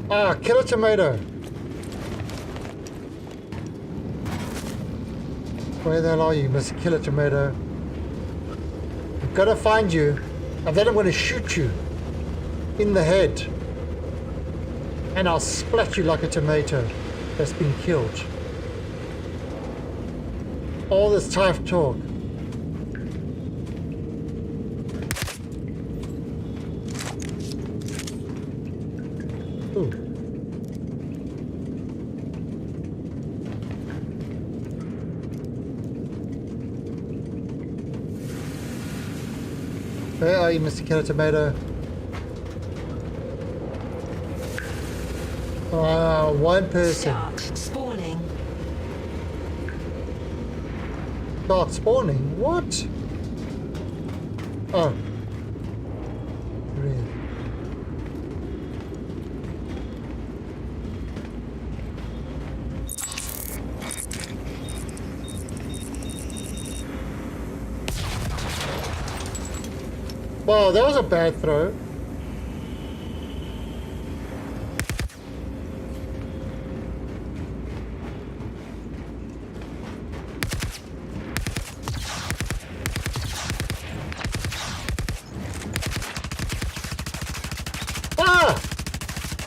Ah, kill a tomato. Where the hell are you, Mr. Killer Tomato? I'm gonna find you, and then I'm gonna shoot you in the head. And I'll splat you like a tomato that's been killed. All this tough talk. Ooh. Where are you, Mr. Killer Tomato? One person. Sharks spawning. Start spawning? What? Oh. Really? Wow, that was a bad throw. Ah!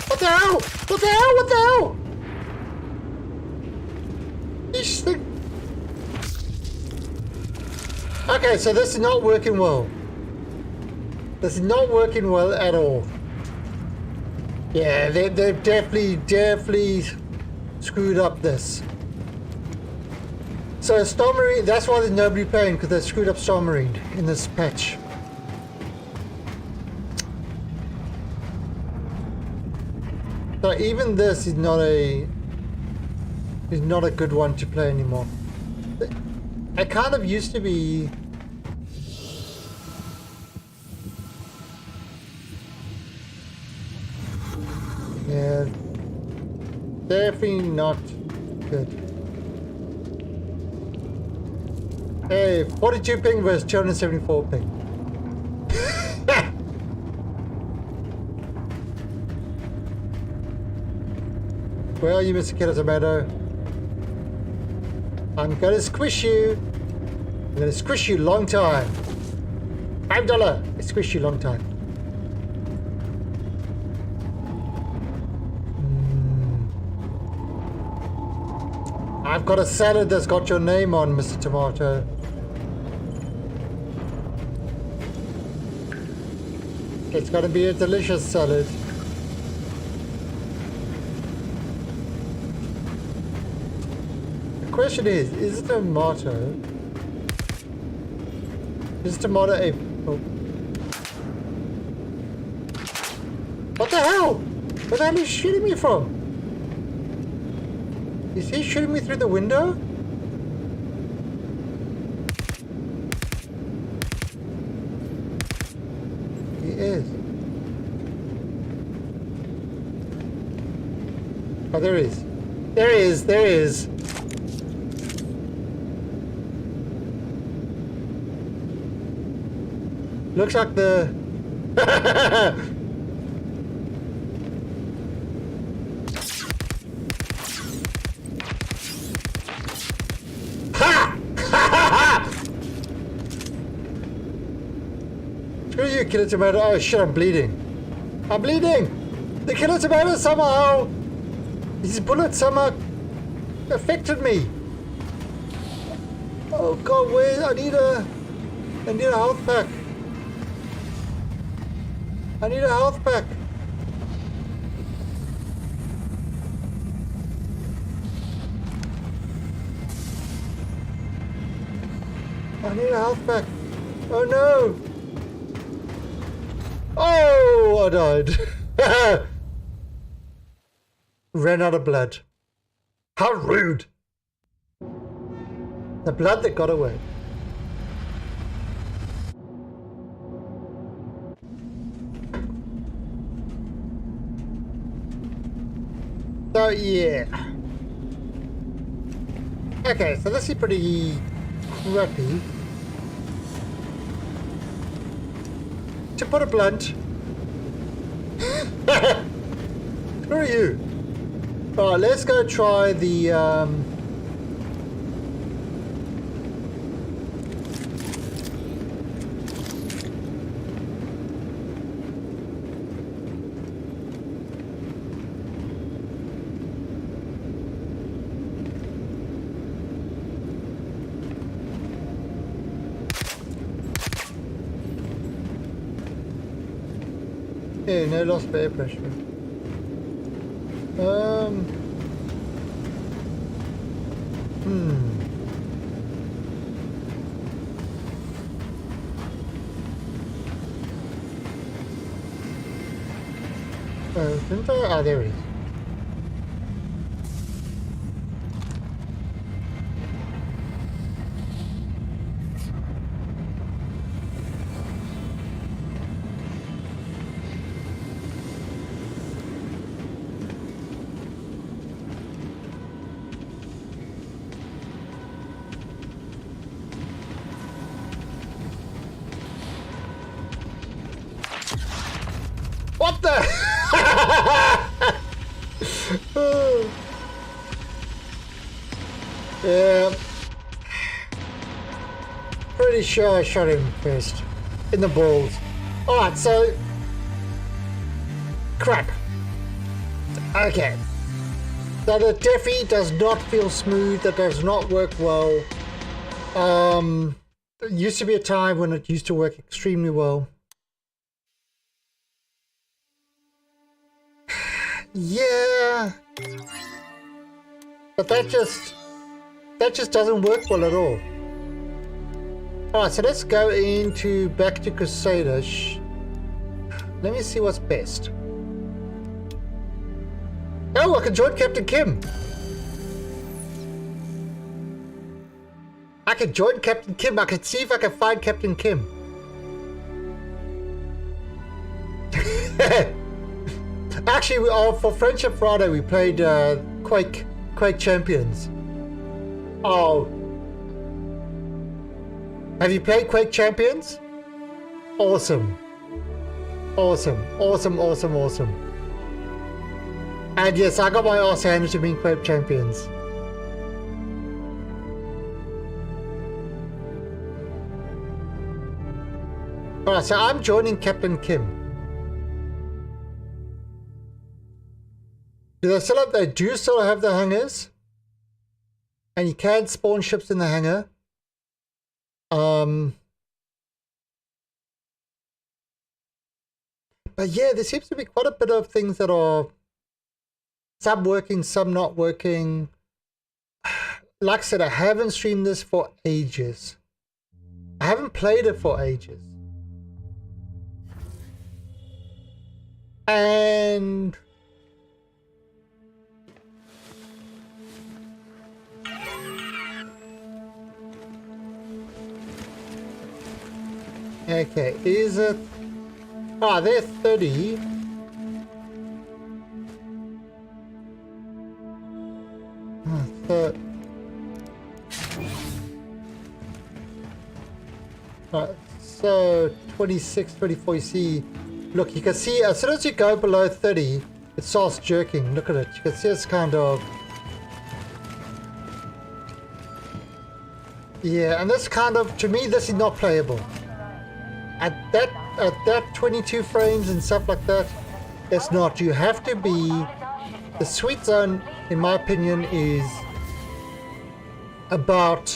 What the hell? What the hell? What the hell? This thing. Okay, so this is not working well. This is not working well at all. Yeah, they've definitely screwed up this. So Star Marine, that's why there's nobody playing, because they screwed up Star Marine in this patch. So even this is not a good one to play anymore. It kind of used to be. Yeah, definitely not good. Hey, 42 ping versus 274 ping. Where are you, Mr. Killer Tomato? I'm gonna squish you. I'm gonna squish you long time. $5. I squish you long time. I've got a salad that's got your name on, Mr. Tomato. It's gonna be a delicious salad. The question is tomato? Is tomato a... Oh. What the hell? Where the hell are you shooting me from? Is he shooting me through the window? He is. Oh, there he is. There he is. There he is. Looks like the... killer tomato. Oh shit, I'm bleeding. I'm bleeding! The killer tomato somehow... His bullet somehow affected me. Oh god, where? I need a health pack. I need a health pack. I need a health pack. Oh no! Oh, I died. Ran out of blood. How rude! The blood that got away. So yeah. Okay, so this is pretty crappy. To put it blunt. Who are you? Alright, let's go try the yeah, no loss of air pressure. Didn't I? Ah, there it is. What the? Yeah. Pretty sure I shot him first. In the balls. Alright, so... Crap. Okay. So the Defi does not feel smooth. That does not work well. There used to be a time when it used to work extremely well. Yeah, but that just doesn't work well at all. Alright, so let's go back to Crusader. Let me see what's best. Oh, I can join Captain Kim. I can join Captain Kim. I can see if I can find Captain Kim. Actually, for Friendship Friday, we played Quake Champions. Oh. Have you played Quake Champions? Awesome. Awesome. Awesome, awesome, awesome. And yes, I got my ass handed to being Quake Champions. Alright, so I'm joining Captain Kim. They do still have the hangars, and you can spawn ships in the hangar. But yeah, there seems to be quite a bit of things that are some working, some not working. Like I said, I haven't streamed this for ages. I haven't played it for ages. And okay, is it? Ah, they're 30. So 26, 24, you see, look, you can see as soon as you go below 30, it starts jerking. Look at it. You can see it's kind of... Yeah, and this kind of, to me, this is not playable. And at that 22 frames and stuff like that, it's not. You have to be, the sweet zone, in my opinion, is about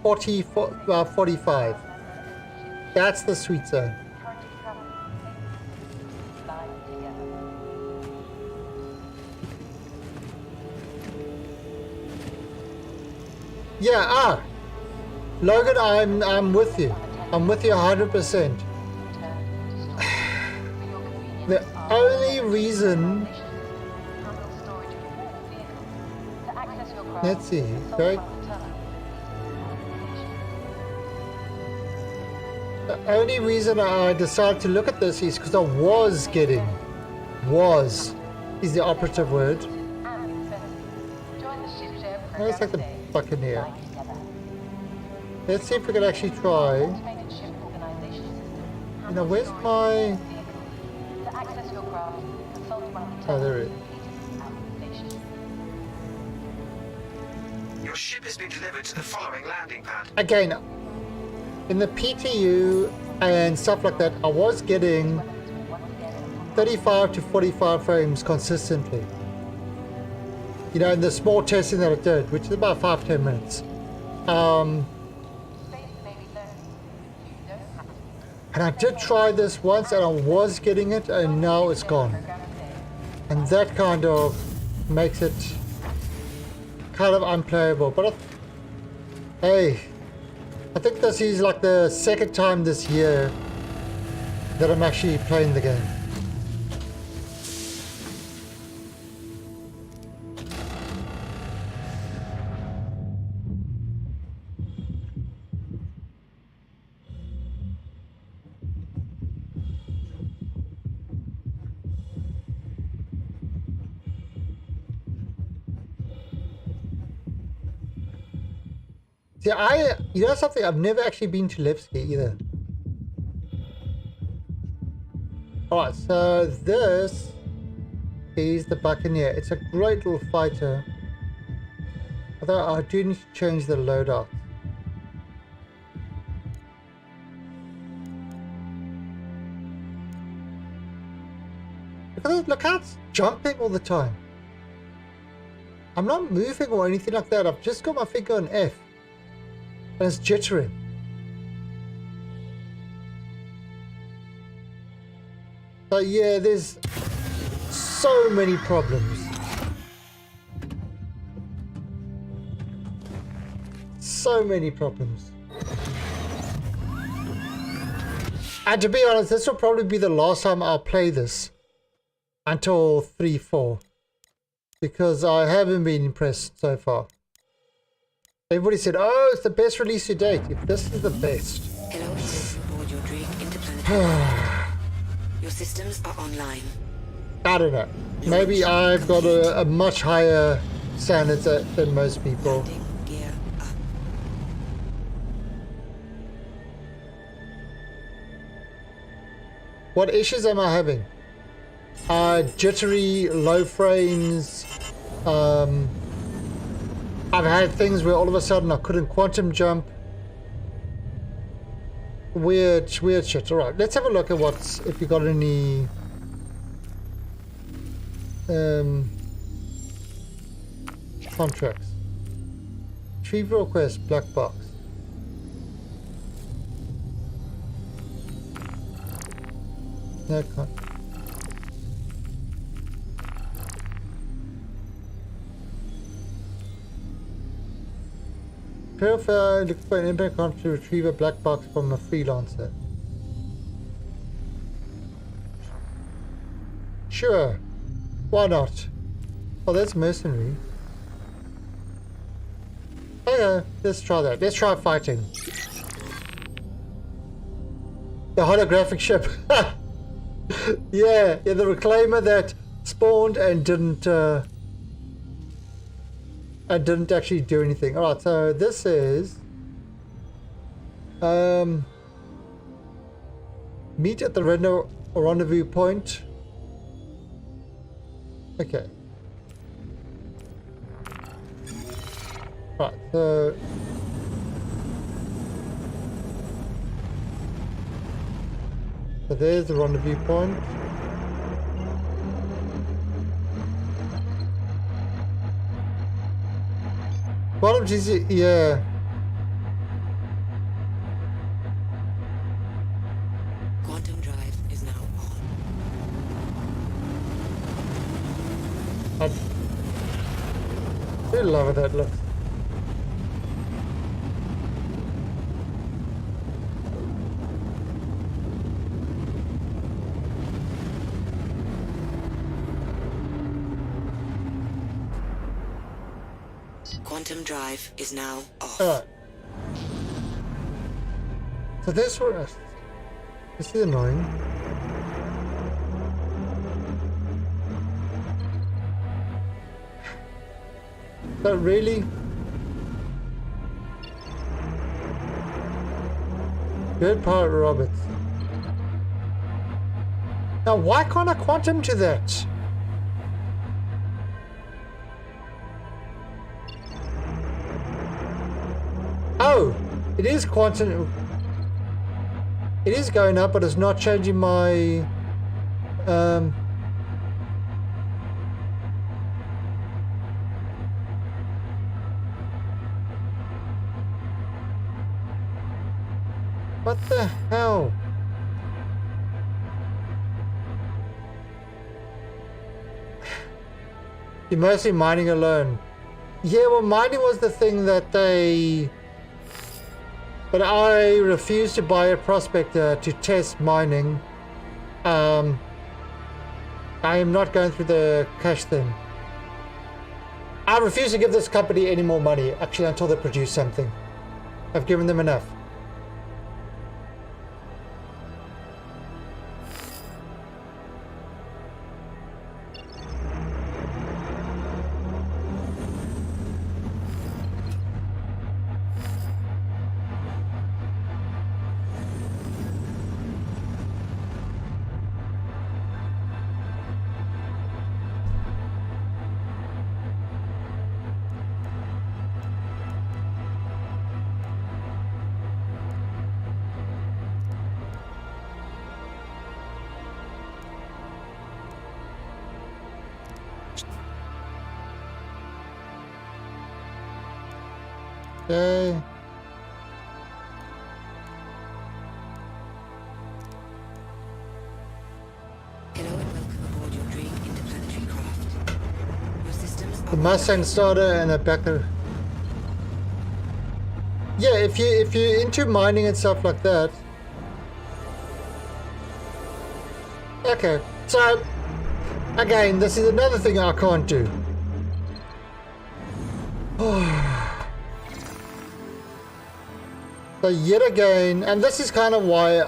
45. That's the sweet zone. Yeah, Logan, I'm with you. I'm with you 100%. The only reason, let's see, right? The only reason I decided to look at this is because I was getting, is the operative word. Let's take the Buccaneer. Let's see if we can actually try. You know, where's my... Oh, there it is. Your ship has been delivered to the following landing pad. Again, in the PTU and stuff like that, I was getting 35 to 45 frames consistently. You know, in the small testing that I did, which is about 5-10 minutes. And I did try this once and I was getting it, and now it's gone. And that kind of makes it kind of unplayable. But hey, I think this is like the second time this year that I'm actually playing the game. Yeah, you know something, I've never actually been to Levski either. Alright, so this is the Buccaneer. It's a great little fighter. Although I do need to change the loadout. Look how it's jumping all the time. I'm not moving or anything like that. I've just got my finger on F. And it's jittering. So yeah, there's so many problems. So many problems. And to be honest, this will probably be the last time I'll play this until 3-4. Because I haven't been impressed so far. Everybody said, oh, it's the best release to date. If this is the best. Hello, access aboard your Drake interplanetary. Your systems are online. I don't know. Maybe I've got a much higher standards than most people. Gear up. What issues am I having? Jittery, low frames. I've had things where all of a sudden I couldn't quantum jump. Weird shit. Alright, let's have a look at what's, if you got any contracts. Retrieve request, black box. No contract. Purify, look for an impact contract to retrieve a black box from a freelancer. Sure. Why not? Oh, that's mercenary. Okay, let's try that. Let's try fighting. The holographic ship. yeah, the reclaimer that spawned and didn't actually do anything. Alright, so this is meet at the rendezvous point. Okay. Right, so So there's the rendezvous point. Quantum GC, yeah. Quantum drive is now on. I do love it, that looks. Quantum drive is now off. Alright. So this one, this is annoying. But really? Good part, Roberts. Now why can't I quantum to that? Oh, it is quantum. It is going up, but it's not changing my what the hell? You're mostly mining alone. Yeah, well, mining was the thing that they... But I refused to buy a prospector to test mining. I am not going through the cash thing. I refuse to give this company any more money, actually, until they produce something. I've given them enough. Okay. Hello and welcome aboard your Dream interplanetary craft. Your systems are... The Mustang starter and a backer. Yeah, if you're into mining and stuff like that. Okay, so again, this is another thing I can't do. So yet again, and this is kind of why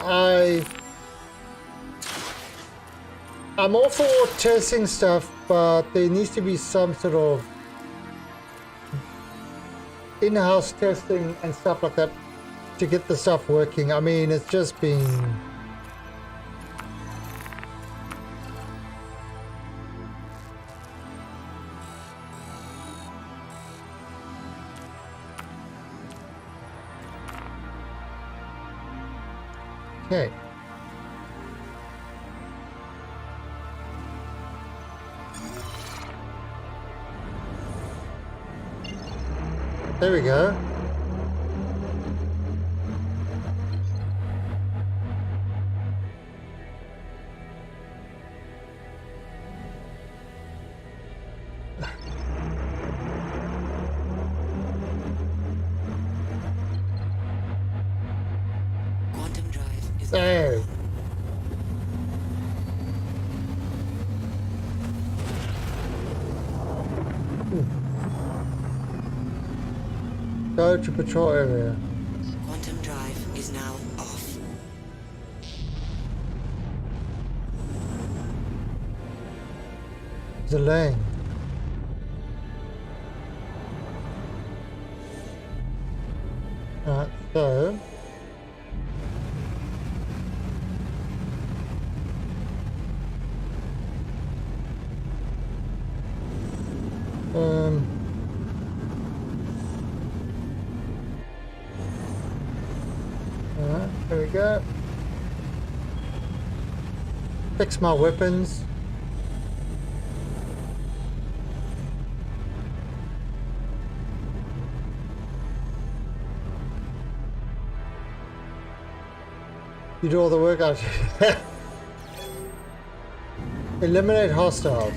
I'm all for testing stuff, but there needs to be some sort of in-house testing and stuff like that to get the stuff working. I mean, it's just been... Okay. There we go. Quantum drive is... There. Go to patrol area. Quantum drive is now off. Delaying. Alright, so... Alright, there we go. Fix my weapons. You do all the work out. Eliminate hostile.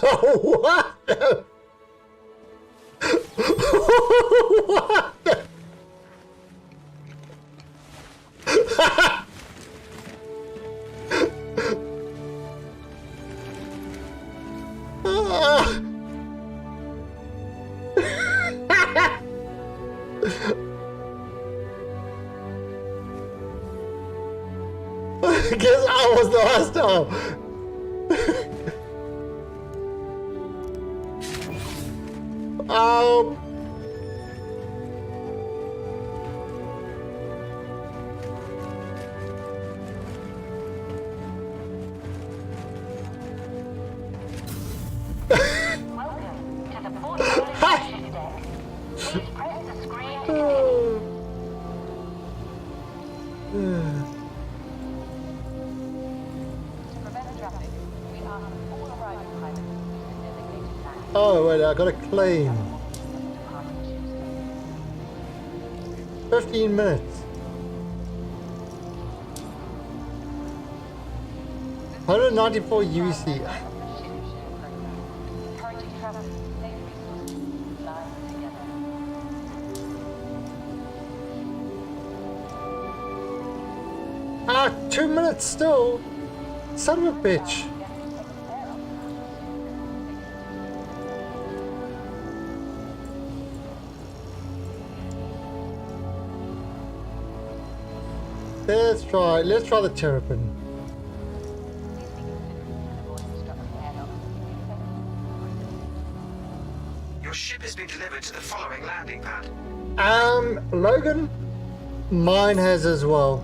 Oh, what? What? I guess I was the hostile. Welcome to the Port Communications deck. Please press the screen to continue. To prevent traffic, we ask all arriving pilots to use the designated line. Oh wait, I got a claim. 15 minutes. 194 UC. Ah, 2 minutes still. Son of a bitch. Let's try the Terrapin. Your ship has been delivered to the following landing pad. Logan, mine has as well.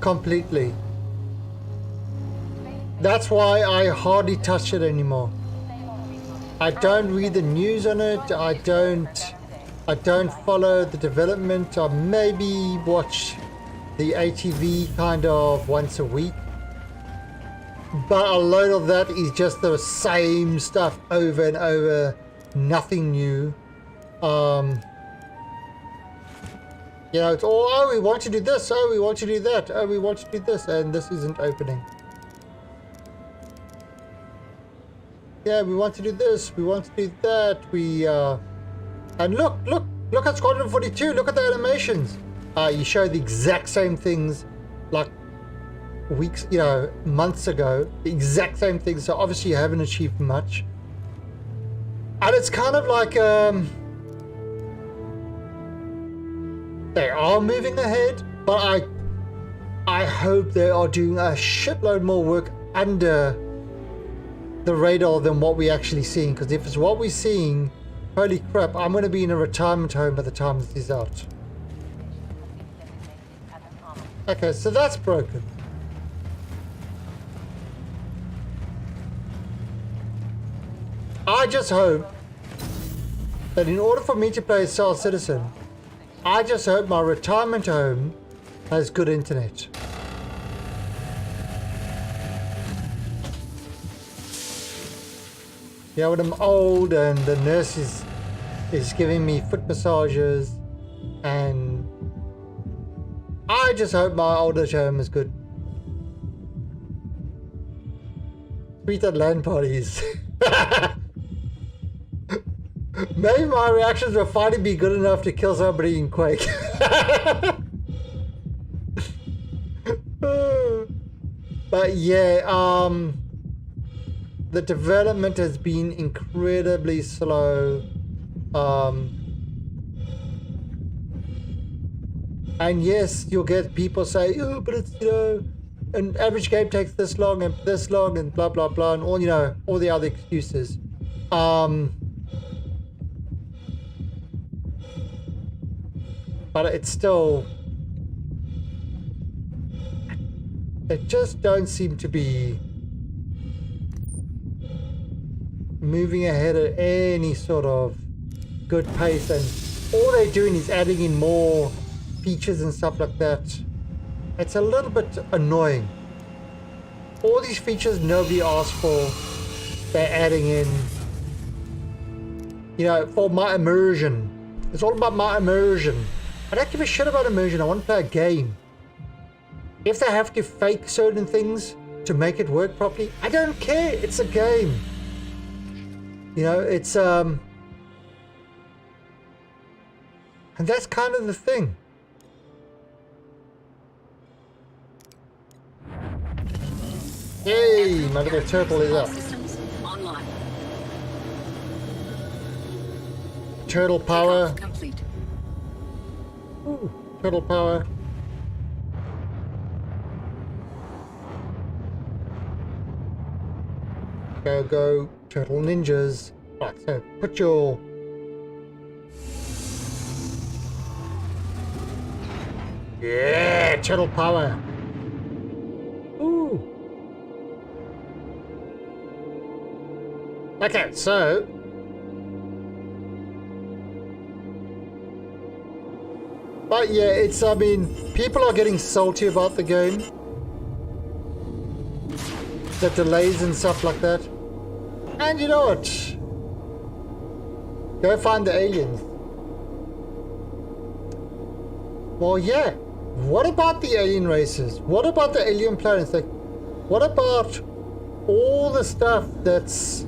Completely. That's why I hardly touch it anymore. I don't read the news on it. I don't follow the development. I maybe watch the ATV kind of once a week, but a load of that is just the same stuff over and over, nothing new. You know, it's all, oh, we want to do this, oh, we want to do that, oh, we want to do this, and this isn't opening. Yeah, we want to do this, we want to do that, and look at Squadron 42, look at the animations. You show the exact same things like weeks, you know, months ago, the exact same things, so obviously you haven't achieved much. And it's kind of like, they are moving ahead, but I hope they are doing a shitload more work under the radar than what we're actually seeing, because if it's what we're seeing, holy crap, I'm going to be in a retirement home by the time this is out. Okay, so that's broken. I just hope that in order for me to play Star Citizen, I just hope my retirement home has good internet. Yeah, when I'm old and the nurse is giving me foot massages, and I just hope my old age home is good. Tweet at LAN parties. Maybe my reactions will finally be good enough to kill somebody in Quake. But yeah, the development has been incredibly slow. And yes, you'll get people say, oh, but it's, you know, an average game takes this long and blah, blah, blah, and all, you know, all the other excuses. But it's still, it just don't seem to be moving ahead at any sort of good pace, and all they're doing is adding in more features and stuff like that. It's a little bit annoying. All these features nobody asked for, they're adding in, you know, for my immersion. It's all about my immersion. I don't give a shit about immersion. I want to play a game. If they have to fake certain things to make it work properly, I don't care. It's a game. You know, it's and that's kind of the thing. Yay, my little turtle is up. Systems online. Turtle power. Takeoff complete. Ooh, turtle power. Go, go, turtle ninjas. Right, so put your... Yeah, turtle power. Ooh. Okay, so... But yeah, it's, I mean, people are getting salty about the game. The delays and stuff like that. And you know what? Go find the aliens. Well, yeah. What about the alien races? What about the alien planets? Like, what about all the stuff that's...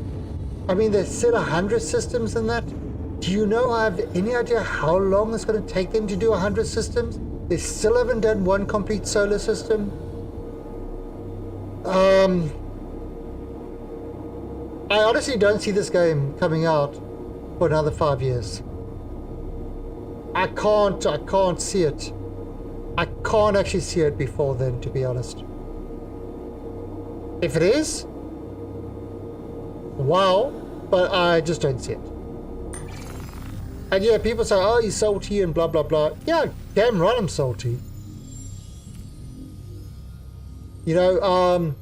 I mean, they said 100 systems in that. Do you know, I have any idea how long it's going to take them to do 100 systems? They still haven't done one complete solar system. I honestly don't see this game coming out for another 5 years. I can't see it. I can't actually see it before then, to be honest. If it is, wow, but I just don't see it. And yeah, people say, oh, he's salty and blah, blah, blah. Yeah, damn right I'm salty. You know,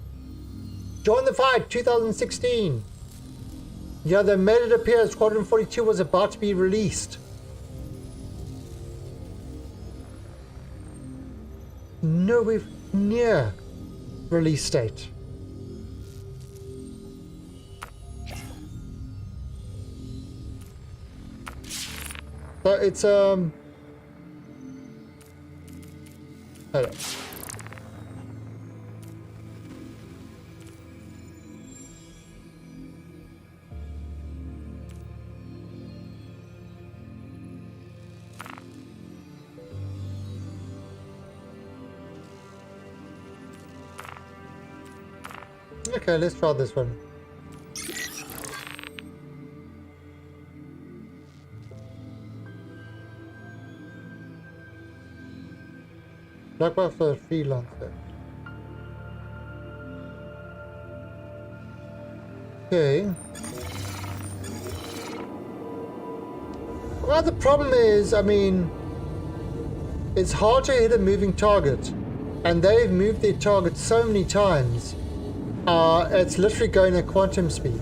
Join the Fight 2016. You know, they made it appear Squadron 42 was about to be released. Nowhere near release date. So it's hold on. Okay, let's try this one. Blackbox for freelancer. Okay. Well, the problem is, I mean, it's hard to hit a moving target, and they've moved their target so many times. It's literally going at quantum speed.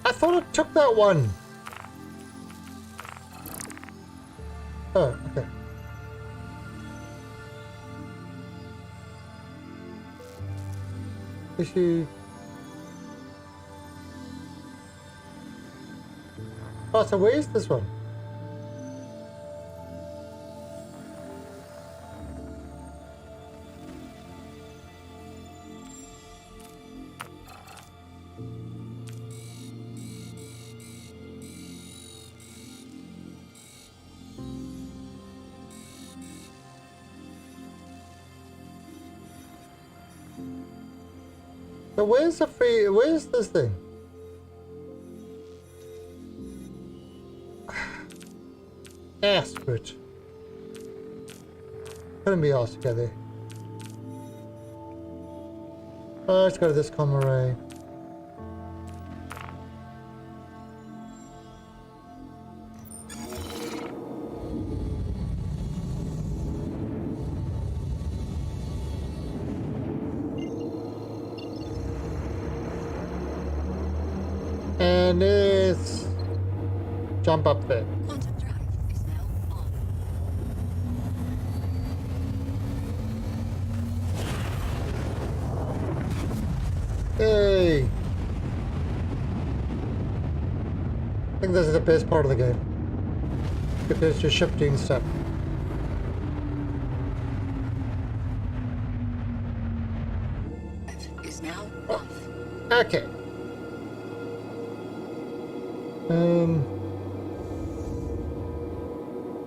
I thought it took that one. Oh, okay. Issue. Oh, so where is this one? But where's this thing? Aspert. Couldn't be asked to go there. Oh, let's go to this comm array. And it's jump up there. Quantum drive is now on. Hey! I think this is the best part of the game. Because you're shifting stuff. Is now off. Okay.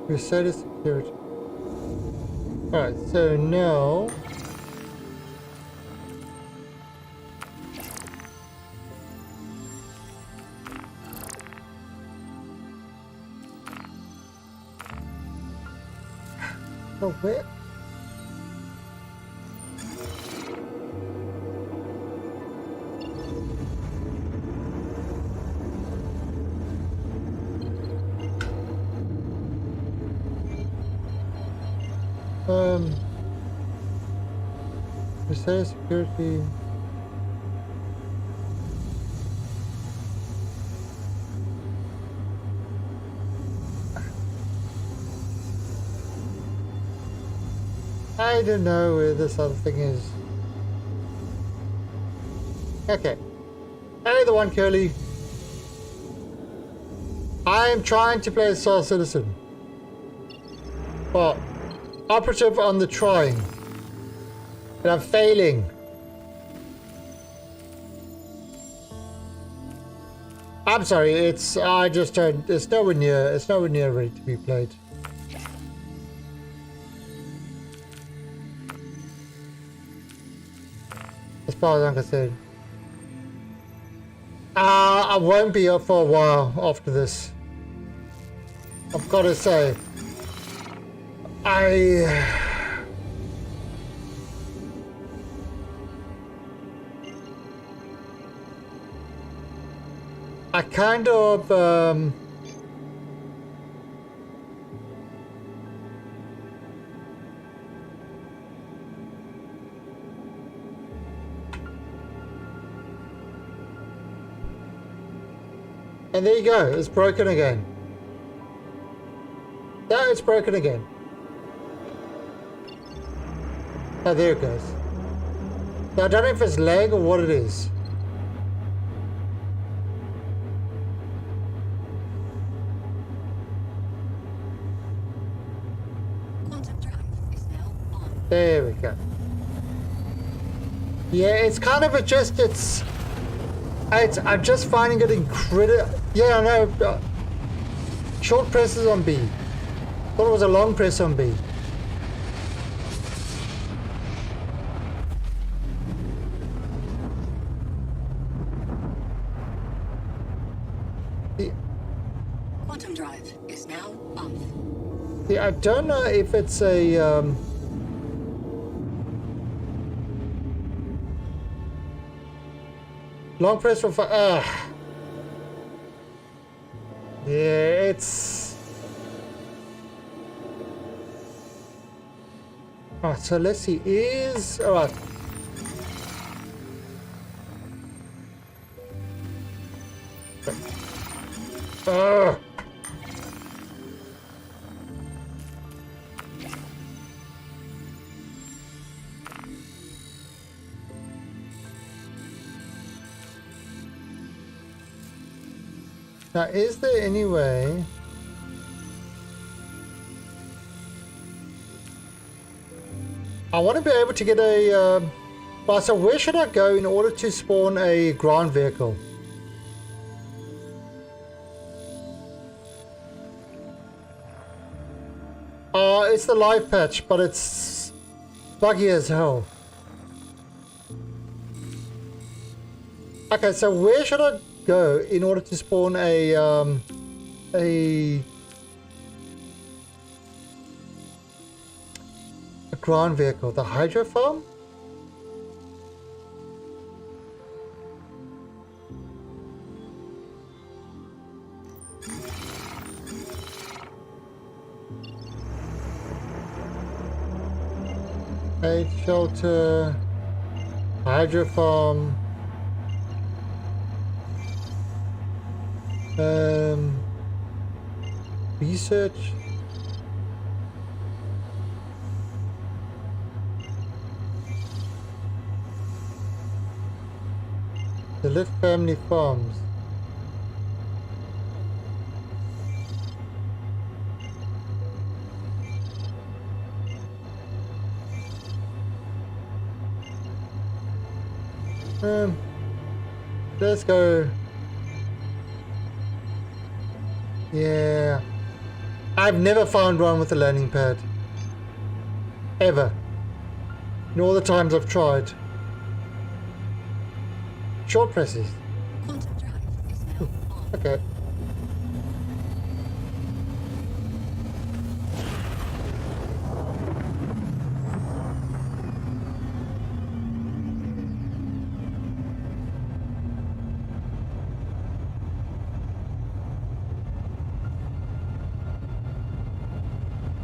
Reset security. Alright, so now oh, where? Reset security. I don't know where this other thing is. Okay. Hey, the one, Curly. I am trying to play as Star Citizen. Well, operative on the trying. And I'm failing. I'm sorry, I just don't, it's nowhere near ready to be played. As far as I'm concerned. I won't be up for a while after this. I've got to say. I kind of and there you go, it's broken again. No, it's broken again. Oh, there it goes. Now, I don't know if it's lag or what it is. There we go. Yeah, it's kind of I'm just finding it incredible. Yeah, I know. Short presses on B. Thought it was a long press on B. Quantum drive is now off. Yeah, I don't know if it's a long press for yeah, it's alright, so let's see, alright. Now, is there any way I want to be able to get a well, so where should I go in order to spawn a ground vehicle? It's the live patch, but it's buggy as hell. Okay, so where should I go in order to spawn a ground vehicle? The hydro farm? Aid shelter, hydro farm, research. The Lit Family Farms. Let's go. Yeah. I've never found one with a landing pad. Ever. In all the times I've tried. Short presses. Quantum drive is now on. Okay.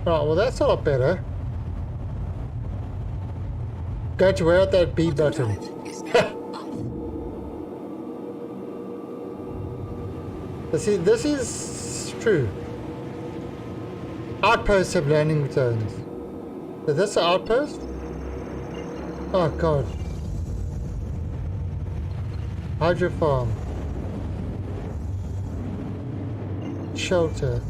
Right, well that's a lot better. Go to where that B button. See, this is true. Outposts have landing zones. Is this an outpost? Oh god. Hydro farm. Shelter.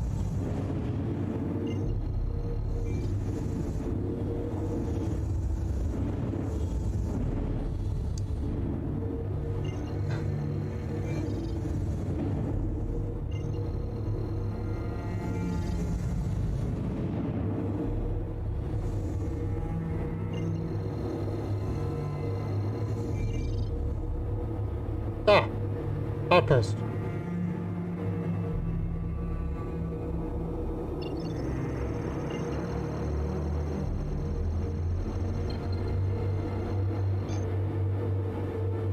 Outpost.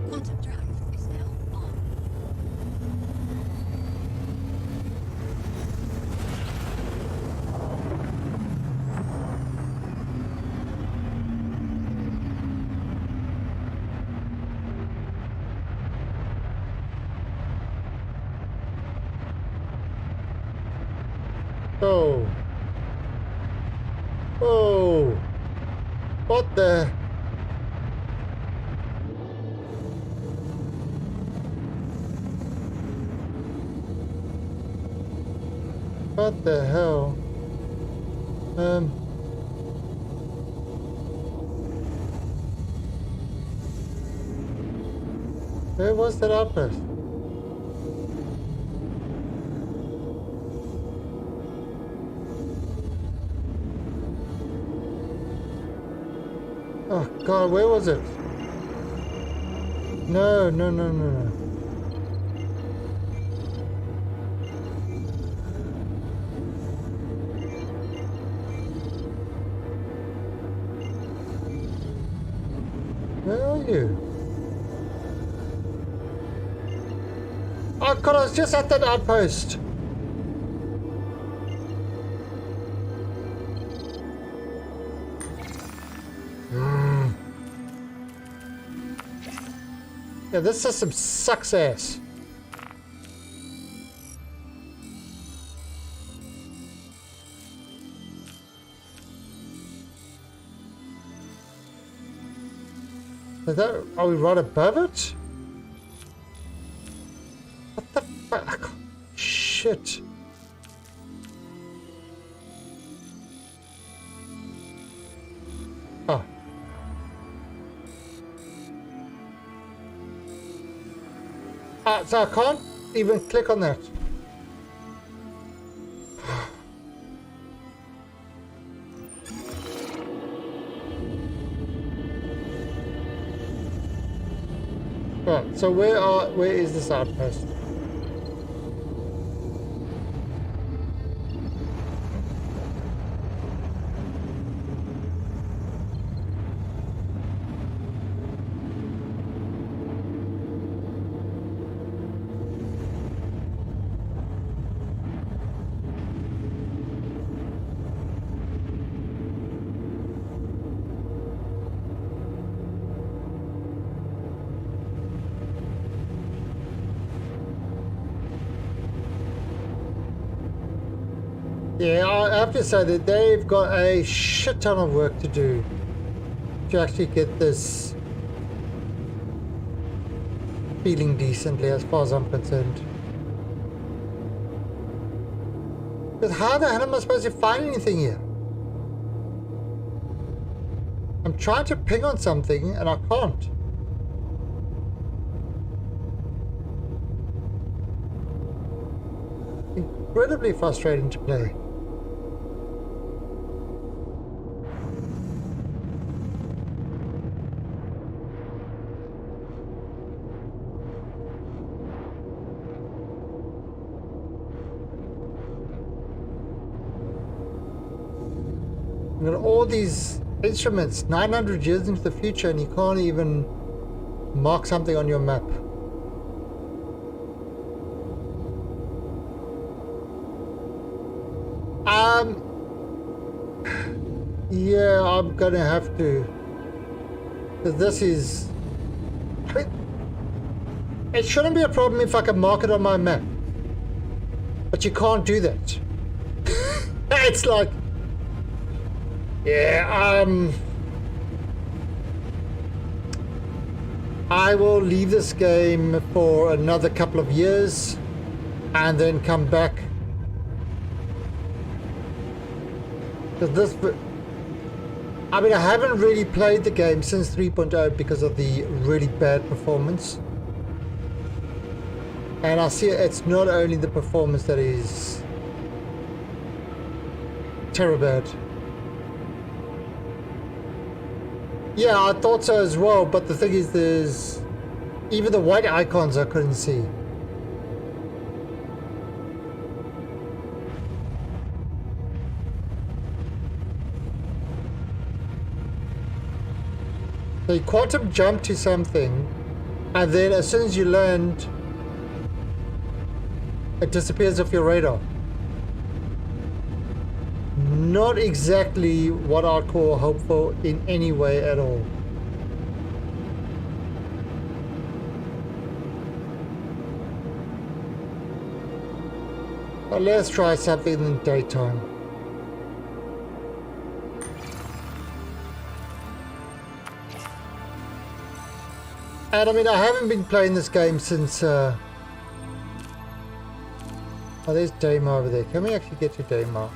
Quantum drive is now on. Oh. Oh. What the? What the hell? Where was that outpost? Oh god, where was it? No, no, no, no, no. Where are you? Oh god, I was just at that outpost. Yeah, this system sucks ass. Is that, are we right above it? What the fuck? Shit. Oh. So I can't even click on that. Right, so where is this outpost? Yeah, I have to say that they've got a shit ton of work to do to actually get this feeling decently, as far as I'm concerned. Because how the hell am I supposed to find anything here? I'm trying to ping on something and I can't. Incredibly frustrating to play. You've got all these instruments 900 years into the future and you can't even mark something on your map. Yeah, I'm gonna have to. Because this is... I mean, it shouldn't be a problem if I can mark it on my map. But you can't do that. It's like... Yeah, I will leave this game for another couple of years and then come back. Because this... I mean, I haven't really played the game since 3.0 because of the really bad performance. And I see it's not only the performance that is terrible bad. Yeah, I thought so as well, but the thing is, there's even the white icons I couldn't see. So you quantum jump to something, and then as soon as you land, it disappears off your radar. Not exactly what I'd call hopeful in any way at all. But let's try something in the daytime. And I mean, I haven't been playing this game since... Oh, there's Daymar over there. Can we actually get to Daymar?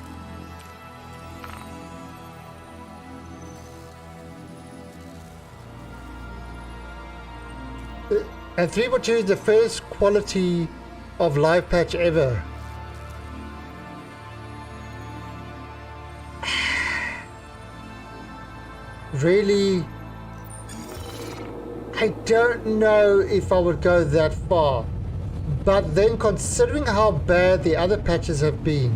And 3.2 is the first quality of live patch ever. Really, I don't know if I would go that far. But then considering how bad the other patches have been,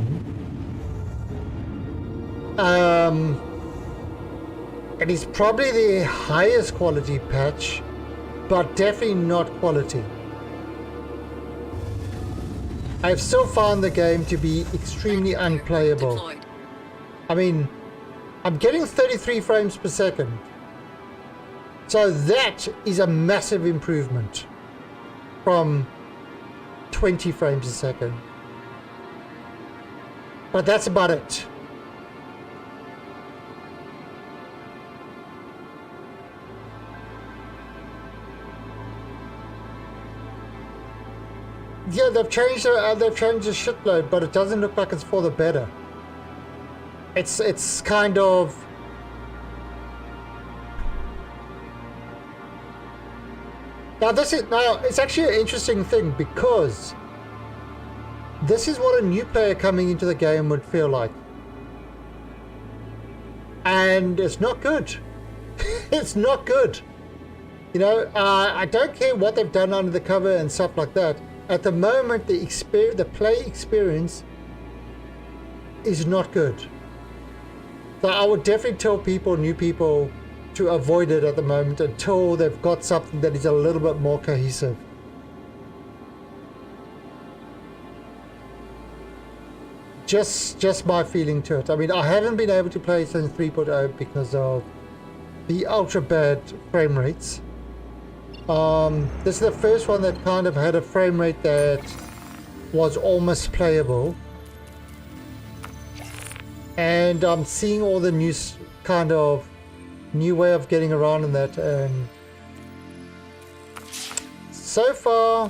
it is probably the highest quality patch, but definitely not quality. I've still found the game to be extremely unplayable. I mean, I'm getting 33 frames per second. So that is a massive improvement from 20 frames a second. But that's about it. Yeah, they've changed the shitload, but it doesn't look like it's for the better. It's kind of... Now it's actually an interesting thing, because this is what a new player coming into the game would feel like. And it's not good. It's not good. You know, I don't care what they've done under the cover and stuff like that. At the moment, the play experience is not good. So I would definitely tell people, new people, to avoid it at the moment until they've got something that is a little bit more cohesive. Just my feeling to it. I mean, I haven't been able to play since 3.0 because of the ultra bad frame rates. This is the first one that kind of had a frame rate that was almost playable. And I'm seeing all the new kind of new way of getting around in that, and so far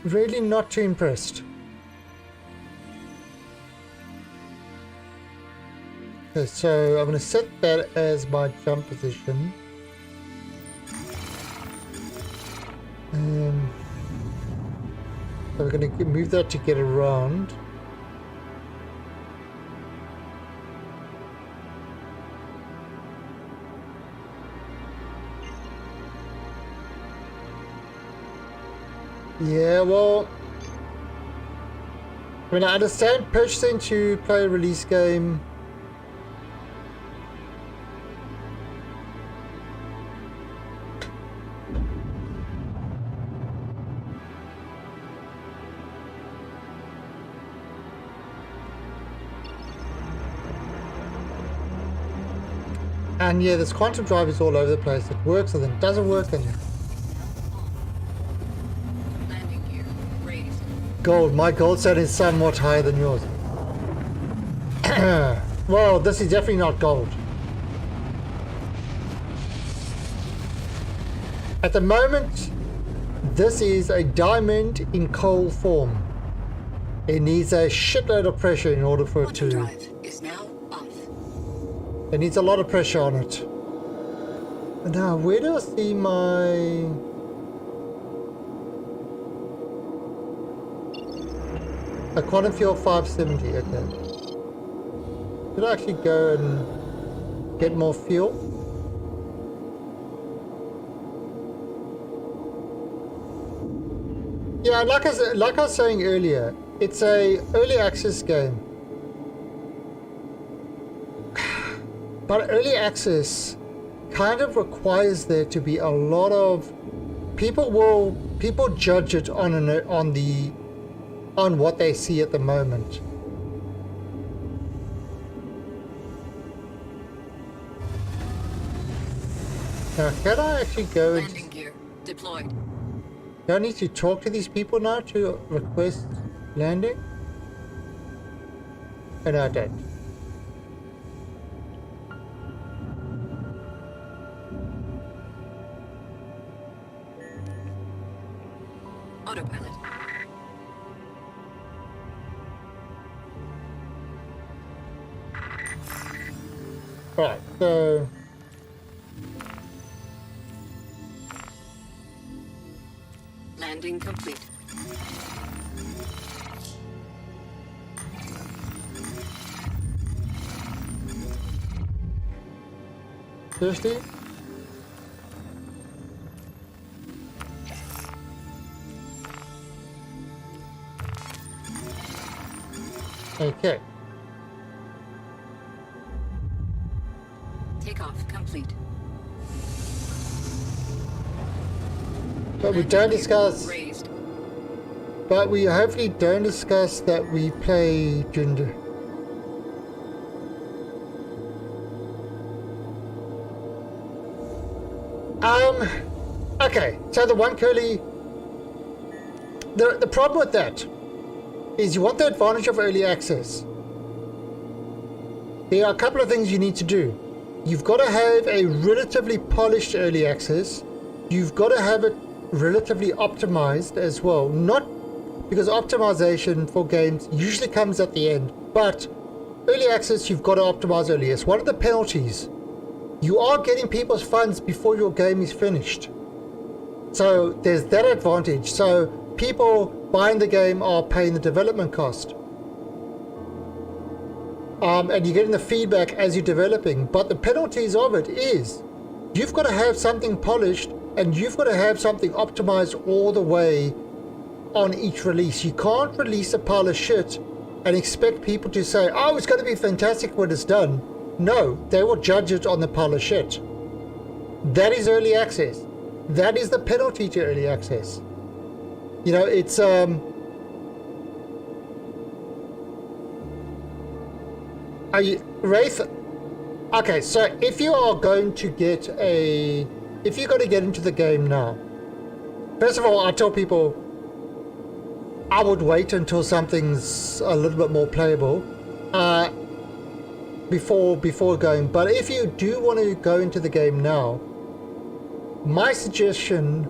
really not too impressed. Okay, so I'm going to set that as my jump position. So we're going to move that to get around. Yeah, well, I mean, I understand purchasing to play a release game. And yeah, this quantum drive is all over the place. It works and then it doesn't work, and gold. My gold set is somewhat higher than yours. Well, this is definitely not gold. At the moment, this is a diamond in coal form. It needs a shitload of pressure in order for it to... Drive is now off. It needs a lot of pressure on it. Now, where do I see my... A quantum fuel 570, okay. Should I actually go and get more fuel? Yeah, like I was saying earlier, it's a early access game. But early access kind of requires there to be a lot of people judge it on what they see at the moment. Now, can I actually go and... Landing gear deployed. Do I need to talk to these people now to request landing? Oh, no, I don't. Autopilot. Right, so... Landing complete. Seriously? Okay. Takeoff complete. But we don't discuss... Raised. But we hopefully don't discuss that we play Jinder. Okay, so the one curly... The problem with that is you want the advantage of early access. There are a couple of things you need to do. You've got to have a relatively polished early access. You've got to have it relatively optimized as well. Not because optimization for games usually comes at the end, but early access you've got to optimize early. It's one of the penalties. You are getting people's funds before your game is finished. So there's that advantage. So people buying the game are paying the development cost. and you're getting the feedback as you're developing. But the penalties of it is you've got to have something polished and you've got to have something optimized all the way on each release. You can't release a pile of shit and expect people to say, oh, it's going to be fantastic when it's done. No, they will judge it on the pile of shit. That is early access. That is the penalty to early access. You know, it's are you, Wraith? Okay, so if you are going to get if you're going to get into the game now, first of all, I tell people I would wait until something's a little bit more playable before going. But if you do want to go into the game now, my suggestion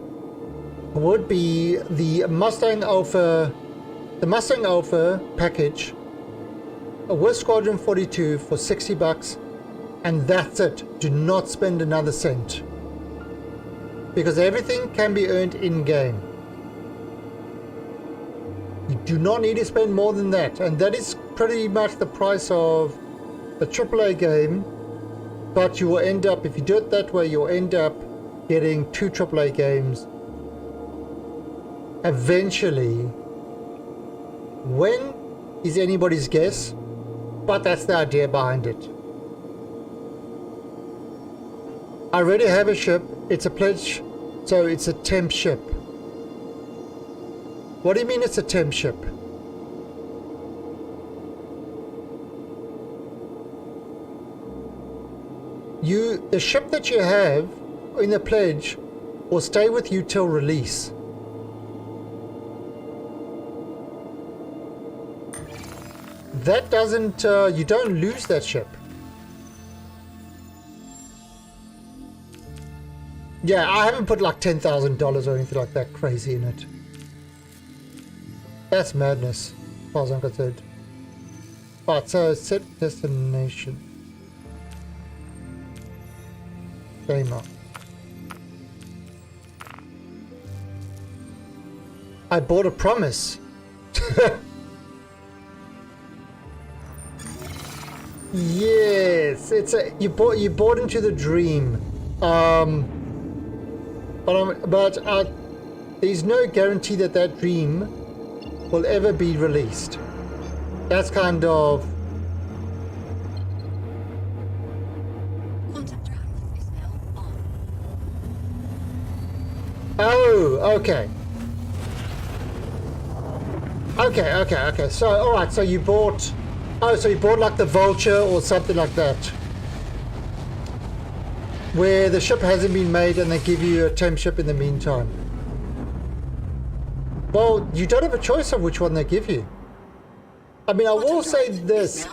would be the Mustang Alpha package with Squadron 42 for $60, and that's it. Do not spend another cent, because everything can be earned in game. You do not need to spend more than that, and that is pretty much the price of a AAA game. But you will end up, if you do it that way, you'll end up getting 2 AAA games eventually. When is anybody's guess, but that's the idea behind it. I already have a ship. It's a pledge, so it's a temp ship. What do you mean it's a temp ship? The ship that you have in the pledge will stay with you till release. That doesn't, you don't lose that ship. Yeah, I haven't put like $10,000 or anything like that crazy in it. That's madness, as far as I'm concerned. Alright, so set destination. Gamer. I bought a promise. Yes, it's a you bought into the dream. But there's no guarantee that that dream will ever be released. That's kind of. Quantum drive is now on. Oh, okay. Okay. So, all right. So you bought. Oh, so you bought like the Vulture or something like that, where the ship hasn't been made and they give you a temp ship in the meantime. Well, you don't have a choice of which one they give you. I mean, I will say this.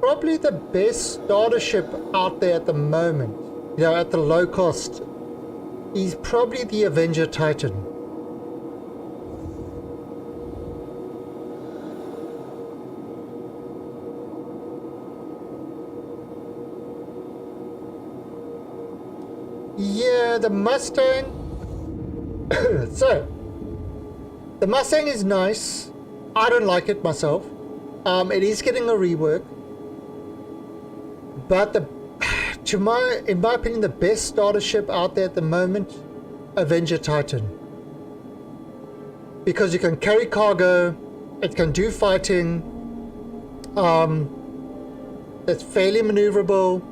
Probably the best starter ship out there at the moment, you know, at the low cost, is probably the Avenger Titan. Yeah, the Mustang. So, the Mustang is nice. I don't like it myself. It is getting a rework. But in my opinion, the best starter ship out there at the moment, Avenger Titan. Because you can carry cargo, it can do fighting. It's fairly maneuverable.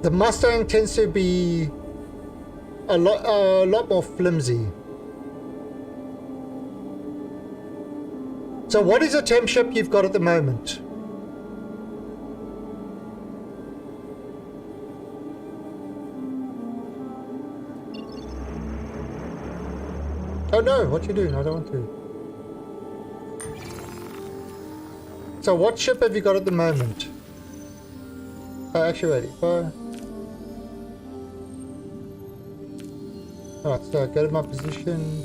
The Mustang tends to be a lot more flimsy. So what is a temp ship you've got at the moment? Oh no, what you doing? I don't want to. So what ship have you got at the moment? Oh, actually, ready. Alright, so go to my position.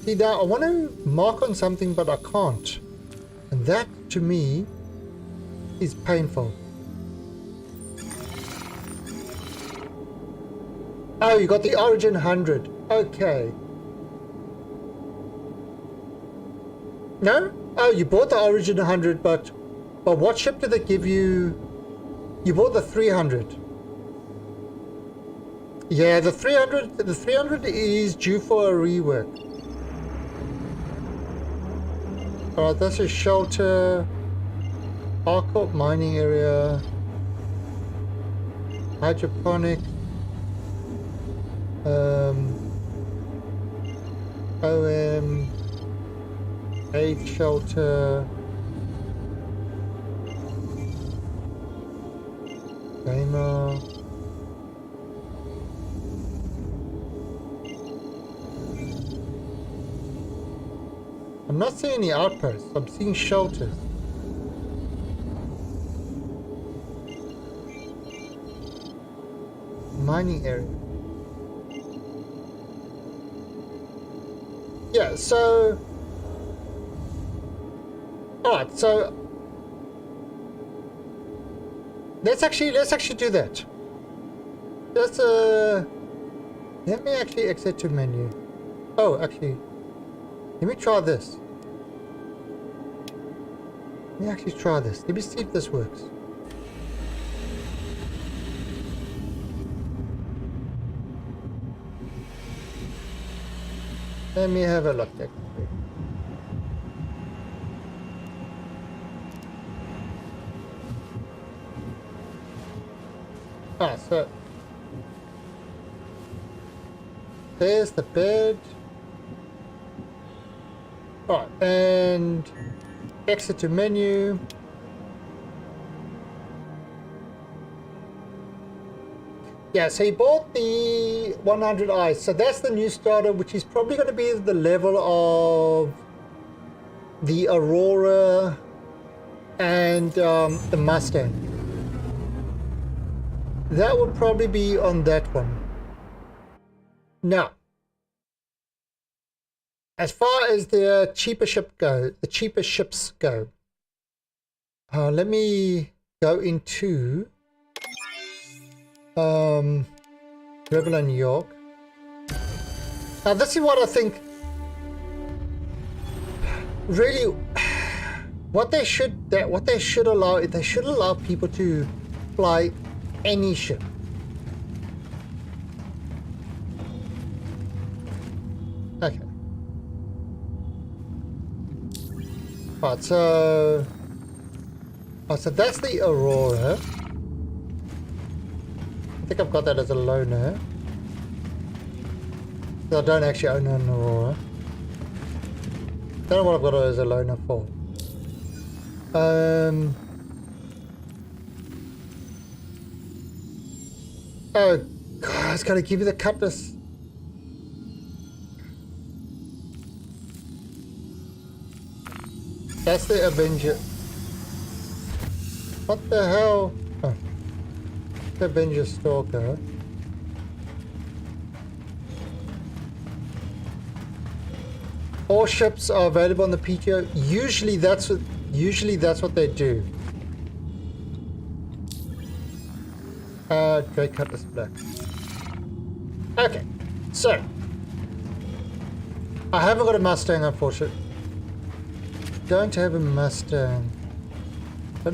See now, I want to mark on something, but I can't. And that, to me, is painful. Oh, you got the Origin 100. Okay. No? Oh, you bought the Origin 100, but what ship did they give you? You bought the 300. Yeah, the 300 is due for a rework. Alright, that's a shelter. Harcourt mining area. Hydroponic. OM. Aid shelter. Gamer. I'm not seeing any outposts, I'm seeing shelters. Mining area. Yeah, so alright, so let's actually do that. Let's let me actually exit to menu. Oh, actually, let me try this. Let me actually try this. Let me see if this works. Let me have a look there. So there's the bed. Alright, and exit to menu. Yeah, so he bought the 100i, so that's the new starter, which is probably going to be the level of the Aurora and the Mustang. That would probably be on that one. Now, as far as the cheaper ships go, let me go into Rebel and New York. Now this is what I think really what they should allow, they should allow people to fly any ship. Okay. Alright, so that's the Aurora. I think I've got that as a loaner. So I don't actually own an Aurora. Don't know what I've got it as a loaner for. Oh god, it's gotta give you the Cutlass. That's the Avenger. What the hell? Oh. The Avenger Stalker. All ships are available on the PTO. Usually that's what they do. Drake Cutlass Black. Okay, so I haven't got a Mustang, unfortunately. Don't have a Mustang.